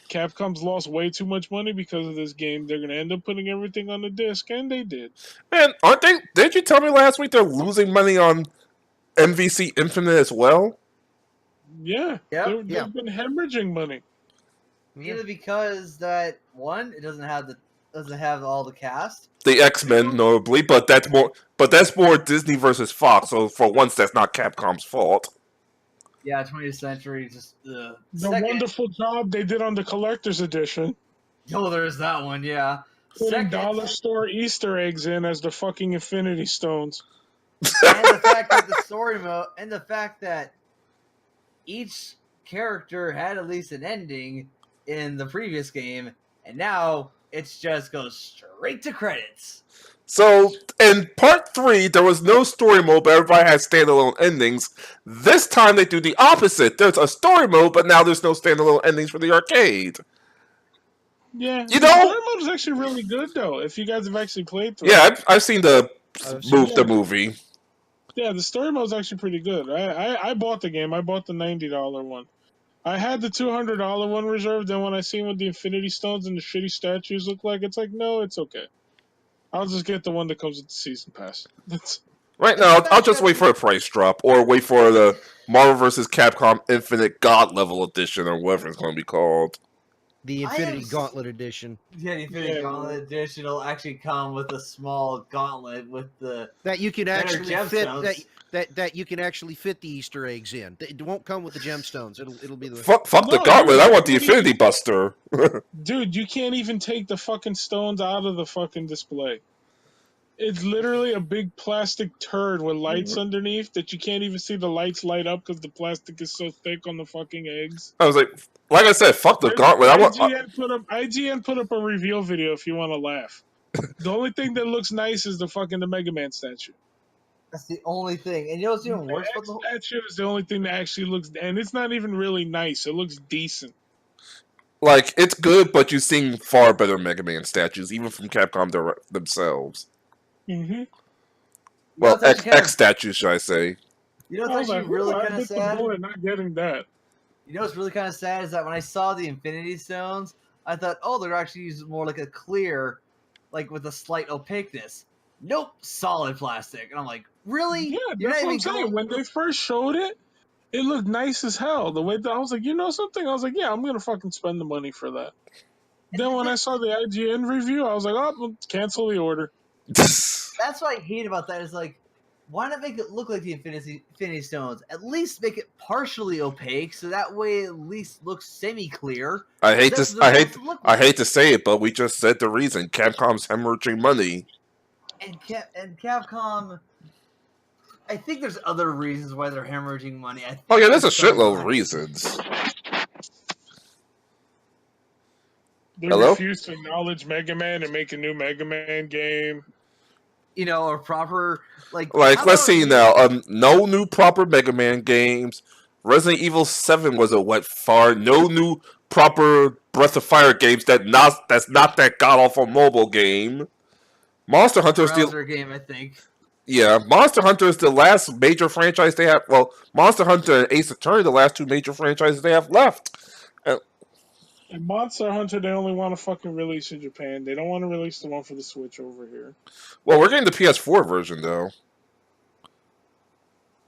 Speaker 4: Capcom's lost way too much money because of this game. They're going to end up putting everything on the disc, and they did.
Speaker 1: And aren't they? Did you tell me last week they're losing money on MVC Infinite as well?
Speaker 4: Yeah,
Speaker 2: Yep.
Speaker 4: they've been hemorrhaging money.
Speaker 2: Either because that one, it doesn't have all the cast.
Speaker 1: The X-Men, notably, but that's more Disney versus Fox. So for once, that's not Capcom's fault.
Speaker 2: Yeah, 20th century just
Speaker 4: The wonderful job they did on the collector's edition.
Speaker 2: Oh, there's that one. Yeah.
Speaker 4: Putting dollar store Easter eggs in as the fucking Infinity Stones.
Speaker 2: And the fact that the story mode and the fact that each character had at least an ending in the previous game, and now it just goes straight to credits.
Speaker 1: So in part 3, there was no story mode, but everybody had standalone endings. This time they do the opposite. There's a story mode, but now there's no standalone endings for the arcade.
Speaker 4: Yeah,
Speaker 1: you
Speaker 4: the
Speaker 1: know,
Speaker 4: story mode is actually really good though. If you guys have actually played through,
Speaker 1: yeah, I've seen the movie.
Speaker 4: Yeah, the story mode is actually pretty good. I bought the game. I bought the $90 one. I had the $200 one reserved. Then when I seen what the Infinity Stones and the shitty statues look like, it's like, no, it's okay. I'll just get the one that comes with the season pass.
Speaker 1: Right now, I'll just wait for a price drop, or wait for the Marvel vs. Capcom Infinite God Level Edition, or whatever it's going to be called.
Speaker 3: The Infinity Gauntlet Edition.
Speaker 2: Yeah, the Infinity Gauntlet Edition will actually come with a small gauntlet with the
Speaker 3: that you can actually fit
Speaker 2: gemstones.
Speaker 3: that you can actually fit the Easter eggs in. It won't come with the gemstones. It'll be the
Speaker 1: fuck the gauntlet. I want the Infinity Buster.
Speaker 4: Dude, you can't even take the fucking stones out of the fucking display. It's literally a big plastic turd with lights underneath that you can't even see the lights light up because the plastic is so thick on the fucking eggs.
Speaker 1: I was like I said, fuck the gauntlet.
Speaker 4: IGN put up a reveal video if you want to laugh. The only thing that looks nice is the Mega Man statue.
Speaker 2: That's the only thing. And you know what's even worse?
Speaker 4: The statue is the only thing that actually looks, and it's not even really nice. It looks decent.
Speaker 1: Like, it's good, but you've seen far better Mega Man statues, even from Capcom themselves.
Speaker 4: Mm-hmm.
Speaker 1: Well, X statues, should I say.
Speaker 2: You know what's actually really kind of sad?
Speaker 4: Not getting that.
Speaker 2: You know what's really kind of sad is that when I saw the Infinity Stones, I thought, oh, they're actually using more like a clear, like with a slight opaqueness. Nope, solid plastic. And I'm like, really?
Speaker 4: Yeah,
Speaker 2: You're
Speaker 4: that's
Speaker 2: not
Speaker 4: what
Speaker 2: even
Speaker 4: I'm saying.
Speaker 2: going...
Speaker 4: When they first showed it, it looked nice as hell. The way that I was like, you know something? I was like, yeah, I'm gonna fucking spend the money for that. Then when I saw the IGN review, I was like, oh, well, cancel the order.
Speaker 2: That's what I hate about that is like, why not make it look like the Infinity Stones? At least make it partially opaque, so that way it at least looks semi-clear.
Speaker 1: I hate to say it, but we just said the reason. Capcom's hemorrhaging money.
Speaker 2: And Capcom, I think there's other reasons why they're hemorrhaging money.
Speaker 1: Oh yeah, there's a shitload of reasons.
Speaker 4: They refuse to acknowledge Mega Man and make a new Mega Man game.
Speaker 2: You know, or proper like
Speaker 1: let's see now. No new proper Mega Man games. Resident Evil 7 was a wet fart. No new proper Breath of Fire games. That's not that god awful mobile game. Monster Hunter is the
Speaker 2: game, I think.
Speaker 1: Yeah, Monster Hunter is the last major franchise they have. Well, Monster Hunter and Ace Attorney, the last two major franchises they have left.
Speaker 4: And Monster Hunter, they only want to fucking release in Japan. They don't want to release the one for the Switch over here.
Speaker 1: Well, we're getting the PS4 version, though.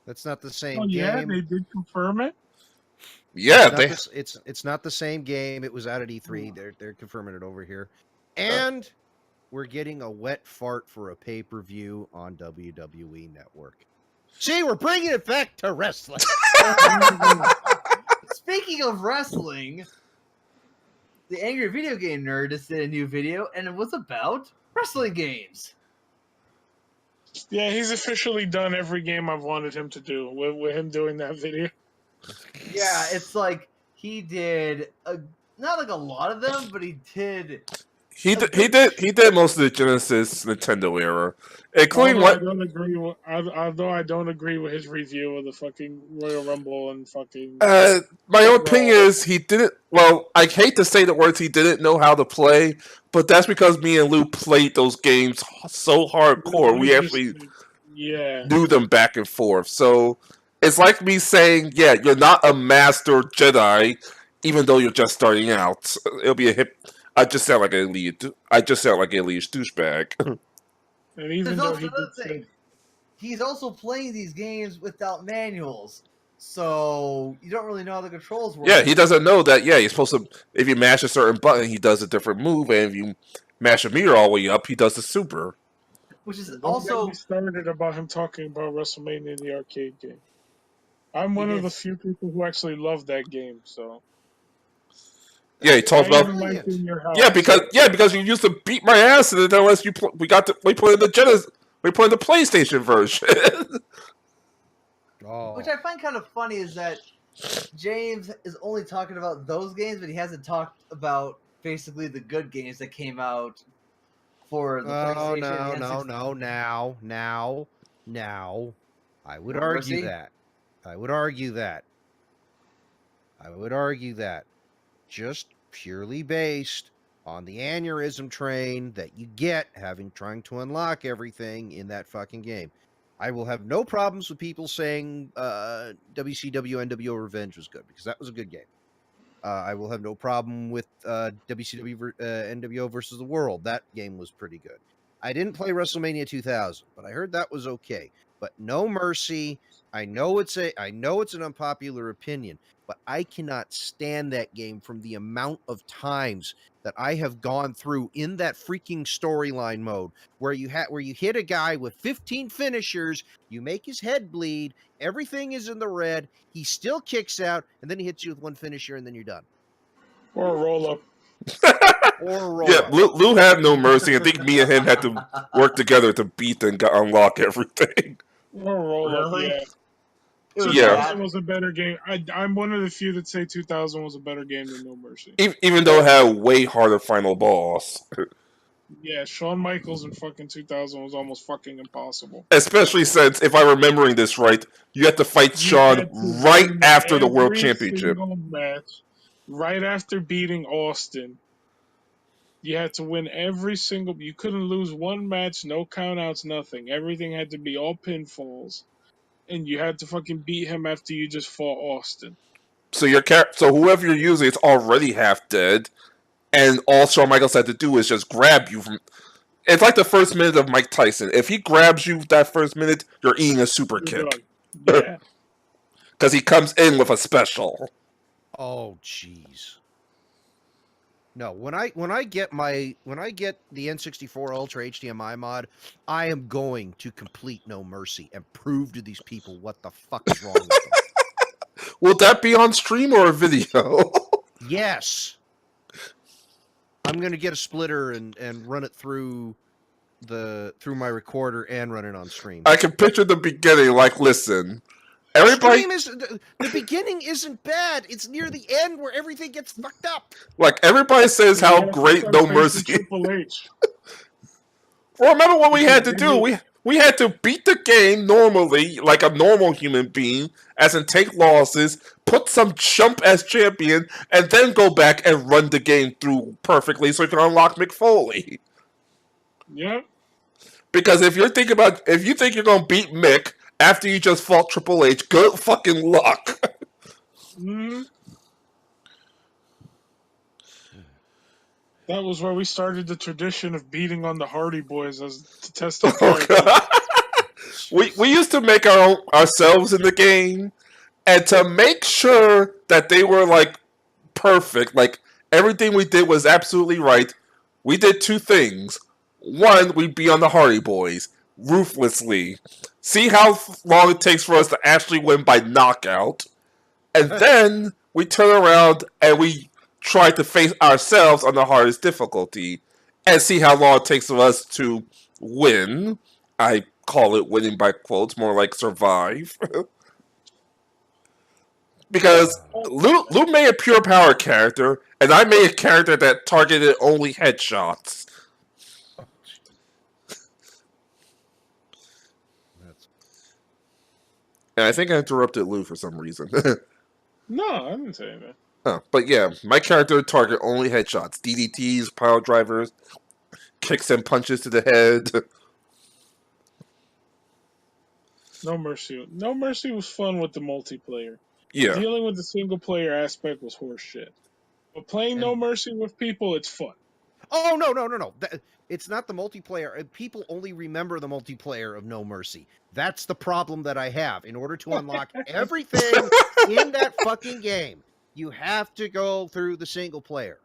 Speaker 3: That's not the same
Speaker 4: game. Yeah, they did confirm it.
Speaker 1: Yeah,
Speaker 3: it's not the same game. It was out at E3. They're confirming it over here, and we're getting a wet fart for a pay-per-view on WWE Network. See, we're bringing it back to wrestling.
Speaker 2: Speaking of wrestling, the Angry Video Game Nerd just did a new video, and it was about wrestling games.
Speaker 4: Yeah, he's officially done every game I've wanted him to do with him doing that video.
Speaker 2: Yeah, it's like he did not like a lot of them, but he did.
Speaker 1: He did most of the Genesis Nintendo era, including
Speaker 4: although I don't agree with his review of the fucking Royal Rumble and fucking.
Speaker 1: My own opinion is he didn't. Well, I hate to say the words he didn't know how to play, but that's because me and Lou played those games so hardcore. We actually knew them back and forth. So It's like me saying, yeah, you're not a master Jedi, even though you're just starting out. It'll be a hip. I just sound like an elite. I just sound like an elite douchebag.
Speaker 4: And even
Speaker 2: There's
Speaker 4: though
Speaker 2: also
Speaker 4: he
Speaker 2: another
Speaker 4: did say,
Speaker 2: thing. He's also playing these games without manuals, so you don't really know how the controls work.
Speaker 1: Yeah, he doesn't know that. Yeah, he's supposed to. If you mash a certain button, he does a different move, and if you mash a meter all the way up, he does the super.
Speaker 2: Which is
Speaker 4: don't get
Speaker 2: also
Speaker 4: me started about him talking about WrestleMania the arcade game. I'm one of the few people who actually love that game, so
Speaker 1: Yeah, he talks
Speaker 4: I
Speaker 1: about.
Speaker 4: even liked it in your house.
Speaker 1: Because you used to beat my ass, and then unless we put in the Genesis, we put in the PlayStation version.
Speaker 3: Oh,
Speaker 2: which I find kind of funny is that James is only talking about those games, but he hasn't talked about basically the good games that came out for the
Speaker 3: oh
Speaker 2: PlayStation.
Speaker 3: now. I would
Speaker 2: No
Speaker 3: argue
Speaker 2: Mercy?
Speaker 3: that. I would argue that. Just purely based on the aneurysm train that you get trying to unlock everything in that fucking game. I will have no problems with people saying WCW NWO Revenge was good, because that was a good game. I will have no problem with WCW NWO versus the World. That game was pretty good. I didn't play WrestleMania 2000, but I heard that was okay. But No Mercy, I know it's an unpopular opinion, but I cannot stand that game from the amount of times that I have gone through in that freaking storyline mode where you hit a guy with 15 finishers, you make his head bleed, everything is in the red, he still kicks out, and then he hits you with one finisher, and then you're done.
Speaker 4: or a roll up.
Speaker 3: Or a roll
Speaker 1: Yeah,
Speaker 3: up.
Speaker 1: Lou had no mercy. I think me and him had to work together to beat and unlock everything.
Speaker 4: Or a roll up,
Speaker 2: Really?
Speaker 4: yeah.
Speaker 2: It was
Speaker 4: 2000
Speaker 2: bad.
Speaker 4: was a better game. I'm one of the few that say 2000 was a better game than No Mercy.
Speaker 1: Even though it had a way harder final boss.
Speaker 4: Yeah, Shawn Michaels in fucking 2000 was almost fucking impossible.
Speaker 1: Especially since, if I'm remembering this right, you had to fight
Speaker 4: You
Speaker 1: Shawn
Speaker 4: had to
Speaker 1: right
Speaker 4: win
Speaker 1: after the World
Speaker 4: every
Speaker 1: Championship.
Speaker 4: single match, right after beating Austin. You had to win every single. You couldn't lose one match, no countouts, nothing. Everything had to be all pinfalls, and you had to fucking beat him after you just fought Austin.
Speaker 1: So whoever you're using is already half dead, and all Shawn Michaels had to do is just grab you from. It's like the first minute of Mike Tyson. If he grabs you that first minute, you're eating a super
Speaker 4: You're
Speaker 1: kick.
Speaker 4: done. Yeah.
Speaker 1: Because he comes in with a special.
Speaker 3: Oh, jeez. No, when I get the N64 Ultra HDMI mod, I am going to complete No Mercy and prove to these people what the fuck is wrong with them.
Speaker 1: Will that be on stream or a video?
Speaker 3: Yes. I'm gonna get a splitter and run it through my recorder and run it on stream.
Speaker 1: I can picture the beginning. Like, listen, everybody.
Speaker 3: The beginning isn't bad. It's near the end where everything gets fucked up.
Speaker 1: Like, everybody says how
Speaker 4: You have to
Speaker 1: great
Speaker 4: start
Speaker 1: No
Speaker 4: facing
Speaker 1: Mercy.
Speaker 4: Triple H.
Speaker 1: Well, remember what we had to do? We had to beat the game normally, like a normal human being, as in take losses, put some chump as champion, and then go back and run the game through perfectly so you can unlock Mick Foley.
Speaker 4: Yeah.
Speaker 1: Because if you think you're gonna beat Mick after you just fought Triple H, good fucking luck.
Speaker 4: Mm-hmm. That was where we started the tradition of beating on the Hardy Boys as to test our character.
Speaker 1: we used to make ourselves in the game, and to make sure that they were like perfect, like everything we did was absolutely right. We did two things. One, we'd be on the Hardy Boys ruthlessly, see how long it takes for us to actually win by knockout, and then we turn around and we try to face ourselves on the hardest difficulty and see how long it takes for us to win. I call it winning by quotes, more like survive. Because Lou made a pure power character, and I made a character that targeted only headshots. And I think I interrupted Lou for some reason.
Speaker 4: No, I didn't say that.
Speaker 1: But yeah, my character target only headshots, DDTs, pile drivers, kicks and punches to the head.
Speaker 4: No Mercy. No Mercy was fun with the multiplayer.
Speaker 1: Yeah.
Speaker 4: Dealing with the single player aspect was horseshit. But playing No
Speaker 3: And-
Speaker 4: Mercy with people, it's fun.
Speaker 3: Oh no! It's not the multiplayer. People only remember the multiplayer of No Mercy. That's the problem that I have. In order to unlock everything in that fucking game, you have to go through the single player.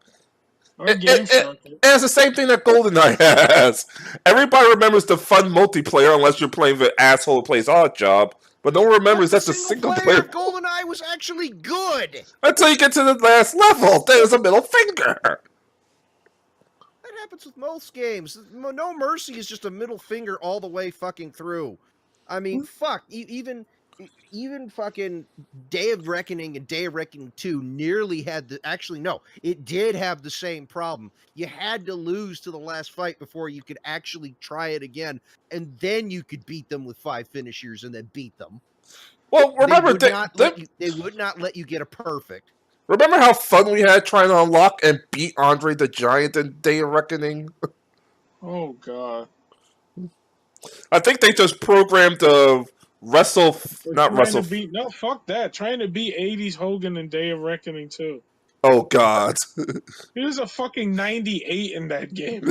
Speaker 4: Our game sucked.
Speaker 1: And it's the same thing that GoldenEye has. Everybody remembers the fun multiplayer unless you're playing the asshole who plays Odd Job. But no one remembers that the single player
Speaker 3: of GoldenEye was actually good.
Speaker 1: until you get to the last level. There's a middle finger.
Speaker 3: That happens with most games. No Mercy is just a middle finger all the way fucking through. I mean, fuck. Even fucking Day of Reckoning and Day of Reckoning 2 nearly had the... Actually, no. It did have the same problem. You had to lose to the last fight before you could actually try it again. And then you could beat them with 5 finishers and then beat them.
Speaker 1: Well, remember
Speaker 3: they would not let you get a perfect.
Speaker 1: Remember how fun we had trying to unlock and beat Andre the Giant in Day of Reckoning?
Speaker 4: Oh god.
Speaker 1: I think they just programmed the
Speaker 4: No, fuck that. Trying to beat 80s Hogan in Day of Reckoning too.
Speaker 1: Oh god.
Speaker 4: He was a fucking 98 in that game.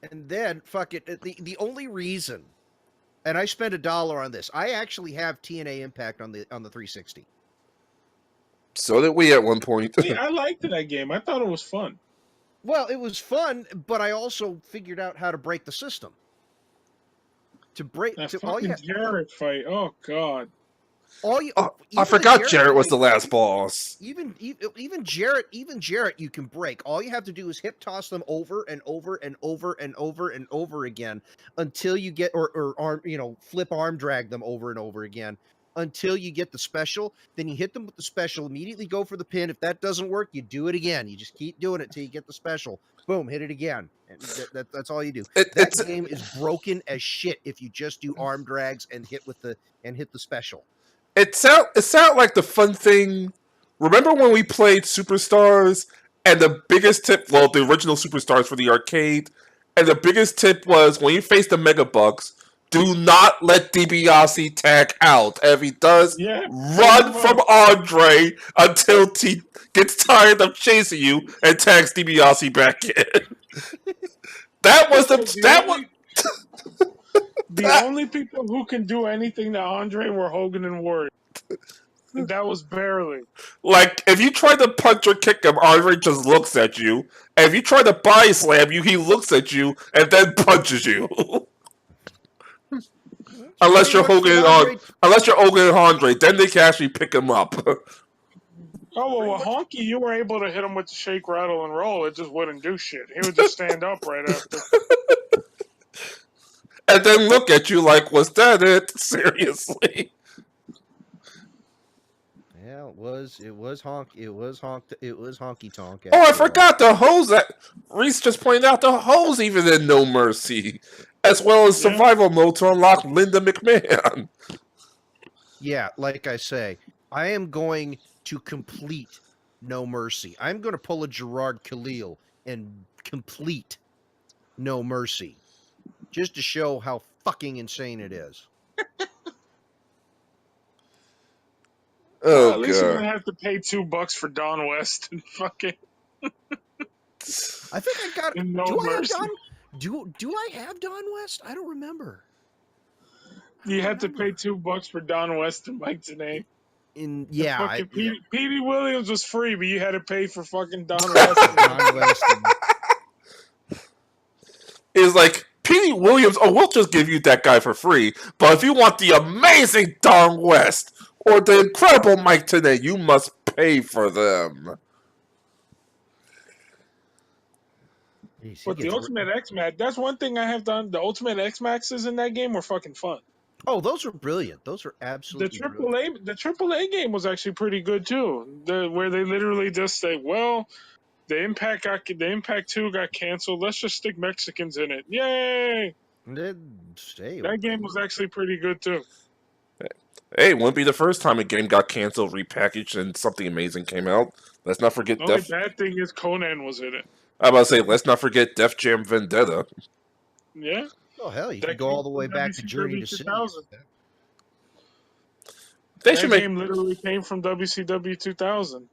Speaker 3: And then, fuck it, the only reason, and I spent $1 on this, I actually have TNA Impact on the 360.
Speaker 1: So did we at one point.
Speaker 4: Yeah, I liked that game. I thought it was fun.
Speaker 3: Well, it was fun, but I also figured out how to break the system. To break
Speaker 4: That
Speaker 3: to
Speaker 4: fucking Jarrett fight. Oh god.
Speaker 1: I forgot Jarrett was the last boss.
Speaker 3: Even Jarrett, you can break. All you have to do is hip toss them over and over and over and over and over again until you get or arm, flip arm drag them over and over again until you get the special. Then you hit them with the special, immediately go for the pin. If that doesn't work, you do it again. You just keep doing it till you get the special. Boom, hit it again. And that's all you do. That game is broken as shit if you just do arm drags and hit the special.
Speaker 1: It sounded like the fun thing. Remember when we played Superstars and the biggest tip, well, the original Superstars for the arcade, and the biggest tip was when you face the Mega Bucks, do not let DiBiase tag out. If he does, run from Andre until he gets tired of chasing you and tags DiBiase back in.
Speaker 4: The only people who can do anything to Andre were Hogan and Ward. And that was barely.
Speaker 1: Like, if you try to punch or kick him, Andre just looks at you. And if you try to body slam you, he looks at you and then punches you. Unless you're Hogan and Andre, then they can actually pick him up.
Speaker 4: Oh, well, with Honky, you were able to hit him with the shake, rattle, and roll. It just wouldn't do shit. He would just stand up right after.
Speaker 1: And then look at you like, was that it? Seriously?
Speaker 3: Yeah, it was honky tonk.
Speaker 1: Oh, I forgot the hose that Reese just pointed out. The hose even in No Mercy, as well as survival mode to unlock Linda McMahon.
Speaker 3: Yeah, like I say, I am going to complete No Mercy. I'm going to pull a Gerard Khalil and complete No Mercy, just to show how fucking insane it is.
Speaker 1: Oh,
Speaker 4: at least
Speaker 1: God.
Speaker 4: you're gonna have to pay $2 for Don West and fucking.
Speaker 3: I think I got.
Speaker 4: No Mercy.
Speaker 3: Do I have Don West? I don't remember.
Speaker 4: You had to pay $2 for Don West and Mike Tenay.
Speaker 3: Petey
Speaker 4: Williams was free, but you had to pay for fucking Don West.
Speaker 3: Don West.
Speaker 1: It's like, Petey Williams, we'll just give you that guy for free. But if you want the amazing Don West or the incredible Mike Tenay, you must pay for them.
Speaker 4: But the Ultimate X-Max, that's one thing I have done. The Ultimate X-Maxes in that game were fucking fun.
Speaker 3: Oh, those are brilliant. Those are absolutely brilliant.
Speaker 4: The AAA game was actually pretty good too. Where they literally just say, well, the Impact 2 got canceled. Let's just stick Mexicans in it. Yay! That game was actually pretty good too.
Speaker 1: Hey, it wouldn't be the first time a game got canceled, repackaged, and something amazing came out. Let's not forget
Speaker 4: The only bad thing is Conan was in it.
Speaker 1: I'm about to say, let's not forget Def Jam Vendetta.
Speaker 4: Yeah.
Speaker 3: Oh hell, you
Speaker 4: That
Speaker 3: can go all the
Speaker 4: came
Speaker 3: way
Speaker 4: from
Speaker 3: back to Journey to
Speaker 4: WCW
Speaker 3: City.
Speaker 4: 2000.
Speaker 1: They
Speaker 4: That
Speaker 1: should make.
Speaker 4: game literally came from WCW 2000.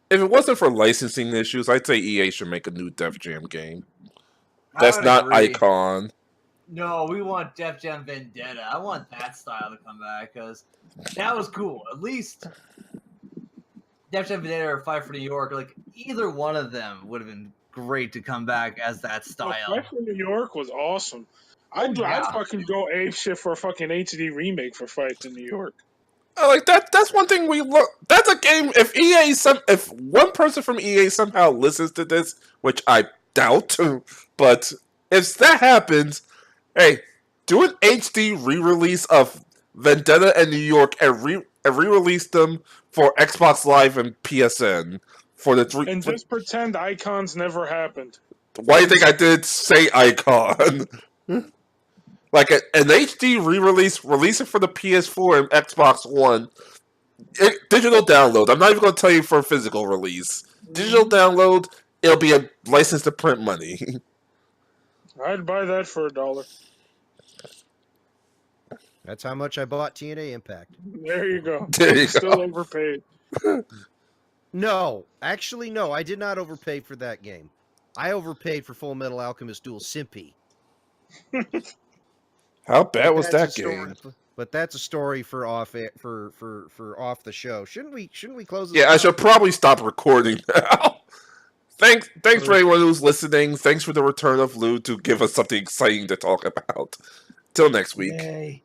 Speaker 1: If it wasn't for licensing issues, I'd say EA should make a new Def Jam game.
Speaker 2: I
Speaker 1: That's
Speaker 2: would
Speaker 1: not
Speaker 2: agree.
Speaker 1: Icon.
Speaker 2: No, we want Def Jam Vendetta. I want that style to come back because that was cool. At least Def Jam Vendetta or Fight for New York, like either one of them would have been great to come back as that style.
Speaker 4: Fight for New York was awesome. I'd
Speaker 2: yeah.
Speaker 4: fucking go ape shit for a fucking HD remake for Fight in New York.
Speaker 1: Like that's one thing we look. That's a game. If one person from EA somehow listens to this, which I doubt, but if that happens, hey, do an HD re-release of Vendetta and New York and re-release them for Xbox Live and PSN for the three.
Speaker 4: And just pretend Icons never happened.
Speaker 1: Why do you think I did say Icon? Like an HD re-release, release it for the PS4 and Xbox One. Digital download. I'm not even going to tell you for a physical release. Digital download. It'll be a license to print money.
Speaker 4: I'd buy that for $1.
Speaker 3: That's how much I bought TNA Impact.
Speaker 4: There you go.
Speaker 1: There you
Speaker 4: Still
Speaker 1: go.
Speaker 4: overpaid.
Speaker 3: No, actually, no. I did not overpay for that game. I overpaid for Full Metal Alchemist Duel Simpy.
Speaker 1: How bad was
Speaker 3: That's
Speaker 1: that
Speaker 3: a story-
Speaker 1: game?
Speaker 3: But that's a story for off for off the show. Shouldn't we close this?
Speaker 1: Yeah, I
Speaker 3: out?
Speaker 1: should probably stop recording now. Thanks for anyone who's listening. Thanks for the return of Lou to give us something exciting to talk about. Till next week.
Speaker 2: Yay.